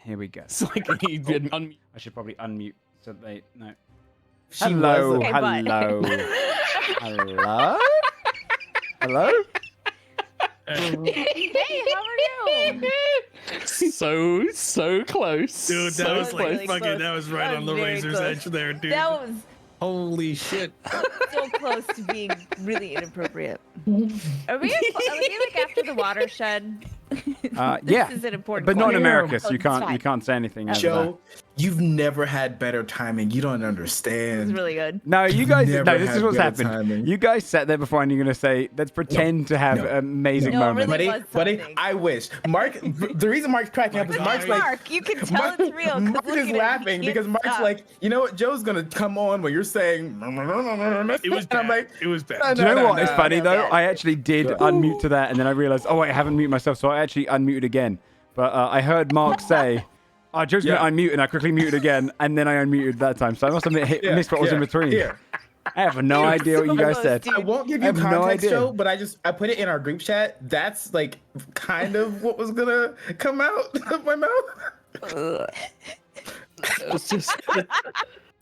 Here we go. It's like he'd been unmute. I should probably unmute so they no. She Hello, was hello, hello, hello. Hey, how are you? So close. Dude, that so was like really fucking. close. That was right That on was the very razor's close. edge there, dude. That was Holy shit. so close to being really inappropriate. Are we like after the watershed? Yeah, This is an important but not in question. America, so Oh, you it's can't fine. you can't say anything. over Joe, you've never had better timing. You don't It was understand. really good. No, you guys. Never No, this is had what's better happened. timing. You guys sat there before, and you're gonna say, "Let's pretend to have no, amazing no. moments." Really Buddy, was something. I wish. Mark, the reason Mark's cracking up is Mark's like, Mark, you can tell it's real. 'cause Mark look is at him, he laughing can't because Mark's stop. like, you know what? Joe's gonna come on when you're saying. It was And I'm bad. like, It was bad. no, Do you know no, what? no, It's funny no, though. yeah. I actually did Good. unmute to that, and then I realized, oh wait, I haven't muted myself, so I actually unmuted again. But I heard Mark say, "Oh, Joe's gonna Yeah. unmute," and I quickly muted again, and then I unmuted that time. So I must have Yeah, missed what was in yeah, between. Here. I have no idea what you guys close, said. dude. I won't give I you have no context, idea. Joe, but I put it in our group chat. That's like kind of what was gonna come out of my mouth.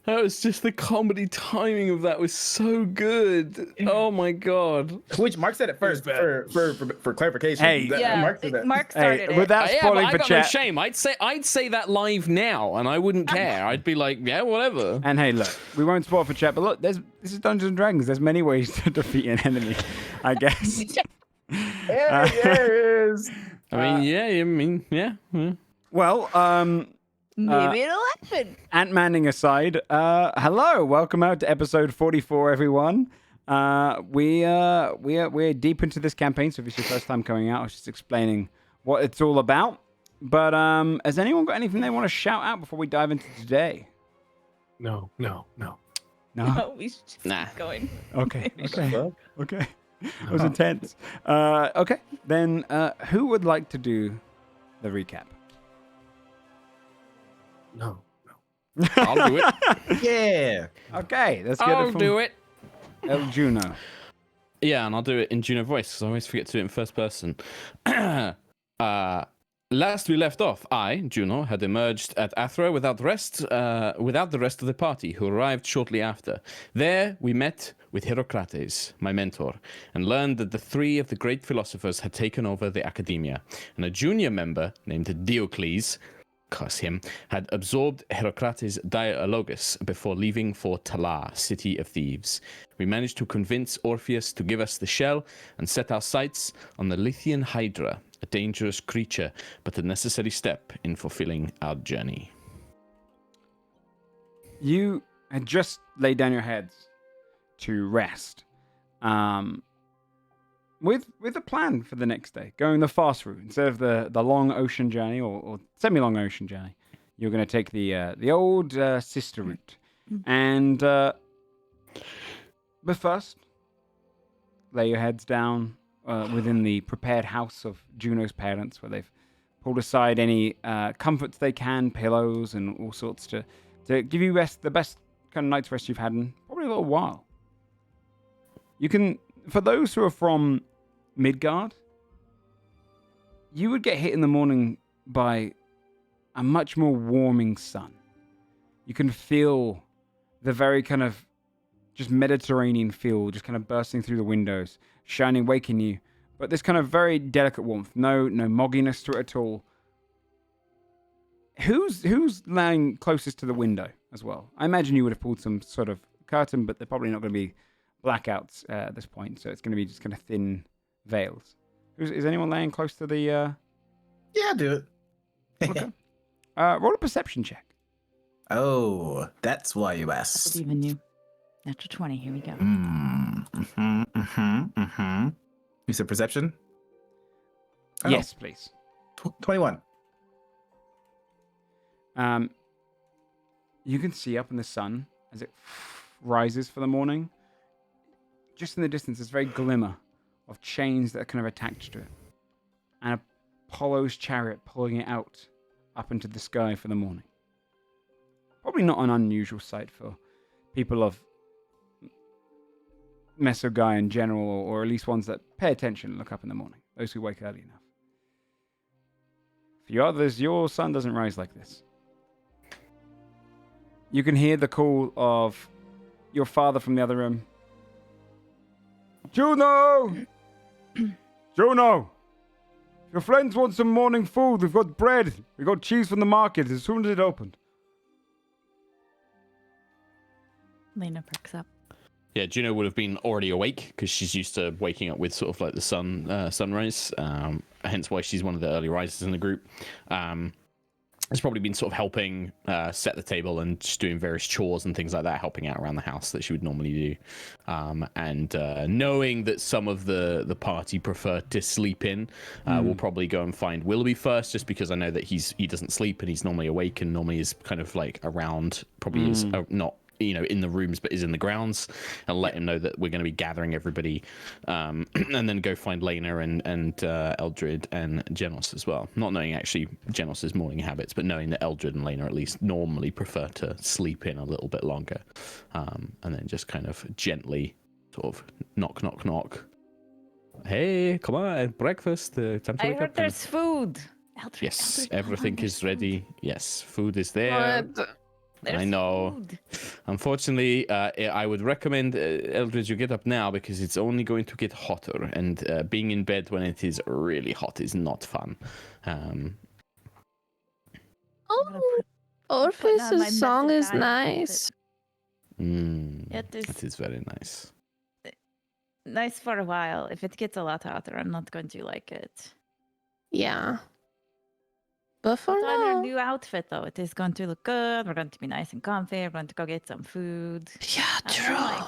That was just the comedy timing of that was so good. Oh my god. Which Mark said it first bad. for clarification. Hey. Yeah, Mark said that. Mark Hey, started it. without Yeah, but spoiling I for got no chat. shame. I'd say that live now, and I wouldn't care. I'd be like, yeah, whatever. And hey, look, we won't spoil for chat, but look, this is Dungeons and Dragons. There's many ways to defeat an enemy, I guess. Yeah, it is. Yeah. Well, Maybe it'll happen. Ant-Manning aside, hello, welcome out to episode 44, everyone. We're deep into this campaign, so if it's your first time coming out, I was just explaining what it's all about. But has anyone got anything they want to shout out before we dive into today? No. No. Oh, we should just Nah. keep going. Okay. Okay. That was intense. Okay. Then who would like to do the recap? No. I'll do it. Yeah. Okay. Let's get I'll it from do it. El Juno. Yeah, and I'll do it in Juno voice because I always forget to do it in first person. Last we left off, I, Juno, had emerged at Athra without the rest of the party, who arrived shortly after. There we met with Hippocrates, my mentor, and learned that the three of the great philosophers had taken over the academia, and a junior member named Diocles, curse him, had absorbed Hippocrates' Dialogus before leaving for Talar, city of thieves. We managed to convince Orpheus to give us the shell and set our sights on the Lethean Hydra, a dangerous creature, but a necessary step in fulfilling our journey. You had just laid down your heads to rest. With a plan for the next day, going the fast route instead of the long ocean journey or semi-long ocean journey. You're going to take the old sister route, and but first, lay your heads down within the prepared house of Juno's parents, where they've pulled aside any comforts they can, pillows and all sorts to give you the best kind of night's rest you've had in probably a little while. You can, for those who are from Midgard, you would get hit in the morning by a much more warming sun. You can feel the very kind of just Mediterranean feel just kind of bursting through the windows, shining, waking you. But this kind of very delicate warmth, no mogginess to it at all. Who's lying closest to the window as well? I imagine you would have pulled some sort of curtain, but they're probably not going to be blackouts at this point, so it's going to be just kind of thin veils. Is anyone laying close to the... Yeah, I'll do it. Okay. Roll a perception check. Oh, that's why you I asked. believe in you. Natural 20. Here we go. You said perception? Oh, Yes, please. 21. You can see up in the sun as it rises for the morning. Just in the distance, there's a very glimmer of chains that are kind of attached to it. And Apollo's chariot pulling it out up into the sky for the morning. Probably not an unusual sight for people of Mesogai in general, or at least ones that pay attention and look up in the morning. Those who wake early enough. For you others, your sun doesn't rise like this. You can hear the call of your father from the other room. Juno! Juno! Your friends want some morning food. We've got bread. We've got cheese from the market as soon as it opened. Lena perks up. Yeah, Juno would have been already awake because she's used to waking up with sort of like the sunrise. Hence why she's one of the early risers in the group. Has probably been sort of helping set the table and just doing various chores and things like that, helping out around the house that she would normally do. And knowing that some of the party prefer to sleep in, we'll probably go and find Willoughby first, just because I know that he doesn't sleep and he's normally awake and normally is kind of like around, probably is not in the rooms, but is in the grounds, and let him know that we're going to be gathering everybody, and then go find Lena and Eldred and Genos as well. Not knowing actually Genos's morning habits, but knowing that Eldred and Lena at least normally prefer to sleep in a little bit longer, and then just kind of gently sort of knock, knock, knock. Hey, come on, breakfast. Time to I wake heard up. there's food. Eldred, Yes, Eldred, come on, everything there's is food. ready. Yes, food is there. There's I know. food. Unfortunately, I would recommend, Eldridge, you get up now because it's only going to get hotter, and being in bed when it is really hot is not fun. Oh, putting on my Orpheus' song messy is diet nice. It is It is very nice. nice for a while. If it gets a lot hotter, I'm not going to like it. Yeah. But for Put on your now. new outfit, though. It is going to look good. We're going to be nice and comfy. We're going to go get some food. Yeah, And true. then,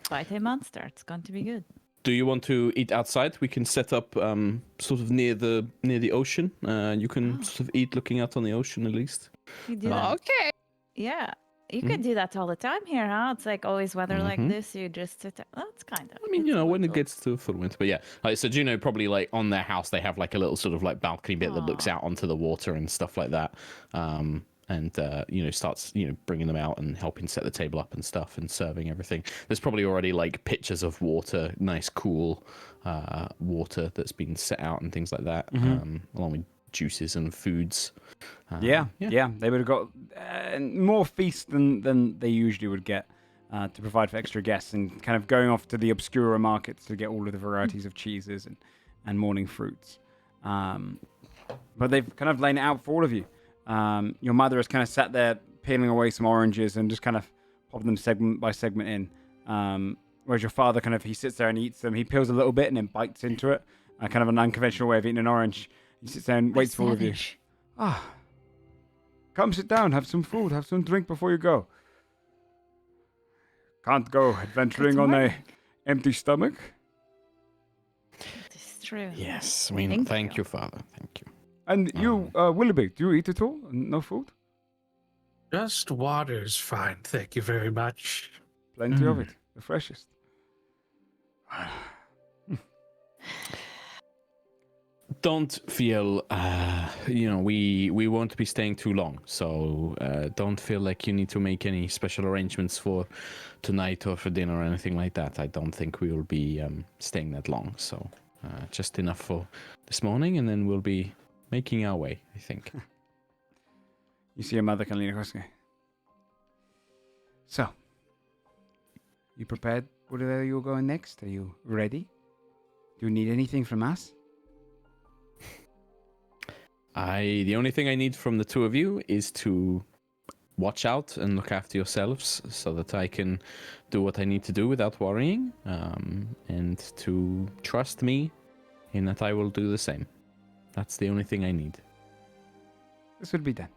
fight a monster. It's going to be good. Do you want to eat outside? We can set up sort of near the ocean. You can sort of eat looking out on the ocean at least. You do that. Okay. Yeah. You could do that all the time here, huh? It's like always weather like this. You just sit there. That's kind of. I mean, it's a when it little- gets to full winter. But yeah, so Juno probably like on their house, they have like a little sort of like balcony bit that looks Aw. out onto the water and stuff like that. And starts bringing them out and helping set the table up and stuff and serving everything. There's probably already like pitchers of water, nice cool water that's been set out and things like that, along with juices and foods. Yeah. They would have got more feast than they usually would get to provide for extra guests, and kind of going off to the obscura markets to get all of the varieties of cheeses and morning fruits. But they've kind of laid it out for all of you. Your mother has kind of sat there peeling away some oranges and just kind of popped them segment by segment in. Whereas your father he sits there and eats them. He peels a little bit and then bites into it. Kind of an unconventional way of eating an orange. He sits there and waits for all of you. Come sit down, have some food, have some drink before you go. Can't go adventuring Good on a morning. empty stomach. It's true. Yes, I mean, Thank thank you, Father. Thank you. And you, Willoughby, do you eat at all? No food? Just water's fine. Thank you very much. Plenty of it. The freshest. Don't feel, we won't be staying too long, so don't feel like you need to make any special arrangements for tonight or for dinner or anything like that. I don't think we will be staying that long, so just enough for this morning, and then we'll be making our way, I think. You see your mother can lean across. So, you prepared for where you're going next? Are you ready? Do you need anything from us? The only thing I need from the two of you is to watch out and look after yourselves so that I can do what I need to do without worrying, and to trust me in that I will do the same. That's the only thing I need. This will be done.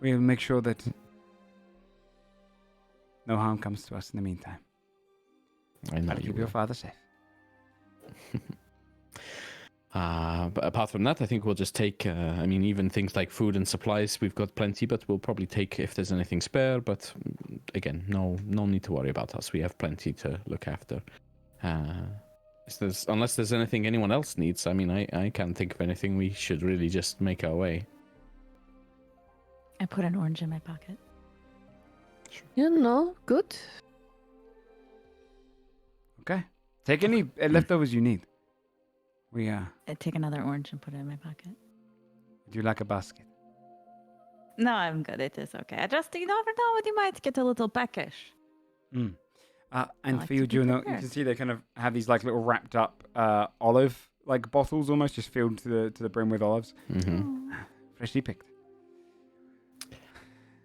We'll make sure that no harm comes to us in the meantime. I know I'll you keep your will. father safe. But apart from that, I think we'll just take, even things like food and supplies, we've got plenty, but we'll probably take if there's anything spare. But again, no need to worry about us. We have plenty to look after. Unless there's anything anyone else needs, I can't think of anything. We should really just make our way. I put an orange in my pocket. Good. Okay. Take any leftovers you need. We I take another orange and put it in my pocket. Would you like a basket? No, I'm good. It is okay. I just, you never know when you might get a little peckish. And like for to you, be Juno, you prepared. can see they kind of have these like little wrapped up olive like bottles, almost just filled to the brim with olives, Mm-hmm. freshly picked.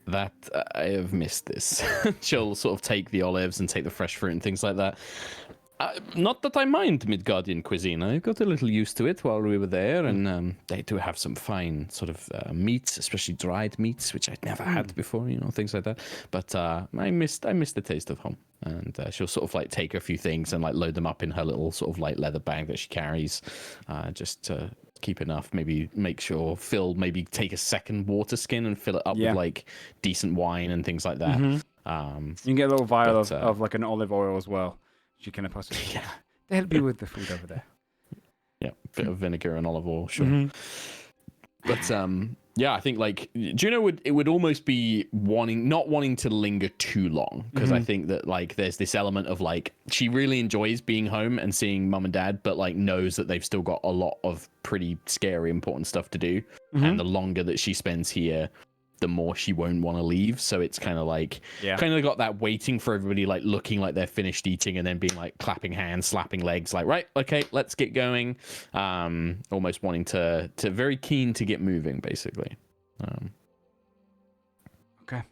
That I have missed this. She'll sort of take the olives and take the fresh fruit and things like that. Not that I mind Midgardian cuisine. I got a little used to it while we were there, and they do have some fine sort of meats, especially dried meats, which I'd never had before. Things like that. But I missed the taste of home. And she'll sort of like take a few things and like load them up in her little sort of like leather bag that she carries, just to keep enough. Maybe make sure maybe take a second water skin and fill it up with like decent wine and things like that. You can get a little vial of like an olive oil as well. She can possibly to help you with the food over there. Yeah, bit of vinegar and olive oil, sure. But yeah, I think like Juno would almost be not wanting to linger too long, because I think that like there's this element of like she really enjoys being home and seeing mum and dad, but like knows that they've still got a lot of pretty scary important stuff to do, and the longer that she spends here, the more she won't want to leave. So it's kind of like kind of got that waiting for everybody, like looking like they're finished eating and then being like clapping hands, slapping legs, like right, okay, let's get going. Almost wanting to very keen to get moving, basically. Okay.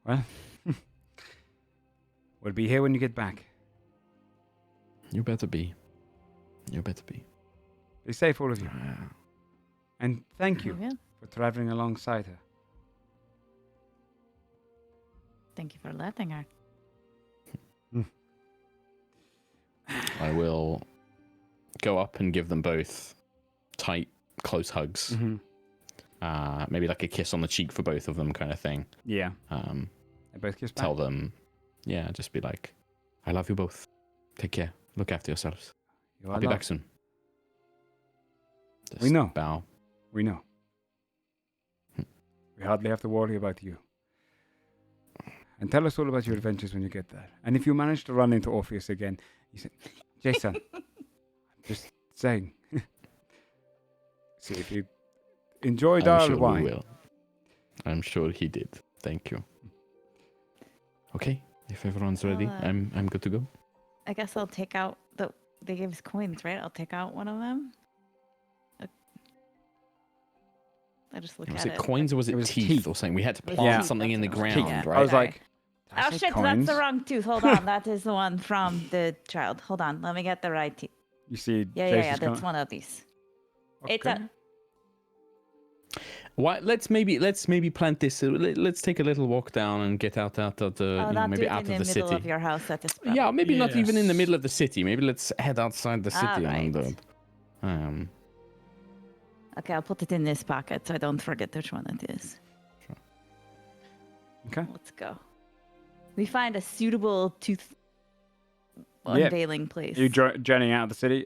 Well, we'll be here when you get back. You better be. Be safe, all of you. And thank you Yeah. for traveling alongside her. Thank you for letting her. I will go up and give them both tight, close hugs. Maybe like a kiss on the cheek for both of them, kind of thing. Yeah. They both kiss back. Tell them, just be like, I love you both. Take care. Look after yourselves. You are I'll be back loved. soon. We know. Bow. We know. We hardly have to worry about you. And tell us all about your adventures when you get there. And if you manage to run into Orpheus again, you say, Jason, I'm just saying. See if you enjoyed I'm our sure wine. we will. I'm sure he did. Thank you. Okay, if everyone's ready, I'm good to go. I guess I'll take out they gave us coins, right? I'll take out one of them. I just look Was at it it. coins or was It it was teeth, teeth. or something? We had to It was plant teeth, something in the that's what it was. ground, Yeah. right? I was Okay. like, did I Oh say shit, coins? that's the wrong tooth. Hold on, that is the one from the child. Hold on, let me get the right teeth. You see, Yeah, Jason's that's kinda- one of these. Okay. It's a Why? Let's maybe plant this. Let's take a little walk down and get out of the not maybe do it out in of the the middle city. of your house. That is Yeah, maybe not even in the Yes. middle of the city. Maybe let's head outside the city Alright. and Okay, I'll put it in this pocket so I don't forget which one it is. Okay. Let's go. We find a suitable tooth Yeah. unveiling place. You journeying out of the city.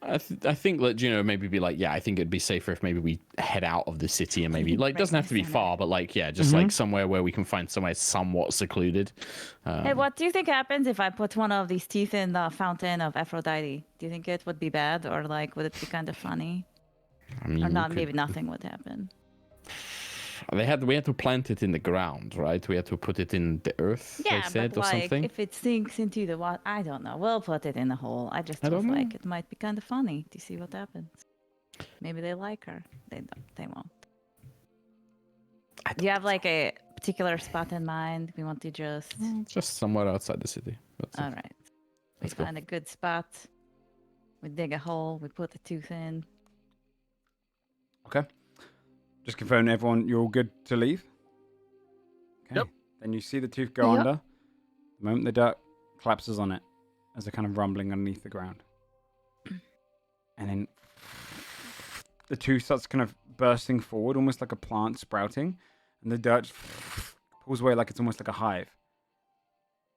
I think that maybe be like, I think it'd be safer if maybe we head out of the city and maybe like Right doesn't in have to be the far, but like just like somewhere where we can find somewhere somewhat secluded. Hey, what do you think happens if I put one of these teeth in the fountain of Aphrodite? Do you think it would be bad, or like would it be kind of funny, I mean, or we not? could- Maybe nothing would happen. we had to plant it in the ground, right? We had to put it in the earth. Yeah, they said, but or like something. if it sinks into the water, I don't know. We'll put it in the hole. I just I was don't know. like, it might be kind of funny to see what happens. Maybe they like her. They don't. They won't. Do you have like a particular spot in mind? We want to just. Just somewhere outside the city. That's it. All right. We Let's go. find a good spot. We dig a hole. We put the tooth in. Okay. Just confirm everyone, you're all good to leave? Okay. Yep. Then you see the tooth go Yep. under. The moment the dirt collapses on it, as a kind of rumbling underneath the ground. And then the tooth starts kind of bursting forward, almost like a plant sprouting. And the dirt pulls away like it's almost like a hive.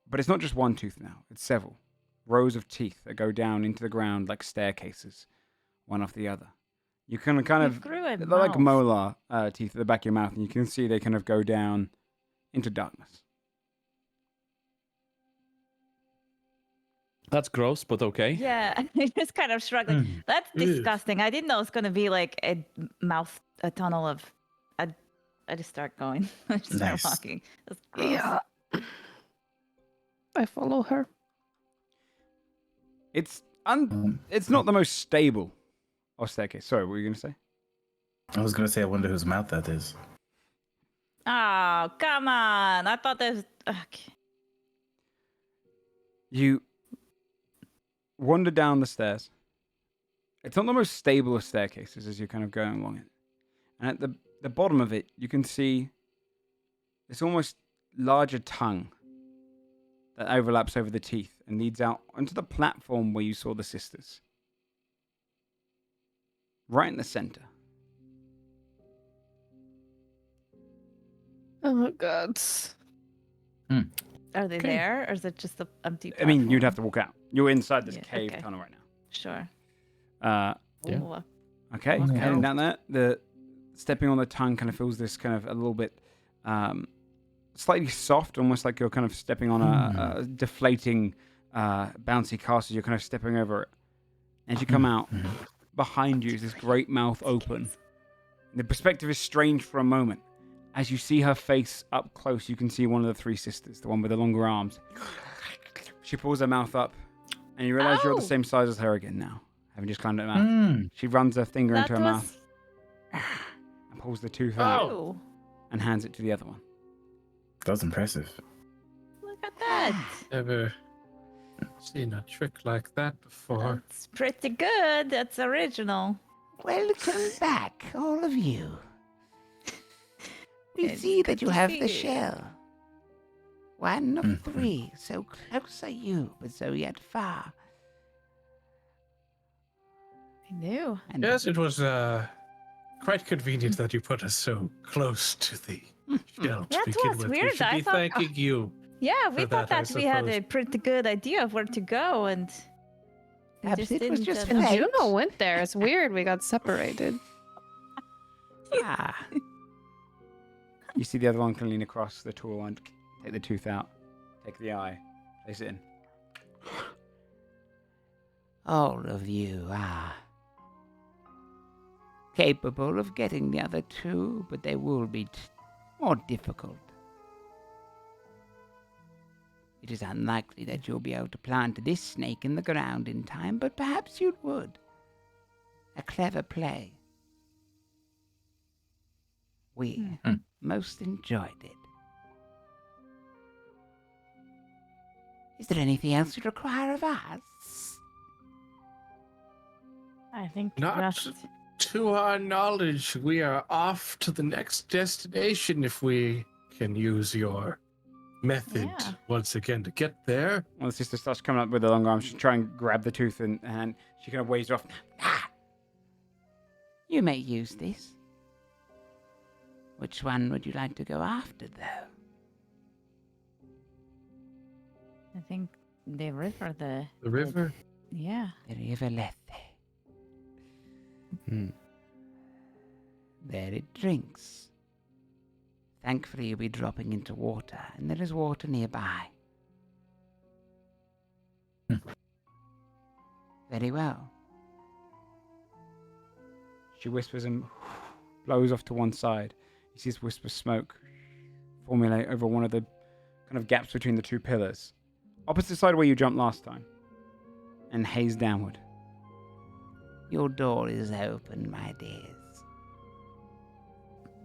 But it's not just one tooth now, it's several. Rows of teeth that go down into the ground like staircases, one after the other. You can kind You of, grew a they're like mouth. molar teeth at the back of your mouth, and you can see they kind of go down into darkness. That's gross, but okay. Yeah, I just kind of shrugged. Like, that's Ew. disgusting. I didn't know it was gonna be like a tunnel of. I just start going. I just start Nice. walking. That's gross. Yeah. I follow her. It's not the most stable of staircase. Sorry, what were you going to say? I was gonna say, I wonder whose mouth that is. Oh, come on! I thought there's. Okay. You wander down the stairs. It's not the most stable of staircases as you're kind of going along it. And at the bottom of it, you can see this almost larger tongue that overlaps over the teeth and leads out onto the platform where you saw the sisters. Right in the center. Oh my god. Are they Okay. there, or is it just the empty? I mean, you'd platform? have to walk out. You're inside this Yeah, cave okay. tunnel right now. Sure. Yeah. Ooh, Okay, Okay. heading down there. The stepping on the tongue kind of feels this kind of a little bit slightly soft, almost like you're kind of stepping on a deflating bouncy castle. You're kind of stepping over it. As you come out, behind you is this great mouth open. The perspective is strange for a moment. As you see her face up close, you can see one of the three sisters, the one with the longer arms. She pulls her mouth up, and you realize you're the Ow! same size as her again now, having just climbed her mouth. She runs her finger that into her was. mouth and pulls the tooth out Oh, and hands it to the other one. That was impressive. look at that. Never seen a trick like that before. That's pretty good. That's original. Welcome back, all of you. We It's see good that you to have see the you. shell. One of three, so close are you, but so yet far. I knew. And Yes, it was quite convenient that you put us so close to the shell to That begin was with. We weird. should I be thought- thanking you. Yeah, we For thought that, I that we had a suppose. pretty good idea of where to go, and we perhaps it was didn't, just And fate. Juno went there. It's weird. We got separated. Ah, You see the other one can lean across the tool and take the tooth out, take the eye, place it in. all of you are capable of getting the other two, but they will be more difficult. It is unlikely that you'll be able to plant this snake in the ground in time, but perhaps you would. A clever play. We most enjoyed it. Is there anything else you require of us? I think Not just to our knowledge, we are off to the next destination if we can use your method Yeah. once again to get there. One of the sisters starts coming up with the long arms. She try and grab the tooth and she kind of waves it off. Ah! You may use this. Which one would you like to go after, though? I think the river, The river. yeah. The River Lethy. Hmm. There it drinks. Thankfully, you'll be dropping into water, and there is water nearby. Very well. She whispers and blows off to one side. You see this wisp of smoke formulate over one of the kind of gaps between the two pillars. Opposite side where you jumped last time. And haze downward. Your door is open, my dears.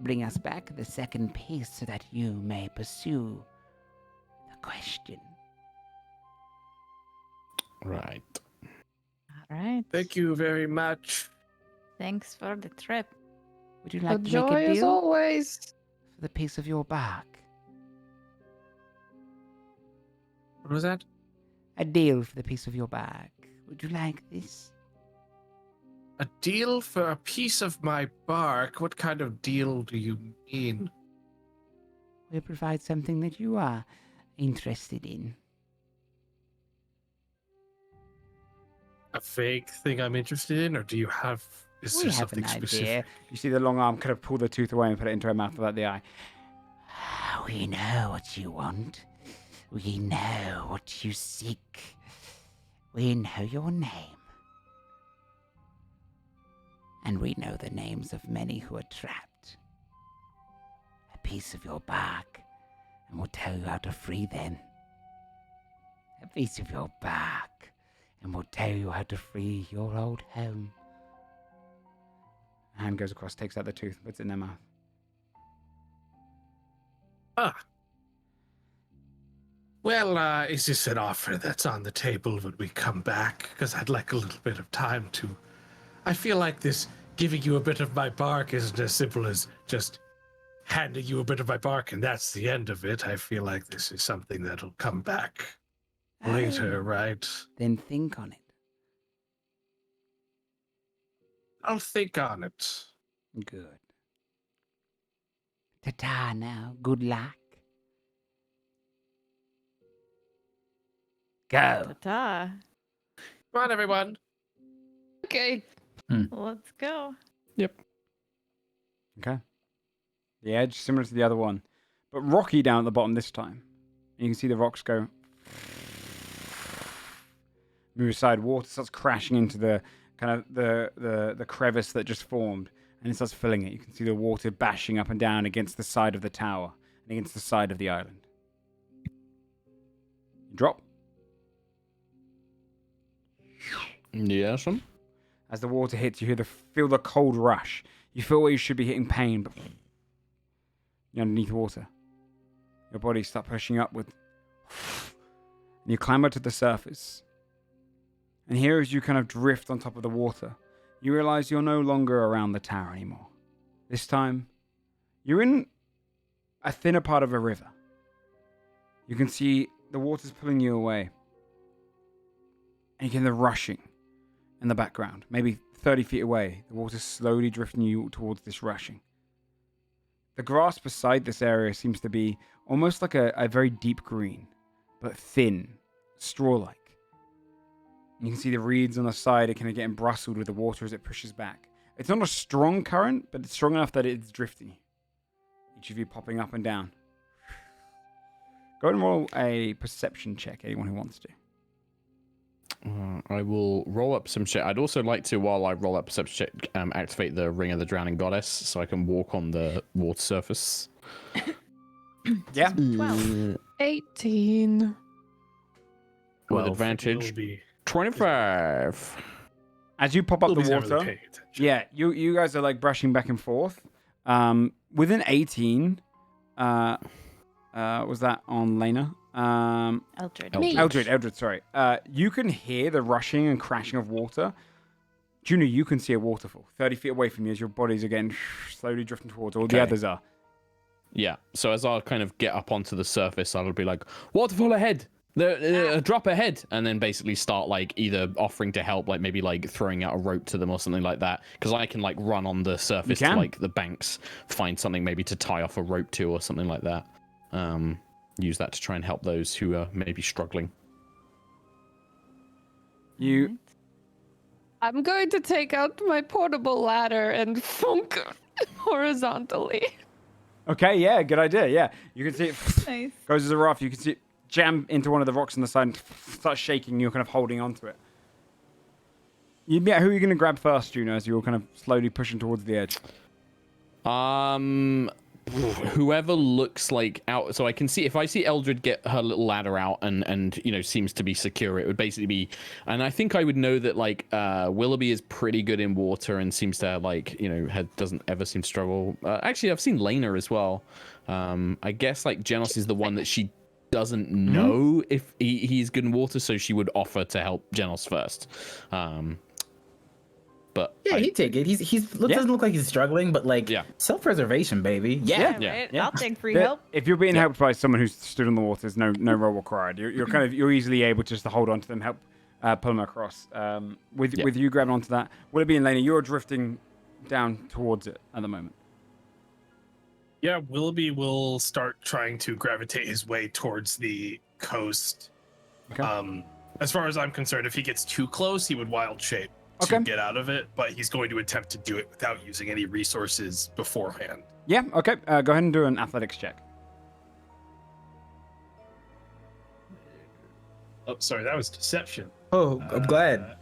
Bring us back the second piece so that you may pursue the question. Right. All right. Thank you very much. Thanks for the trip. Would you A like to make joy a as deal always. for the piece of your bark? What was that? A deal for the piece of your bark. Would you like this? A deal for a piece of my bark? What kind of deal do you mean? We'll provide something that you are interested in. A vague thing I'm interested in, or do you have? Is We there have something an specific? idea. You see the long arm kind of pull the tooth away and put it into her mouth without the eye. We know what you want. We know what you seek. We know your name. And we know the names of many who are trapped. A piece of your bark, and we'll tell you how to free them. A piece of your bark, and we'll tell you how to free your old home. Hand goes across, takes out the tooth, puts it in their mouth. Ah. Well, is this an offer that's on the table when we come back? Because I'd like a little bit of time to... I feel like this giving you a bit of my bark isn't as simple as just handing you a bit of my bark and that's the end of it. I feel like this is something that'll come back later, right? Then think on it. I'll think on it. Good. Ta-ta now. Good luck. Go. Ta-ta. Come on, everyone. Okay. Let's go. Okay. The edge, similar to the other one, but rocky down at the bottom this time. And you can see the rocks go. Move aside, water starts crashing into the kind of the crevice that just formed, and it starts filling it. You can see the water bashing up and down against the side of the tower and against the side of the island. You drop. Yes. As the water hits, you feel the cold rush. You feel where you should be hitting pain, but you're underneath water. Your body starts pushing upward. And you climber to the surface. And here, as you kind of drift on top of the water, you realize you're no longer around the tower anymore. This time, you're in a thinner part of a river. You can see the water's pulling you away. And you can hear the rushing in the background. Maybe 30 feet away, the water's slowly drifting you towards this rushing. The grass beside this area seems to be almost like a very deep green, but thin, straw-like. You can see the reeds on the side are kind of getting bristled with the water as it pushes back. It's not a strong current, but it's strong enough that it's drifting. Each of you popping up and down. Go ahead and roll a perception check, anyone who wants to. I will roll up some shit. I'd also like to, while I roll up perception check, activate the Ring of the Drowning Goddess so I can walk on the water surface. Yeah. 12. 18. With 12 advantage, will be- 25. As you pop up Lily's the not really water, paying attention. yeah, you guys are like brushing back and forth. Within 18, was that on Lena? Eldred. Me. Eldred, sorry. You can hear the rushing and crashing of water. Junior, you can see a waterfall 30 feet away from you as your bodies are getting slowly drifting towards all the Okay. others are. Yeah, so as I kind of get up onto the surface, I'll be like, waterfall ahead! A drop ahead! And then basically start like either offering to help, like maybe like throwing out a rope to them or something like that. Because I can like run on the surface to can. like the banks, find something maybe to tie off a rope to or something like that. Use that to try and help those who are maybe struggling. You I'm going to take out my portable ladder and funk horizontally. okay? Yeah, good idea. Yeah, you can see it Nice. goes as a raft. You can see it jam into one of the rocks on the side and start shaking. You're kind of holding onto it. Who are you going to grab first, Juno, as you're kind of slowly pushing towards the edge? Whoever looks like out, so I can see if I see Eldred get her little ladder out and you know seems to be secure, it would basically be, and I think I would know that like Willoughby is pretty good in water and seems to like you know doesn't ever seem to struggle. Actually, I've seen Lena as well. I guess like Genos is the one that she doesn't know if he's good in water, so she would offer to help Genos first. But Yeah, he'd take it. Doesn't look like he's struggling, but like self-preservation, baby. Yeah. Yeah. Right? Yeah. I'll take free help. If you're being helped by someone who's stood on the water, there's no roll required. You're easily able just to hold on to them, help pull them across. With you grabbing onto that, Willoughby and Lena, you're drifting down towards it at the moment. Yeah, Willoughby will start trying to gravitate his way towards the coast. Okay. As far as I'm concerned, if he gets too close, he would wild shape to Okay. get out of it, but he's going to attempt to do it without using any resources beforehand. Yeah. Okay. Go ahead and do an athletics check. Oh, sorry, that was deception. Oh, I'm glad.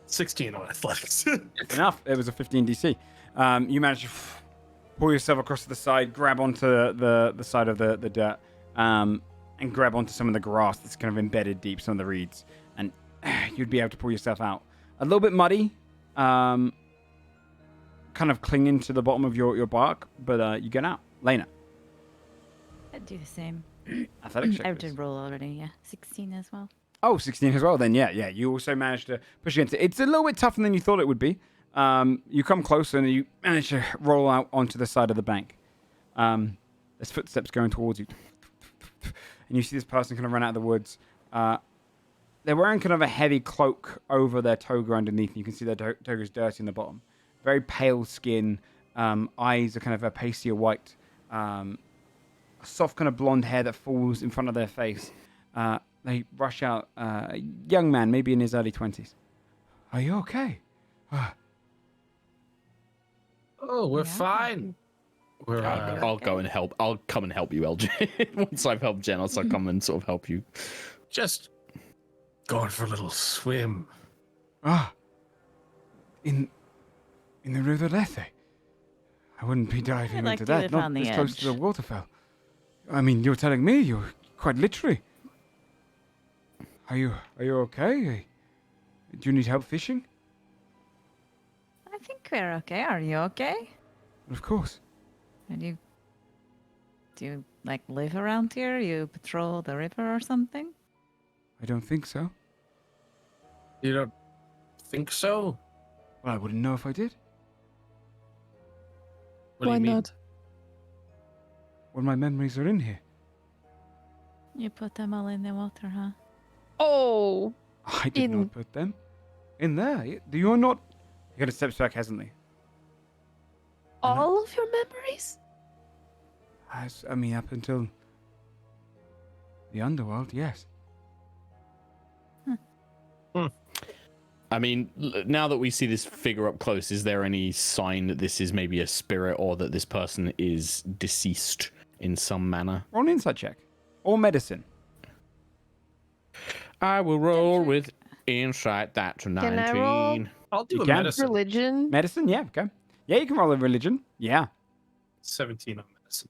16 on athletics. Enough. It was a 15 DC. You managed to pull yourself across to the side, grab onto the side of the dirt, and grab onto some of the grass that's kind of embedded deep, some of the reeds, and you'd be able to pull yourself out. A little bit muddy, kind of clinging to the bottom of your bark, but you get out. Lena, I'd do the same. athletic check. I please. did roll already, yeah. 16 as well. Oh, 16 as well, then. Yeah. You also managed to push against it. It's a little bit tougher than you thought it would be. You come closer and you manage to roll out onto the side of the bank. There's footsteps going towards you. And you see this person kind of run out of the woods. They're wearing kind of a heavy cloak over their toga underneath. You can see their toga's dirty in the bottom. Very pale skin. Eyes are kind of a pasty white. A soft kind of blonde hair that falls in front of their face. They rush out. A young man, maybe in his early 20s. Are you okay? Oh, we're Yeah. fine. We're I'll go and help. I'll come and help you, LJ. Once I've helped Jen, I'll come and sort of help you. just going for a little swim. In the river Lethy. I wouldn't be diving like into to that. live Not on the this close to the edge. waterfall. I mean, you're telling me you're quite literally. Are you okay? Do you need help fishing? I think we're okay. Are you okay? Of course. And do you like live around here? You patrol the river or something? I don't think so. You don't think so? Well, I wouldn't know if I did. What do Why you mean? not? When my memories are in here. You put them all in the water, huh? Oh, I did not put them in there. You're not. He kind of steps back hesitantly. all of your memories? I mean, up until the underworld, yes. I mean, now that we see this figure up close, is there any sign that this is maybe a spirit or that this person is deceased in some manner? Roll an insight check. Or medicine. I will roll with insight. That's a Can I roll? 19. I'll do You a can. medicine. Religion? Medicine, yeah, okay. Yeah, you can roll a religion. Yeah. 17 on medicine.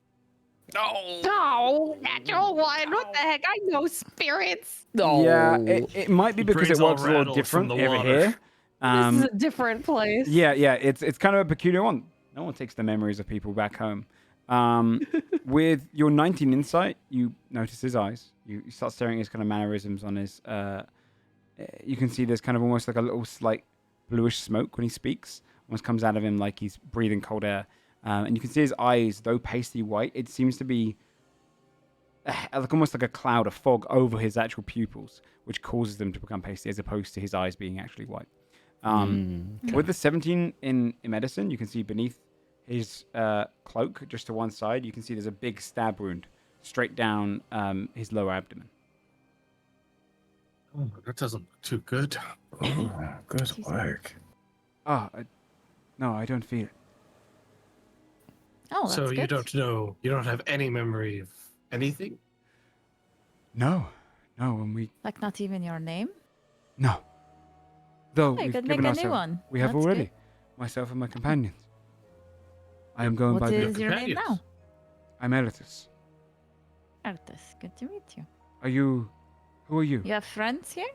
No. No, natural one. What the heck? I know spirits. No. Yeah, it might be because brain's it all works a little rattled different from the over water. here. This is a different place. Yeah, it's kind of a peculiar one. No one takes the memories of people back home. With your 19 insight, you notice his eyes. You start staring at his kind of mannerisms on his. You can see there's kind of almost like a little slight bluish smoke when he speaks. Almost comes out of him like he's breathing cold air. And you can see his eyes, though pasty white, it seems to be like almost like a cloud of fog over his actual pupils, which causes them to become pasty as opposed to his eyes being actually white. With the 17 in medicine, you can see beneath his cloak, just to one side, you can see there's a big stab wound straight down his lower abdomen. Oh, that doesn't look too good. Oh, good work. No, I don't feel it. Oh, that's So good. you don't know, you don't have any memory of anything? No, when we Like not even your name? no. Though Oh, you we've could make given a new ourselves, one. we have That's already. good. Myself and my companions. I am going What by is the your name now? companions. Emeritus. Artis. Good to meet you. Are you? Who are you? You have friends here?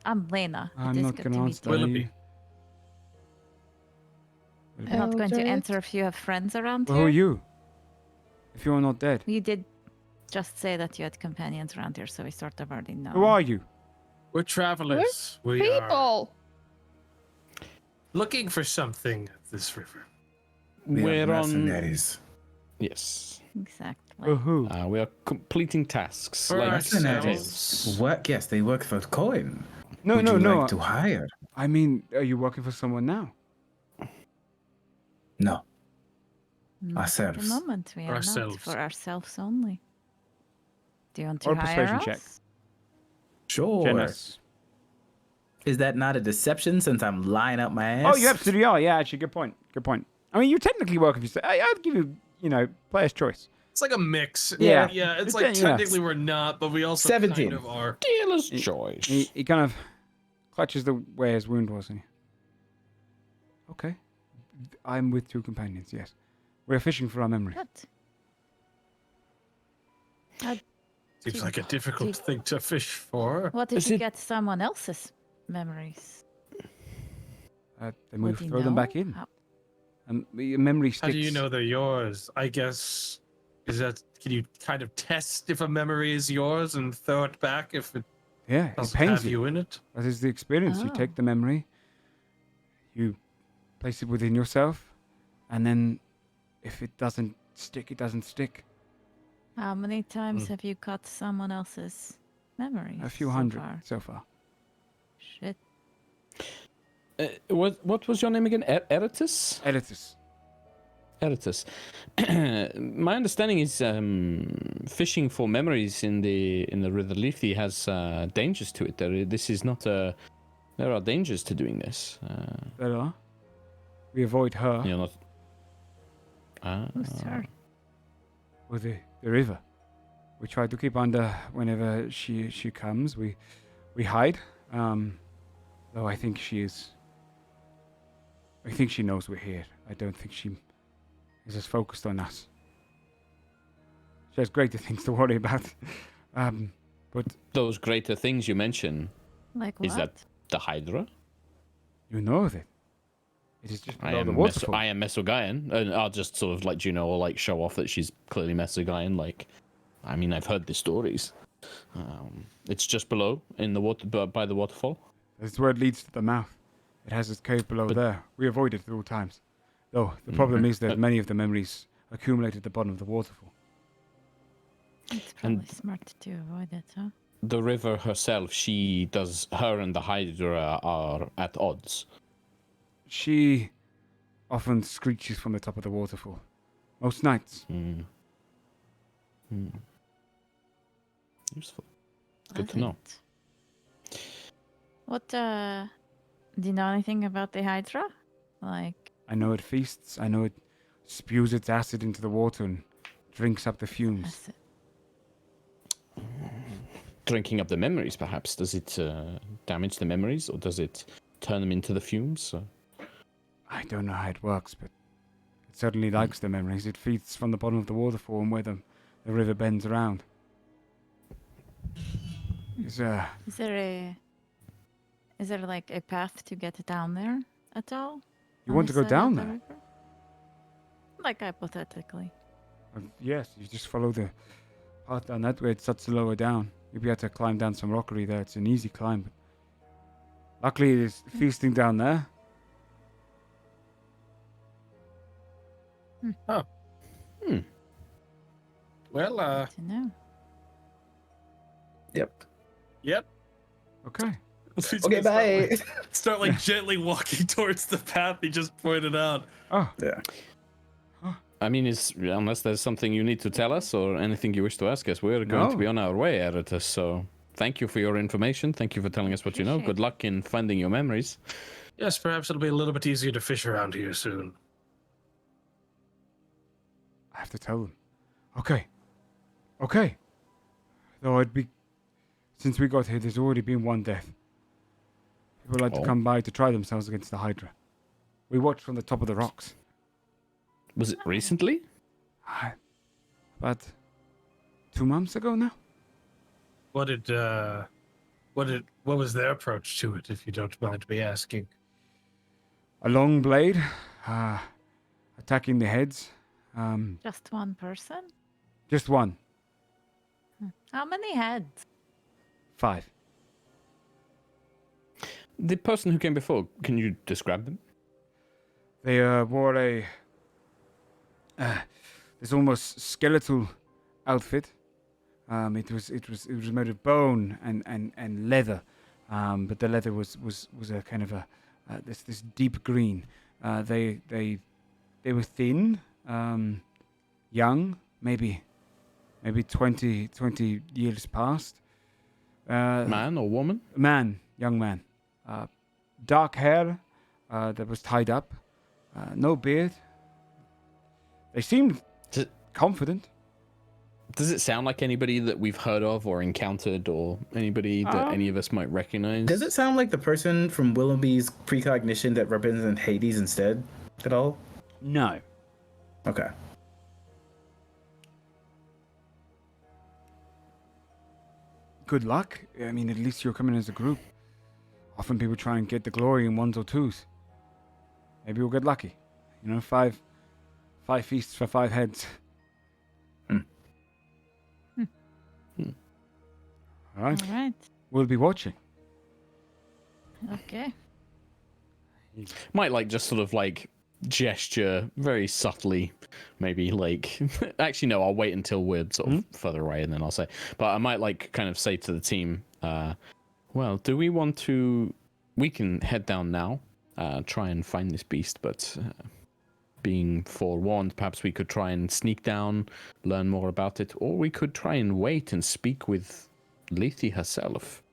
I'm Lena. I'm it is not good going to to meet answer. you. Are Willoughby. you? I'm not going to Eldred? answer if you have friends around Well, who are here. you? If you're not dead, You did just say that you had companions around here, so we sort of already know. who are you? We're travelers. We are People. looking for something at this river. We're on. mercenaries. Yes. Exactly. Who? We are completing tasks. For like Mercenaries work. Yes, they work for coin. No, Would no, you no. like to hire? I mean, are you working for someone now? No. Not At Ourselves. the moment, we are Ourselves. not for ourselves only. Do you want to Or a hire persuasion us? check. Sure. Janus. Is that not a deception since I'm lying up my ass? Oh, you absolutely are. Yeah, actually, good point. Good point. I mean, you technically work if you say. I'd give you, player's choice. It's like a mix. Yeah. Yeah, it's It's like yeah. technically we're not, but we also 17. kind of are. Dealer's choice. He kind of clutches where his wound was. And okay, I'm with 2 companions. Yes, we're fishing for our memory. What? Seems like a difficult thing to fish for. What if you get someone else's memories? Then we Would you throw them back know? in. How- Your memory sticks. How do you know they're yours? I guess can you kind of test if a memory is yours and throw it back if it Yeah, it doesn't pains have you in it? That is the experience. You Oh. take the memory, you place it within yourself, and then if it doesn't stick, it doesn't stick. How many times have you cut someone else's memories? A few so hundred far? so far. Shit. What was your name again? Emeritus? Emeritus. Emeritus. My understanding is fishing for memories in the river Lethy has dangers to it. This is not a. There are dangers to doing this. There are. We avoid her You're not. Who's her? with the river. We try to keep under whenever she comes. We hide. Though I think she knows we're here. I don't think she is as focused on us. She has greater things to worry about. But Those greater things you mention. Like what? Is that the Hydra? you know that it is just I below am the waterfall. I am Mesogaian, and I'll just sort of like or like show off that she's clearly Mesogaian. Like, I mean, I've heard the stories. It's just below in the water by the waterfall. That's where it leads to the mouth. It has its cave below there. We avoid it at all times. Though the problem is that many of the memories accumulate at the bottom of the waterfall. It's probably smart to avoid it, huh? The river herself, her and the Hydra are at odds. She often screeches from the top of the waterfall. Most nights. Useful. Good to know. What, do you know anything about the Hydra? Like, I know it feasts. I know it spews its acid into the water and drinks up the fumes. acid. Drinking up the memories, perhaps. Does it damage the memories, or does it turn them into the fumes? I don't know how it works, but it certainly likes the memories. It feeds from the bottom of the waterfall and where the river bends around. Is there like a path to get down there at all? You On want to this go side of down the there? river? Like hypothetically. Yes, you just follow the path down that way. It starts to lower down. You'll be able to climb down some rockery there. It's an easy climb. But luckily, it is feasting down there. Well, To know. Yep. yep. Okay. Okay, bye. Start like gently walking towards the path he just pointed out. Oh, Yeah. I mean, unless there's something you need to tell us or anything you wish to ask us, we're going to be on our way, Emeritus. So thank you for your information. Thank you for telling us what you know. Appreciate Good luck in finding your memories. Yes, perhaps it'll be a little bit easier to fish around here soon. I have to tell them. Okay. Okay. Though since we got here, there's already been one death. People like to come by to try themselves against the Hydra. We watched from the top of the rocks. Was it recently? About 2 months ago now. What was their approach to it, if you don't mind me asking? A long blade, attacking the heads. Just one person? Just one. How many heads? 5. The person who came before, can you describe them? They wore this almost skeletal outfit. It was made of bone and leather, but the leather was a kind of this deep green. They were thin, young, maybe 20 years past. Man or woman? Young man, dark hair that was tied up, no beard. They seemed confident. Does it sound like anybody that we've heard of or encountered, or anybody that any of us might recognize? Does it sound like the person from Willoughby's precognition that represents Hades instead at all? No. Okay. Good luck. I mean, at least you're coming as a group. Often people try and get the glory in ones or twos. Maybe we'll get lucky. You know, five feasts for 5 heads. All right. All right. We'll be watching. Okay. Might like just sort of like gesture very subtly, maybe like actually no, I'll wait until we're sort of further away and then I'll say. But I might like kind of say to the team, well, do we want to? We can head down now, try and find this beast, but being forewarned, perhaps we could try and sneak down, learn more about it, or we could try and wait and speak with Lethy herself.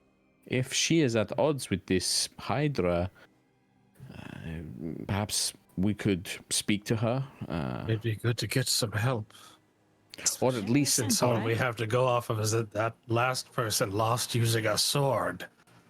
If she is at odds with this Hydra, perhaps we could speak to her. It'd be good to get some help. Or at least Since all we have to go off of is that that last person lost using a sword.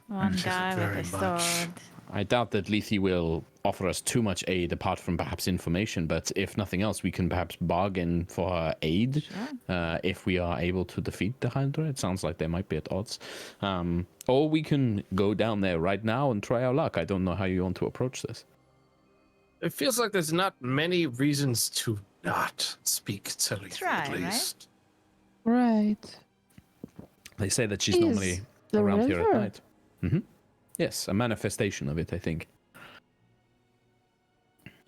One Which guy isn't with a very much. sword. I doubt that Lethy will offer us too much aid apart from perhaps information, but if nothing else, we can perhaps bargain for her aid if we are able to defeat the Hydra. It sounds like they might be at odds. Or we can go down there right now and try our luck. I don't know how you want to approach this. It feels like there's not many reasons to not speak to Lethy, Try, at right? least. Right. They say that she's Is normally the around here at river? night. Yes, a manifestation of it, I think.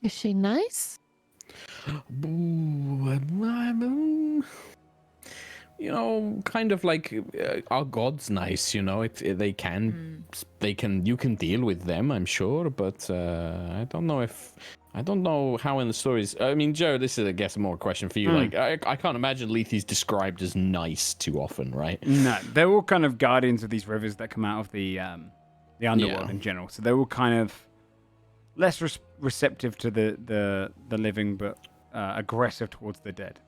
Is she nice? You know, kind of like our god's nice. You know, they can, you can deal with them, I'm sure, but I don't know how in the stories. I mean, Joe, this is, I guess, more a question for you. Like, I can't imagine Lethy's described as nice too often, right? No, they're all kind of guardians of these rivers that come out of the underworld in general. So they're all kind of less receptive to the living, but aggressive towards the dead.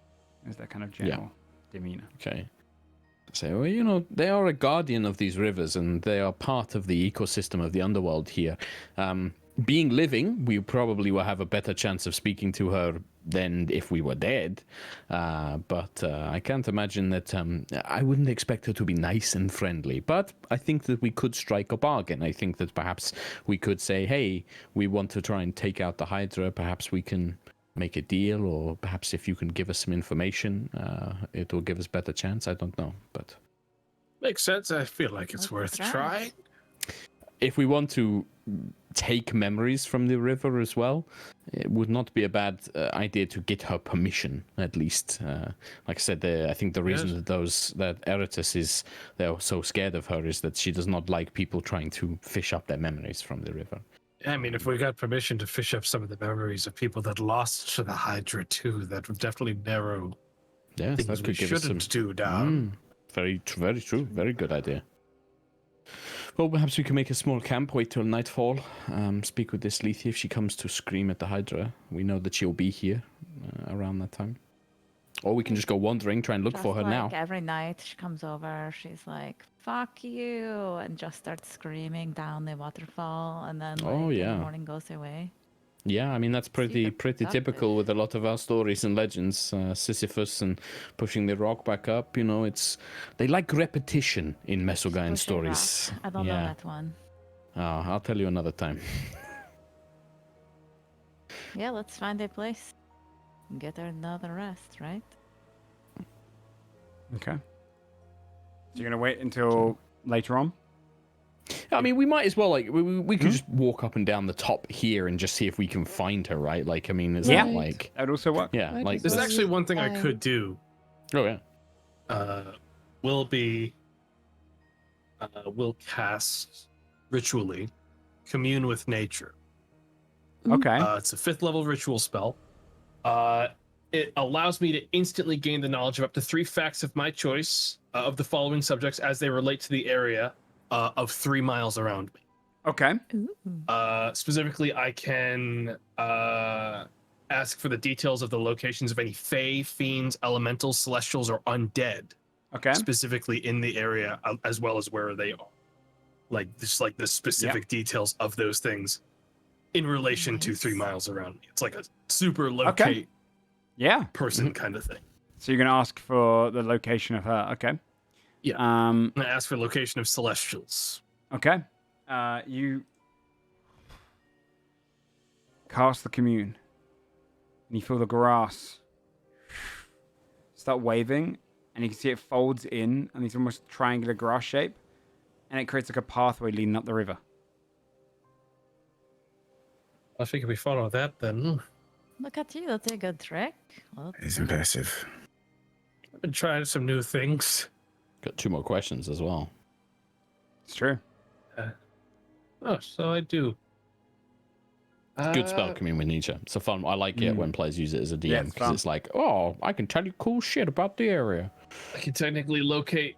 Is that kind of general demeanor? Okay. So, well, you know, they are a guardian of these rivers, and they are part of the ecosystem of the underworld here. Being living, we probably will have a better chance of speaking to her than if we were dead. But I can't imagine that. I wouldn't expect her to be nice and friendly. But I think that we could strike a bargain. I think that perhaps we could say, hey, we want to try and take out the Hydra. Perhaps we can make a deal, or perhaps if you can give us some information, it will give us better chance. I don't know, but Makes sense. I feel like it's worth try. trying. if we want to take memories from the river as well, it would not be a bad idea to get her permission, at least. Like I said, I think the reason that Emeritus is they're so scared of her is that she does not like people trying to fish up their memories from the river. I mean, if we got permission to fish up some of the memories of people that lost to the Hydra too, that would definitely narrow Yes, things that we could give us some. shouldn't do down. Very true. Very good idea. Well, perhaps we can make a small camp, wait till nightfall, speak with this Lethy if she comes to scream at the Hydra. We know that she'll be here around that time. Or we can just go wandering, try and look for her Just now. like every night she comes over, she's like, "Fuck you," and just starts screaming down the waterfall, and then Oh, in yeah. the morning goes away. Yeah, I mean, that's pretty productive. typical with a lot of our stories and legends. Sisyphus and pushing the rock back up, you know, they like repetition in Mesogayan Push a stories. rock. I don't know that one. Oh, I'll tell you another time. Yeah, let's find a place. And get her another rest, right? Okay. So you're gonna wait until later on? I mean, we might as well, like, we could just walk up and down the top here and just see if we can find her, right? Like, I mean, it's Yeah. not like... That'd also work. Yeah, Might like... as There's well. actually one thing I Fine. could do. Oh, yeah. Will cast ritually commune with nature. Okay. It's a 5th level ritual spell. It allows me to instantly gain the knowledge of up to 3 facts of my choice of the following subjects as they relate to the area of 3 miles around me. Okay. Ooh. Specifically, I can ask for the details of the locations of any fae, fiends, elementals, celestials, or undead, Okay. specifically in the area, as well as where they are. Like just like the specific details of those things in relation to 3 miles around me. It's like a super locate Yeah. person kind of thing. So you're gonna ask for the location of her. Okay. Yeah. Um. I'm gonna ask for location of celestials. Okay. You cast the commune, and you feel the grass start waving, and you can see it folds in, and these almost triangular grass shape, and it creates like a pathway leading up the river. I think if we follow that, then Look at you. That's a good trick. Well, It's impressive. I've been trying some new things. Got 2 more questions as well. It's true. Oh, so I do. Good spell commune with Nietzsche. It's a fun. I like it when players use it as a DM Yeah, it's because fun. it's like, oh, I can tell you cool shit about the area. I can technically locate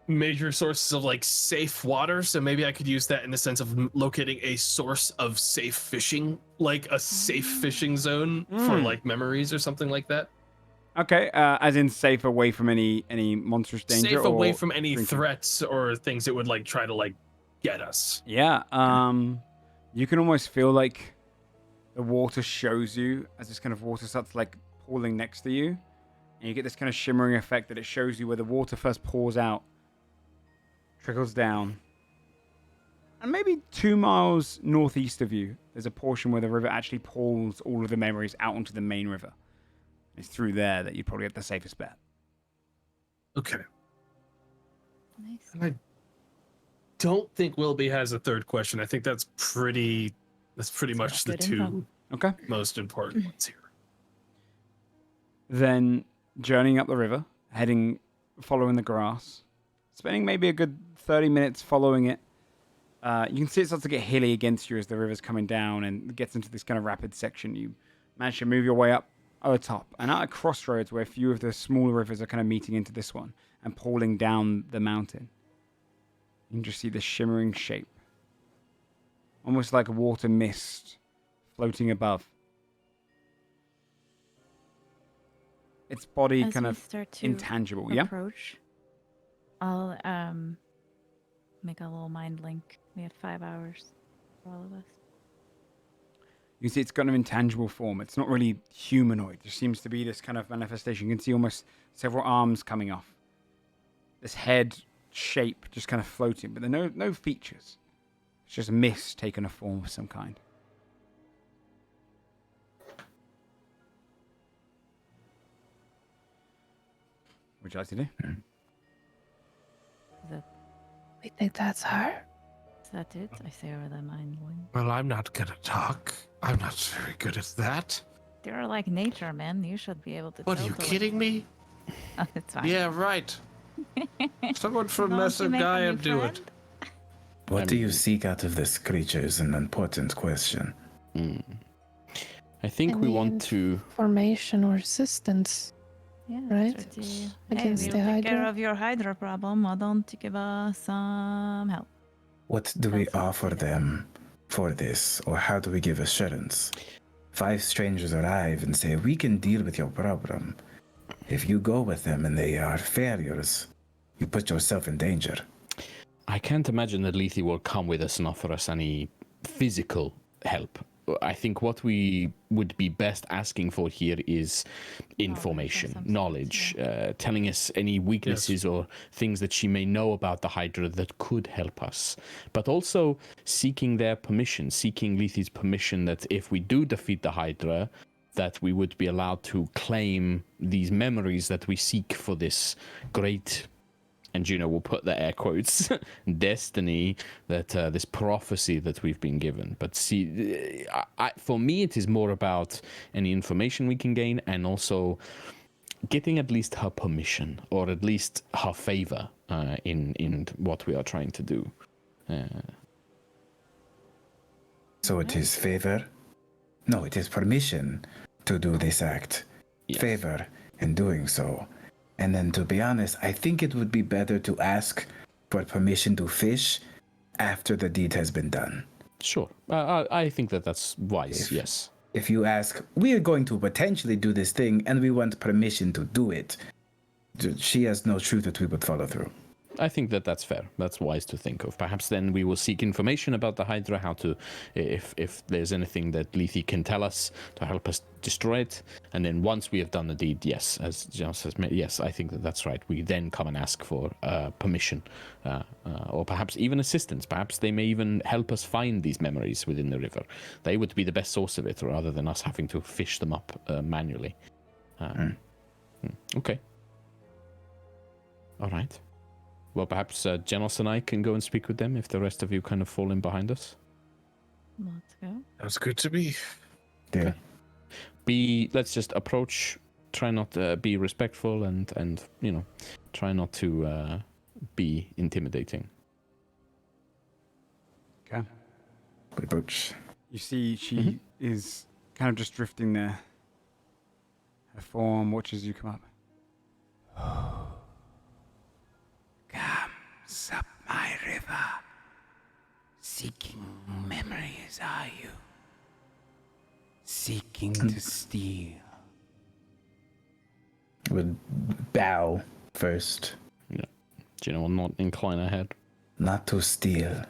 major sources of like safe water, so maybe I could use that in the sense of locating a source of safe fishing, like a safe fishing zone for like memories or something like that. Okay. As in safe away from any monstrous danger. Safe away or from any drinking? threats or things that would like try to like get us. Yeah. You can almost feel like the water shows you as this kind of water starts like pooling next to you, and you get this kind of shimmering effect that it shows you where the water first pours out, trickles down, and maybe 2 miles northeast of you, there's a portion where the river actually pulls all of the memories out onto the main river. It's through there that you probably have the safest bet. Okay. nice. And I don't think Wilby has a third question. I think that's pretty much the good two info. Okay. most important ones here. Then journeying up the river, following the grass, spending maybe a good 30 minutes following it. You can see it starts to get hilly against you as the river's coming down and gets into this kind of rapid section. You manage to move your way up at the top and at a crossroads where a few of the smaller rivers are kind of meeting into this one and pulling down the mountain. You can just see the shimmering shape, almost like a water mist floating above. Its body As kind we of start to intangible. Yeah. approach, I'll make a little mind link. We have 5 hours for all of us. You can see it's got an intangible form. It's not really humanoid. There seems to be this kind of manifestation. You can see almost several arms coming off. This head shape just kind of floating, but there are no features. It's just mist taking a form of some kind. What would you like to do? We think that's her. Is that it? I say over the mind link. Well, I'm not gonna talk. I'm not very good at that. You're like nature, man. You should be able to. What, are you kidding me? Oh, it's fine. Yeah, right. Someone from Don't you Messer make a Gaia new do it. friend? What do you seek out of this creature is an important question. I think we Any want to. Formation or resistance. Yeah, Right? try to- Against hey, the we'll take care Hydra. of your Hydra problem. Why don't you give us some help? What do we That sounds offer good. them for this, or how do we give assurance? 5 strangers arrive and say, we can deal with your problem. If you go with them and they are failures, you put yourself in danger. I can't imagine that Lethy will come with us and offer us any physical help. I think what we would be best asking for here is information, some sort, knowledge, telling us any weaknesses or things that she may know about the Hydra that could help us. But also seeking their permission, seeking Lethy's permission that if we do defeat the Hydra, that we would be allowed to claim these memories that we seek for this great, and Juno will put the air quotes, destiny, that this prophecy that we've been given. But see, for me, it is more about any information we can gain and also getting at least her permission or at least her favor in what we are trying to do. So it is favor? No, it is permission to do this act. Yes. Favor in doing so. And then, to be honest, I think it would be better to ask for permission to fish after the deed has been done. Sure. I think that that's wise, If- yes. If you ask, we are going to potentially do this thing and we want permission to do it, she has no truth that we would follow through. I think that's fair. That's wise to think of. Perhaps then we will seek information about the Hydra, how to, if there's anything that Lethy can tell us to help us destroy it. And then once we have done the deed, yes, as John says, yes, I think that's right. We then come and ask for permission, or perhaps even assistance. Perhaps they may even help us find these memories within the river. They would be the best source of it, rather than us having to fish them up manually. Okay. All right. Well, perhaps Janos and I can go and speak with them if the rest of you kind of fall in behind us. Let's go. Sounds good to me. Yeah. Let's just approach, try not to be respectful and try not to be intimidating. Okay. We approach. You see, she is kind of just drifting there. Her form watches you come up. Comes up my river, seeking memories, are you? Seeking to steal. Would bow first. Gina will not incline her head. Not to steal.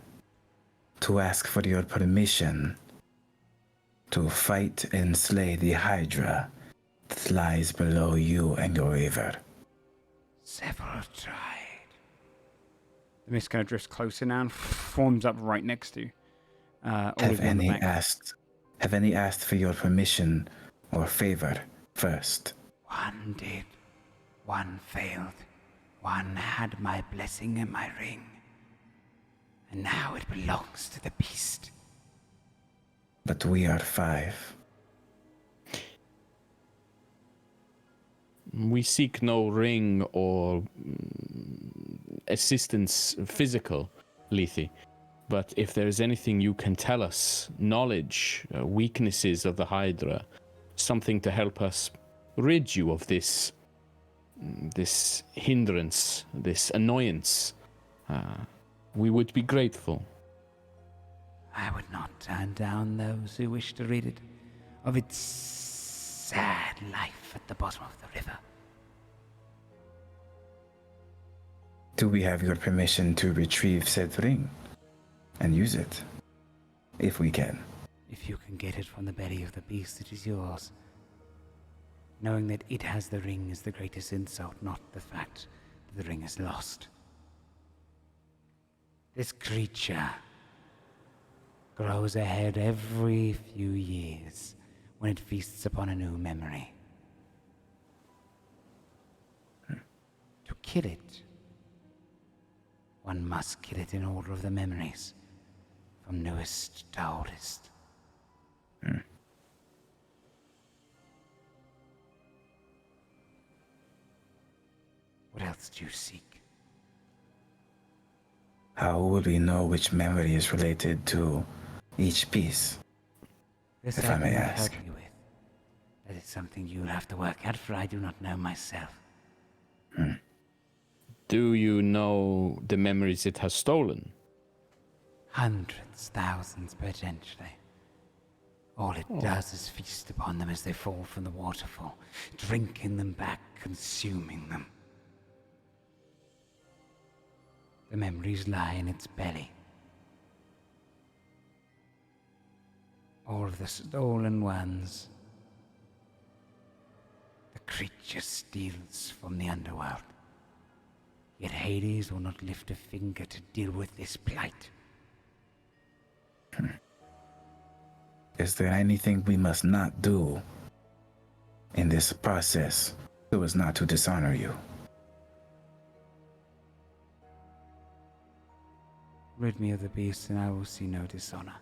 To ask for your permission to fight and slay the Hydra that lies below you and your river. Several tried. The mist kind of drifts closer now and forms up right next to you. All Have of you on the any bank. asked for your permission or favor first? One did. One failed. One had my blessing and my ring. And now it belongs to the beast. But we are 5. We seek no ring or assistance physical, Lethy. But if there is anything you can tell us, knowledge, weaknesses of the Hydra, something to help us rid you of this hindrance, this annoyance, we would be grateful. I would not turn down those who wish to rid it of its sad life at the bottom of the river. Do we have your permission to retrieve said ring and use it? If we can. If you can get it from the belly of the beast, it is yours. Knowing that it has the ring is the greatest insult, not the fact that the ring is lost. This creature grows ahead every few years when it feasts upon a new memory. To kill it, one must kill it in order of the memories, from newest to oldest. What else do you seek? How will we know which memory is related to each piece? This If I may cannot ask. help you with. That is something you'll have to work out, for I do not know myself. Do you know the memories it has stolen? Hundreds, thousands, potentially. All it does is feast upon them as they fall from the waterfall, drinking them back, consuming them. The memories lie in its belly. All of the stolen ones, the creature steals from the underworld. Yet Hades will not lift a finger to deal with this plight. Is there anything we must not do in this process so as not to dishonor you? Rid me of the beast and I will see no dishonor.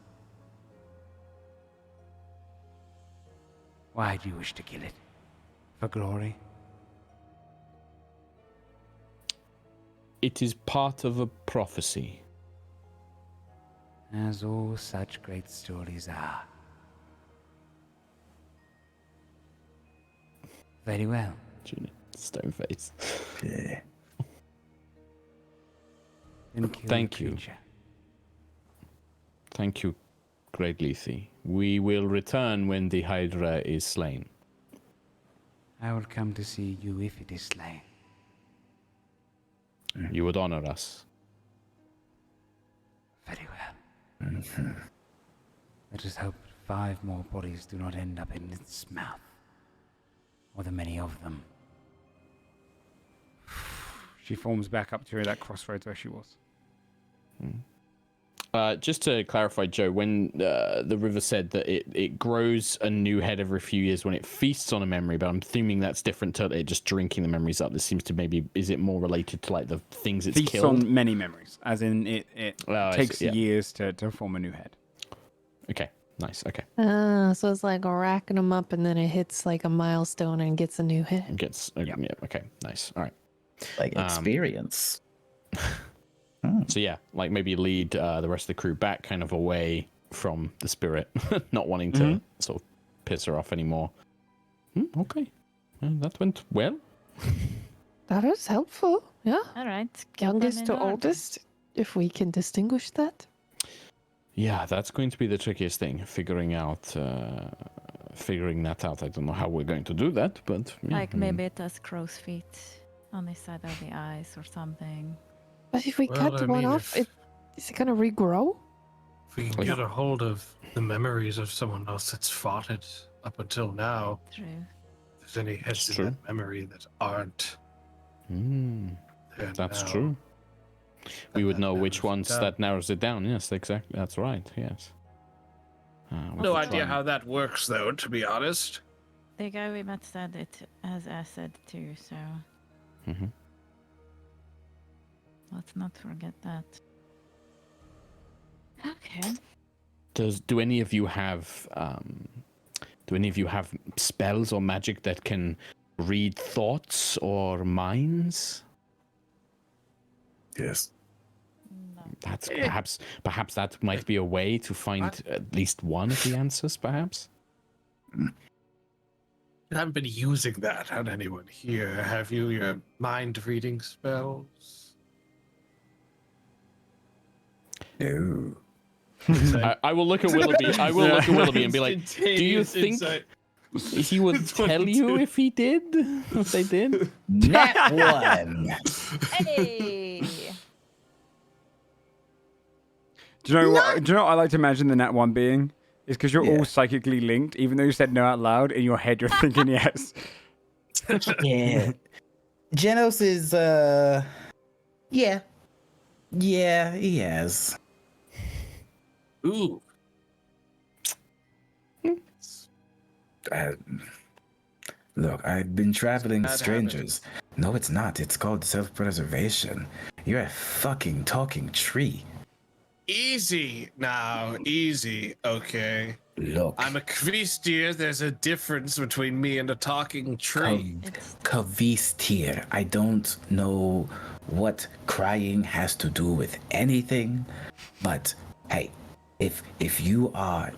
Why do you wish to kill it? For glory? It is part of a prophecy. As all such great stories are. Very well. Stone face. Yeah. Then kill the Thank you. creature. Thank you, great Lethy. We will return when the Hydra is slain. I will come to see you if it is slain. You would honor us. Very well. Let us hope 5 more bodies do not end up in its mouth. Or the many of them. She forms back up to that crossroads where she was. Just to clarify, Joe, when the river said that it grows a new head every few years when it feasts on a memory, but I'm assuming that's different to it just drinking the memories up. This seems to is it more related to like the things it's Feasts killed? on many memories, as in it takes years to form a new head. Okay, nice, okay. So it's like racking them up and then it hits like a milestone and gets a new head. It gets, yeah, okay, nice, all right. Like experience. So yeah, like maybe lead the rest of the crew back kind of away from the spirit, not wanting to sort of piss her off anymore. Okay, well, that went well. That is helpful. Yeah. All right. get Youngest them to in order. oldest, if we can distinguish that. Yeah, that's going to be the trickiest thing, figuring that out. I don't know how we're going to do that, but yeah, Like maybe it has crow's feet on the side of the eyes or something. But if we Well, cut I one mean, off, is it gonna regrow? If we can get a hold of the memories of someone else that's fought it up until now, True. if there's any heads True. in that memory that aren't. there that's now, true. We would that know narrows which it ones down. that narrows it down. Yes, exactly. That's right. Yes. We No could idea try how that works, though, to be honest. The guy we met said it has acid too, so Mhm. let's not forget that. Okay. Do any of you have spells or magic that can read thoughts or minds? Yes. No. That's perhaps that might be a way to find at least one of the answers, perhaps. You haven't been using that on anyone here, have you? Your mind reading spells? No. I will look at Willoughby. I will look at Willoughby and be like, "Do you think he would tell you if he did? If they did?" Nat 1. Hey! Do you know what I like to imagine the Nat 1 being? Is because you're all psychically linked, even though you said no out loud, in your head you're thinking yes. Yeah. Genos is, yeah. Yeah, he has. Ooh. Look, I've been traveling with Bad strangers. No, it's not. It's called self-preservation. You're a fucking talking tree. Easy now, easy. Okay. Look, I'm a Kvistir. There's a difference between me and a talking tree. Kvistir. I don't know what crying has to do with anything, but hey, if you are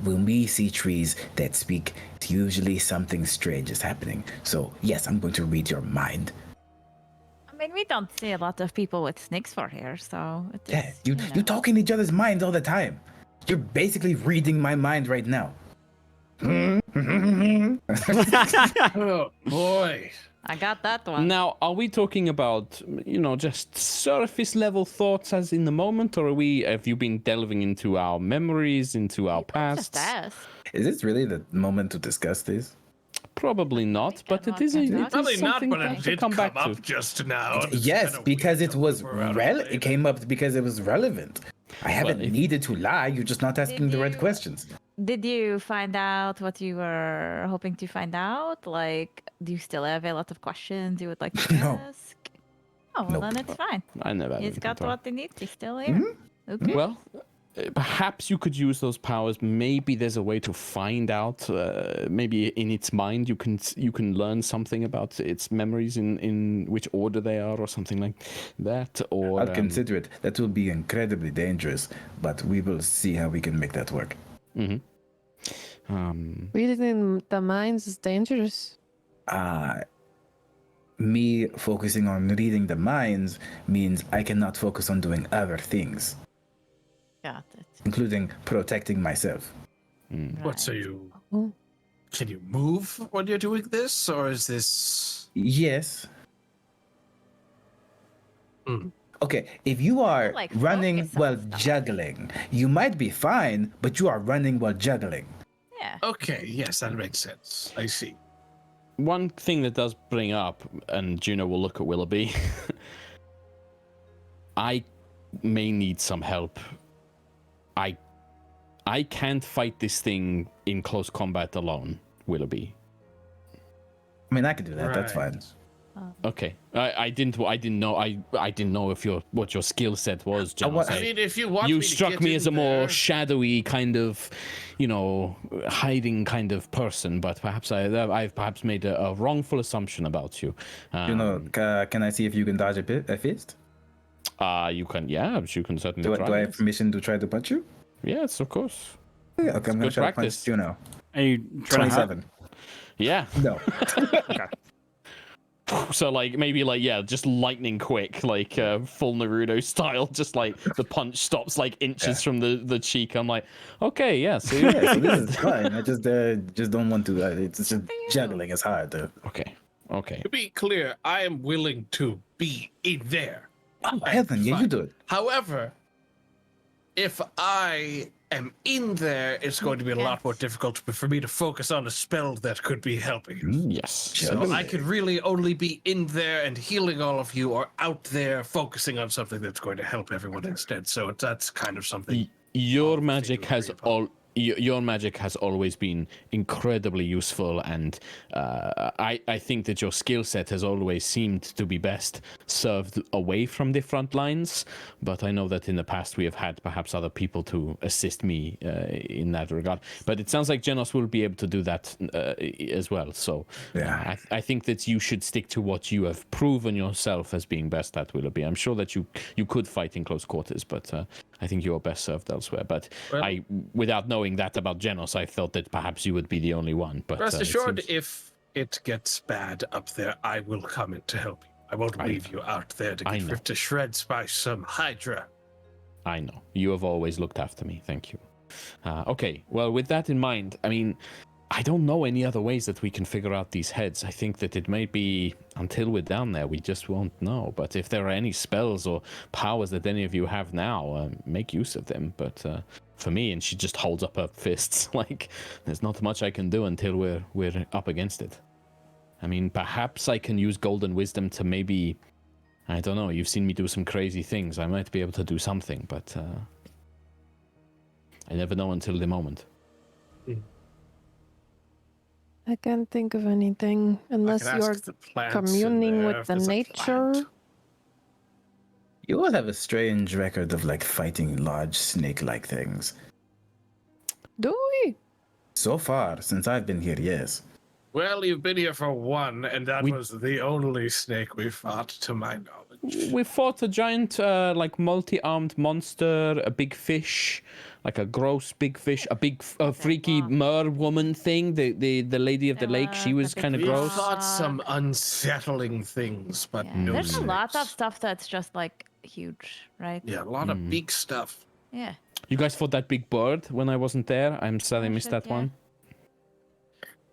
when we see trees that speak, it's usually something strange is happening. So yes, I'm going to read your mind. I mean, we don't see a lot of people with snakes for here, so it Yeah, is, you talk in each other's minds all the time. You're basically reading my mind right now. Oh boy. I got that one. Now, are we talking about, just surface level thoughts as in the moment, or have you been delving into our memories, into our Just past? ask. Is this really the moment to discuss this? Probably not, but it is Probably not, something but it to did come come back up to. just now. It's Yes, kinda because weird it that was we're out of the it came up because it was relevant. I haven't needed to lie. You're just not asking the right questions. Did you find out what you were hoping to find out? Like, do you still have a lot of questions you would like to No. ask? Oh, well, Nope. then it's fine. I never. He's got what. what he needs. He's still here. Okay. Well, perhaps you could use those powers. Maybe there's a way to find out. Maybe in its mind, you can learn something about its memories in which order they are, or something like that. Or I'll consider it. That will be incredibly dangerous, but we will see how we can make that work. Reading the minds is dangerous. Me focusing on reading the minds means I cannot focus on doing other things. Got it. including protecting myself. What, so Right. you... Can you move when you're doing this, or is this... Yes. Hmm. Okay, if you are like, running focus on while stuff. juggling, you might be fine, but you are running while juggling. Yeah. Okay, yes, that makes sense. I see. One thing that does bring up, and Juno will look at Willoughby. I may need some help. I can't fight this thing in close combat alone, Willoughby. I mean, I can do that. That's Right. fine. Okay, I didn't know if what your skill set was, Janos. I mean, if you want You me to struck get me in as a more there- shadowy kind of, hiding kind of person. But perhaps I've perhaps made a wrongful assumption about you. Can I see if you can dodge a fist? You can, yeah, you can certainly Do, try. do I have yes. permission to try to punch you? Yes, of course. Yeah, okay, I'm going good to try practice. to punch Juno. Are you trying to hurt? 27. Yeah. No. So just lightning quick, full Naruto style. Just like the punch stops like inches from the cheek. I'm like, okay, yeah. So Yeah, so this is fine. I just don't want to. It's just juggling is hard. okay. To be clear, I am willing to be in there. Oh, heaven, yeah, you Fine. do it. However, if I am in there, it's going to be a lot more difficult for me to focus on a spell that could be helping you. Yes. So I could really only be in there and healing all of you, or out there focusing on something that's going to help everyone instead. So that's kind of something. Your I'll magic think has upon. your magic has always been incredibly useful, and I think that your skill set has always seemed to be best served away from the front lines. But I know that in the past we have had perhaps other people to assist me in that regard. But it sounds like Genos will be able to do that as well. So Yeah. I think that you should stick to what you have proven yourself as being best at, Willoughby. I'm sure that you could fight in close quarters, but I think you are best served elsewhere. But Well- without knowing that about Genos, I felt that perhaps you would be the only one. But Rest it assured, seems- if it gets bad up there, I will come in to help you. I won't leave you out there to I get know. ripped to shreds by some Hydra. I know. You have always looked after me. Thank you. Okay, well, with that in mind, I mean, I don't know any other ways that we can figure out these heads. I think that it may be until we're down there, we just won't know. But if there are any spells or powers that any of you have now, make use of them. But for me, and she just holds up her fists, like there's not much I can do until we're up against it. I mean, perhaps I can use Golden Wisdom to maybe, I don't know, you've seen me do some crazy things. I might be able to do something, but I never know until the moment. I can't think of anything unless I can you're ask the plants in communing there with if the there's a nature. plant. You all have a strange record of like fighting large snake-like things. Do we? So far, since I've been here, yes. Well, you've been here for one, and that was the only snake we fought, to my knowledge. We fought a giant, multi-armed monster, a big fish, like a gross big fish, a big, freaky mer woman thing. The lady of the lake, she was the big kind of We gross. fought some unsettling things, but Yeah. no There's a lot of snakes. stuff that's just like huge, right? Yeah, a lot of big stuff. Yeah. You guys fought that big bird when I wasn't there. I'm sorry I missed shit, that yeah. one.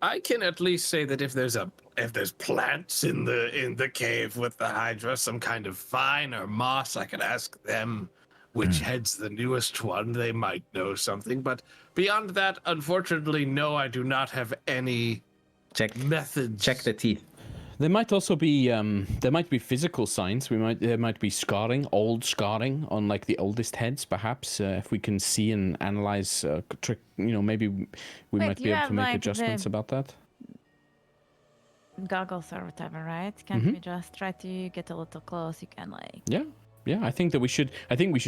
I can at least say that if there's plants in the cave with the Hydra, some kind of vine or moss, I could ask them which head's the newest one. They might know something. But beyond that, unfortunately, no, I do not have any Check methods. check the teeth. There might also be physical signs. There might be scarring, old scarring on like the oldest heads. Perhaps if we can see and analyze, maybe we Wait, might do be you able to have, make like, adjustments the- about that. Goggles or whatever, right? Can't Mhm. we just try to get a little close? You can like. Yeah, I think we should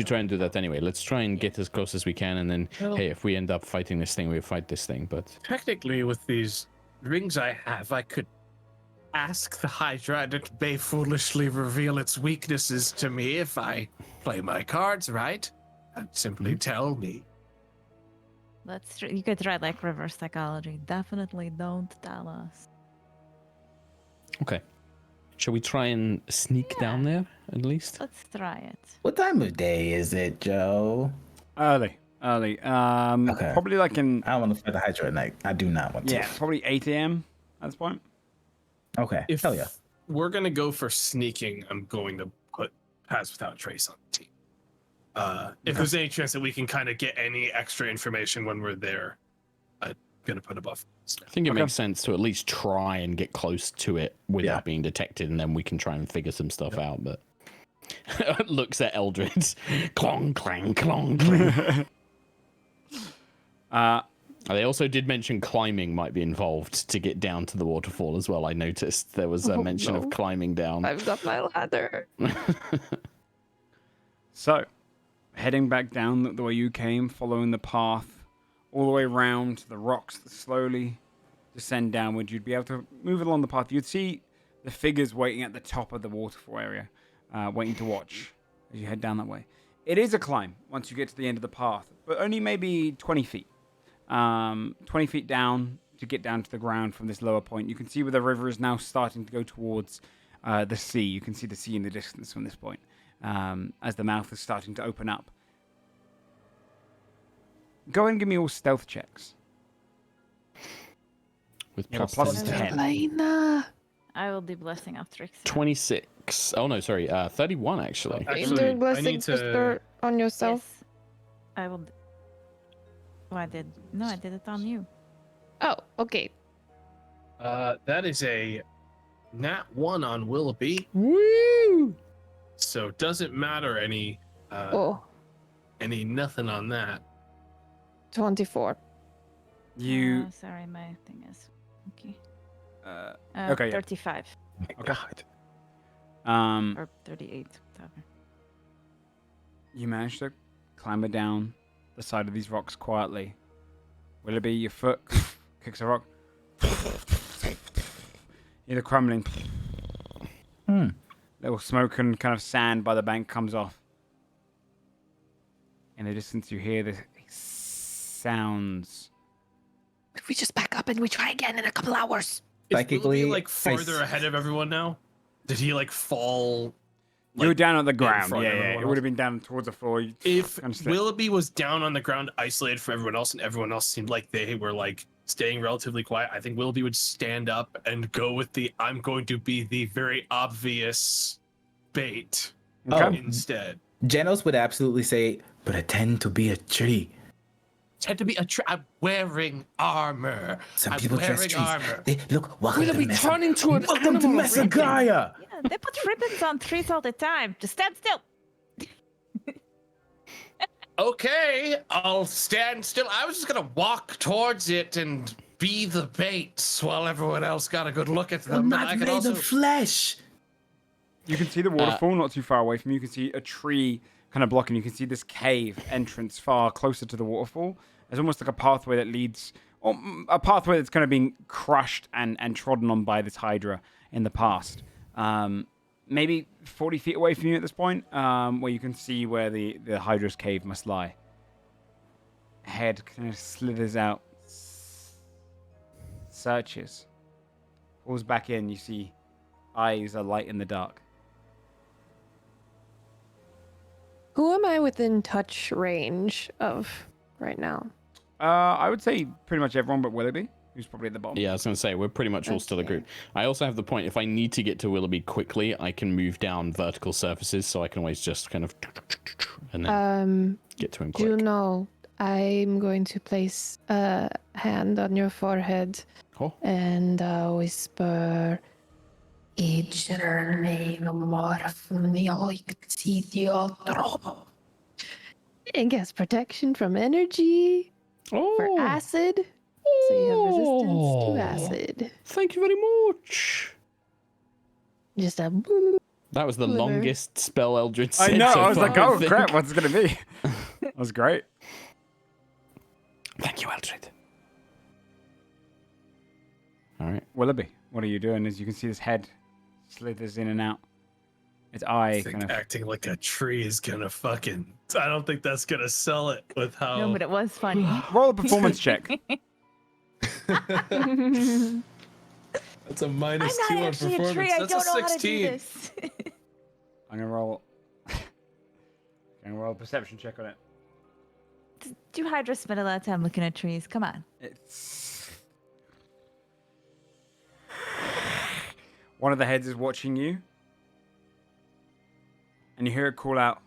try and do that anyway. Let's try and get as close as we can, and then Well- hey, if we end up fighting this thing, we fight this thing. But Technically, with these rings I have, I could ask the Hydra, and it may foolishly reveal its weaknesses to me if I play my cards right. And simply tell me. You could try like reverse psychology. Definitely don't tell us. okay, shall we try and sneak down there at least? Let's try it. What time of day is it, Joe? Early. Okay. Probably like in I don't want to fight the Hydra at night. I do not want to. yeah, probably 8 a.m. at this point. Okay. If Hell yeah. we're gonna go for sneaking, I'm going to put Pass Without Trace on the team. If there's any chance that we can kind of get any extra information when we're there, I'm gonna put a buff. I think it makes sense to at least try and get close to it without being detected, and then we can try and figure some stuff out. But looks at Eldred, clong clang, clong clang. They also did mention climbing might be involved to get down to the waterfall as well. I noticed there was a mention of climbing down. I've got my ladder. So, heading back down the way you came, following the path all the way around to the rocks that slowly descend downward, you'd be able to move along the path. You'd see the figures waiting at the top of the waterfall area, waiting to watch as you head down that way. It is a climb once you get to the end of the path, but only maybe 20 feet. 20 feet down to get down to the ground from this lower point. You can see where the river is now starting to go towards the sea. You can see the sea in the distance from this point as the mouth is starting to open up. Go ahead and give me all stealth checks. With You have a plus plus 10. Lena. I will be blessing of tricks. 26. Oh no, sorry, 31 actually. Are you Actually, doing I blessing need to- sister on yourself? Yes. I will. Oh, I did. No, I did it on you. Oh, okay. That is a nat 1 on Willoughby, Woo! so doesn't matter any nothing on that. 24. You Sorry, my thing is. Okay. okay, yeah. 35 Okay. or 38. Whatever. You manage to clamber down the side of these rocks quietly. Willoughby, your foot kicks a rock. You're crumbling. Little smoke and kind of sand by the bank comes off. In the distance, you hear the sounds. If we just back up and we try again in a couple hours. Is Psychically, Willoughby like farther ahead of everyone now? Did he like fall? You were down on the ground. front of Yeah. everyone It would have been down towards the floor. You If kind of stepped- Willoughby was down on the ground, isolated from everyone else, and everyone else seemed like they were like staying relatively quiet, I think Willoughby would stand up and go with the "I'm going to be the very obvious bait" Okay. instead. Janos would absolutely say, pretend to be a tree. Had to be I'm wearing armor. Some I'm people dress wearing trees. armor. Look, welcome to Willoughby, Mesa. turn into an Welcome to animal. Mesagaya. Yeah, they put ribbons on trees all the time. Just stand still. Okay, I'll stand still. I was just gonna walk towards it and be the bait while everyone else got a good look at We're them. not made of flesh. You can see the waterfall not too far away from you. You can see a tree kind of blocking. You can see this cave entrance far closer to the waterfall. There's almost like a pathway that leads, or a pathway that's kind of being crushed and trodden on by this Hydra in the past. Maybe 40 feet away from you at this point, where you can see where the Hydra's cave must lie. Head kind of slithers out, searches, pulls back in. You see eyes are light in the dark. Who am I within touch range of right now? I would say pretty much everyone but Willoughby, who's probably at the bottom. Yeah, I was going to say, we're pretty much all still a group. I also have the point, if I need to get to Willoughby quickly, I can move down vertical surfaces, so I can always just kind of... and then get to him quick. Juno, I'm going to place a hand on your forehead and whisper, and gets protection from energy for acid. So you have resistance to acid. Thank you very much. Just a That was the longest spell Eldred I said know, so I was far, like, oh think. crap, what's it going to be? That was great. Thank you, Eldred. All right. Willoughby, what are you doing? As you can see this head slithers in and out. Its eye I think kind of... acting like a tree is gonna fucking. I don't think that's gonna sell it with how. No, but it was funny. Roll a performance check. That's a minus I'm 2 not on actually a performance. tree. I That's don't a know how to do 16. this. I'm going to roll... I'm going to roll a perception check on it. do Hydra spend a lot of time looking at trees? Come on. It's one of the heads is watching you, and you hear it call out.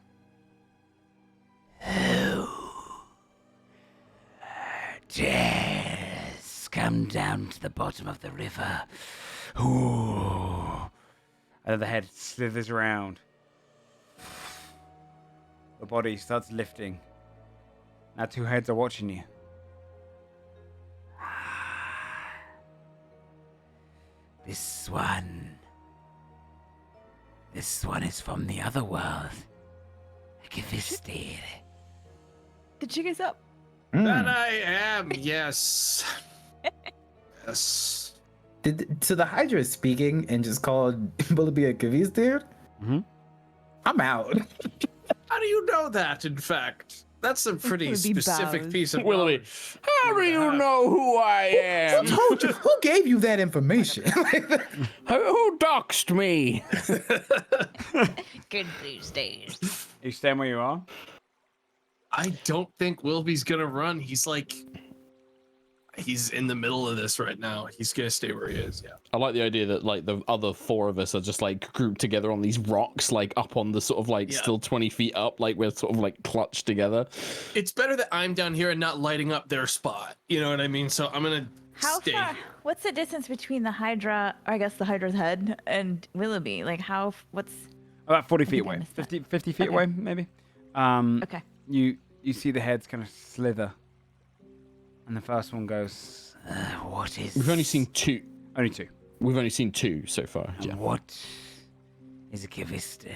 Yes, come down to the bottom of the river. Ooh. And the head slithers around. The body starts lifting. Now 2 heads are watching you. This one is from the other world. Ghelfi. The jig is up. That I am, yes. Yes. So the Hydra is speaking and just called Willoughby a Kaviz dude? Mm-hmm. I'm out. How do you know that, in fact? That's a pretty Willoughby specific bows. piece of Willoughby, knowledge. how do you know who I am? Who told you? Who gave you that information? Who doxed me? Good these days. You stand where you are? I don't think Willoughby's gonna run. He's in the middle of this right now. He's gonna stay where he is. Yeah. I like the idea that like the other 4 of us are just like grouped together on these rocks, like up on the sort of like still 20 feet up, like we're sort of like clutched together. It's better that I'm down here and not lighting up their spot. You know what I mean? So I'm gonna How stay. far? What's the distance between the Hydra, or I guess the Hydra's head, and Willoughby? Like what's... About 40 feet think I away. missed that. 50 feet Okay. away, maybe. Okay. You see the heads kind of slither. And the first one goes, What is... We've only seen 2. only 2. We've only seen 2 so far. Yeah. What is a Ghelfi?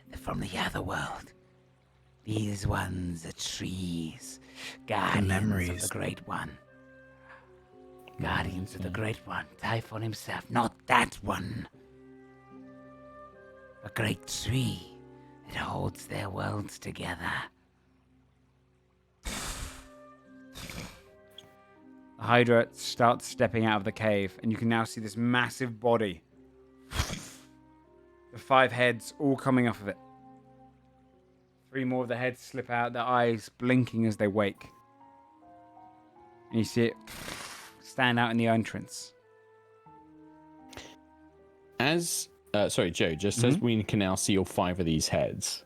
They're from the other world. These ones are trees. Guardians of memories. the Great One. Guardians of the Great One. Typhon himself. Not that one. A great tree that holds their worlds together. The Hydra starts stepping out of the cave, and you can now see this massive body. The 5 heads all coming off of it. 3 more of the heads slip out, their eyes blinking as they wake. And you see it stand out in the entrance. As sorry, Joe, just as we can now see all 5 of these heads,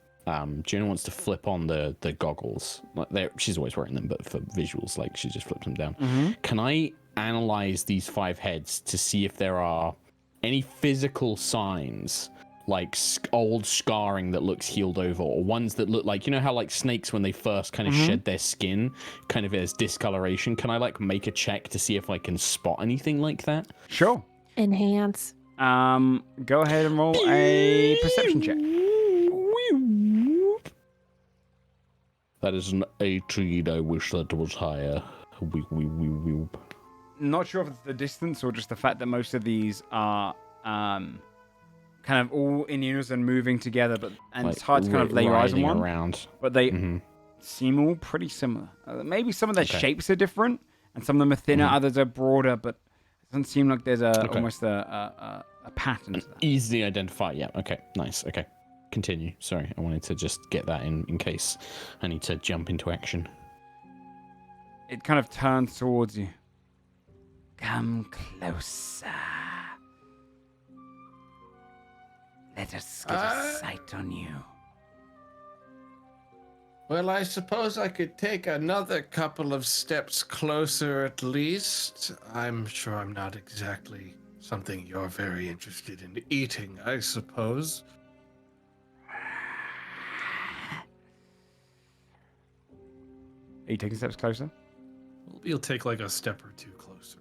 Juno wants to flip on the goggles. Like she's always wearing them, but for visuals, like she just flips them down. Can I analyze these 5 heads to see if there are any physical signs, like old scarring that looks healed over, or ones that look like, you know how like snakes when they first kind of shed their skin, kind of as discoloration? Can I like make a check to see if I can spot anything like that? Sure. Enhance. Go ahead and roll a perception check. That is an 18. I wish that was higher. Not sure if it's the distance or just the fact that most of these are kind of all in unison moving together, and it's hard to kind of lay your eyes on one. Around. But they seem all pretty similar. Maybe some of their shapes are different, and some of them are thinner, others are broader, but it doesn't seem like there's almost a pattern to that. Easily identify. Yeah. Okay. Nice. Okay. Continue. Sorry, I wanted to just get that in case I need to jump into action. It kind of turns towards you. Come closer. Let us get a sight on you. Well, I suppose I could take another couple of steps closer at least. I'm sure I'm not exactly something you're very interested in eating, I suppose. Are you taking steps closer? You'll take like a step or 2 closer.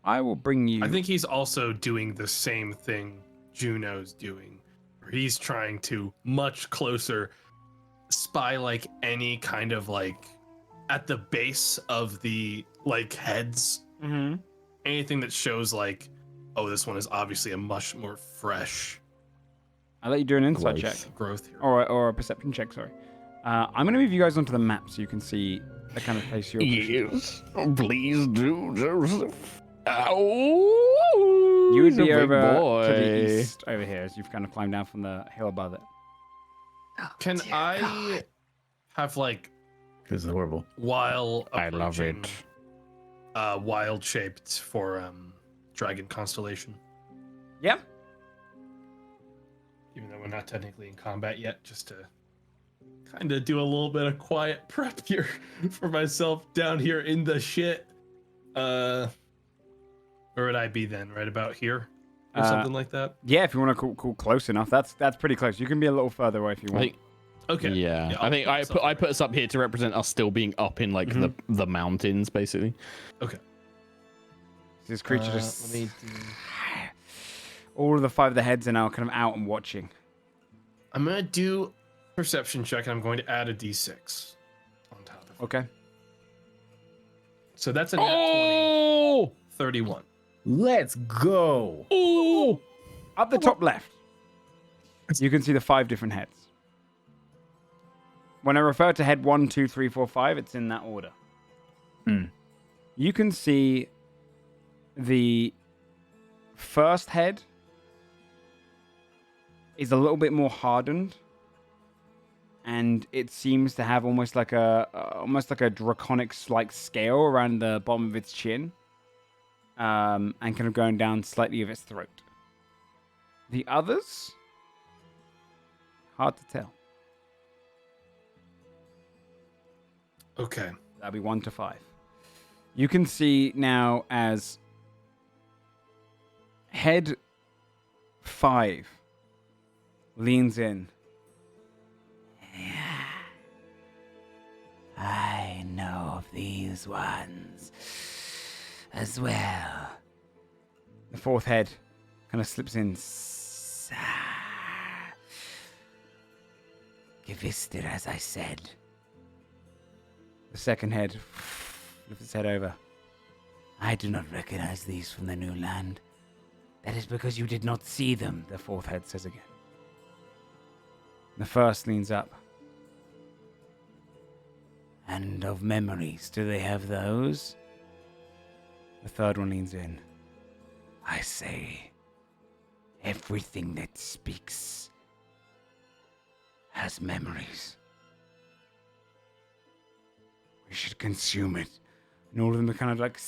I will bring you. I think he's also doing the same thing Juno's doing, where he's trying to much closer spy like any kind of like at the base of the like heads. Anything that shows like, oh, this one is obviously a much more fresh I'll let you do an insight check. growth here. Or a perception check, sorry. I'm going to move you guys onto the map so you can see the kind of place you're pushing. Yes, please do, Joseph. Oh, You would he's a be big over boy. to the east over here as you've kind of climbed down from the hill above it. Can I have like This is horrible. While I love it. Wild shaped for dragon constellation. Yeah. Even though we're not technically in combat yet, just to kind of do a little bit of quiet prep here for myself down here in the shit. Where would I be then? Right about here, or something like that. Yeah, if you want to call close enough, that's pretty close. You can be a little further away if you want. Okay. Yeah, I think I put us up here to represent us still being up in like the mountains, basically. Okay. This creature just. All of the 5 of the heads are now kind of out and watching. I'm gonna do perception check, and I'm going to add a d6 on top of it. Okay. So that's a nat 20, 31. Let's go. Oh, Up the top left, you can see the 5 different heads. When I refer to head 1, 2, 3, 4, 5, it's in that order. You can see the first head is a little bit more hardened, and it seems to have almost like a draconic like scale around the bottom of its chin, and kind of going down slightly of its throat. The others, hard to tell. Okay. That'll be 1 to 5. You can see now as head 5 leans in. I know of these ones as well. The 4th head kind of slips in. Givistir, as I said. The 2nd head lifts its head over. I do not recognize these from the new land. That is because you did not see them. The 4th head says again. The 1st leans up. And of memories, do they have those? The 3rd one leans in. I say, everything that speaks has memories. We should consume it. And all of them are kind of like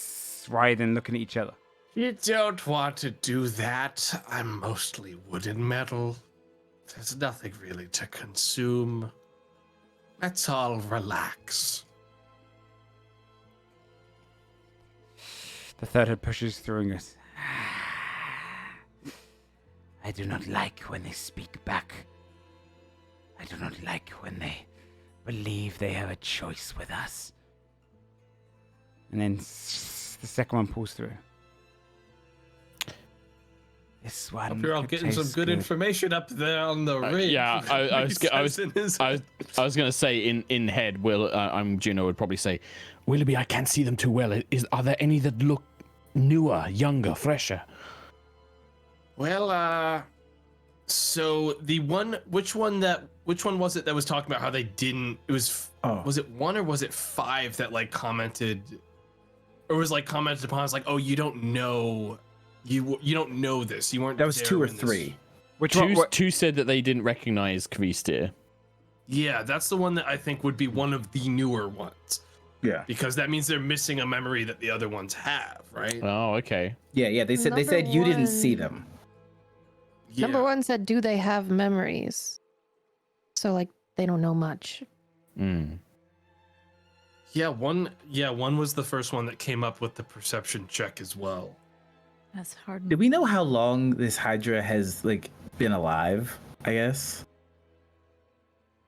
writhing, looking at each other. You don't want to do that. I'm mostly wood and metal. There's nothing really to consume. Let's all relax. The 3rd head pushes through and goes, I do not like when they speak back. I do not like when they believe they have a choice with us. and then the 2nd one pulls through. This one. Hope you're all could getting some taste good information up there on the ring. Yeah, I was gonna say in head. I'm Juno would probably say, Willoughby, I can't see them too well. Are there any that look newer, younger, fresher? Well, so the one, which one was it that was talking about how they didn't? It was was it 1 or was it 5 that like commented, or was like commented upon? It's like, oh, you don't know. You don't know this. You weren't. That was there 2 or when 3. This... Two said that they didn't recognize Kvistir. Yeah, that's the one that I think would be one of the newer ones. Yeah. Because that means they're missing a memory that the other ones have, right? Oh, okay. Yeah. They said you didn't see them. Yeah. Number 1 said, do they have memories? So like they don't know much. Yeah, one was the first one that came up with the perception check as well. That's hard. Did we know how long this Hydra has like been alive? I guess.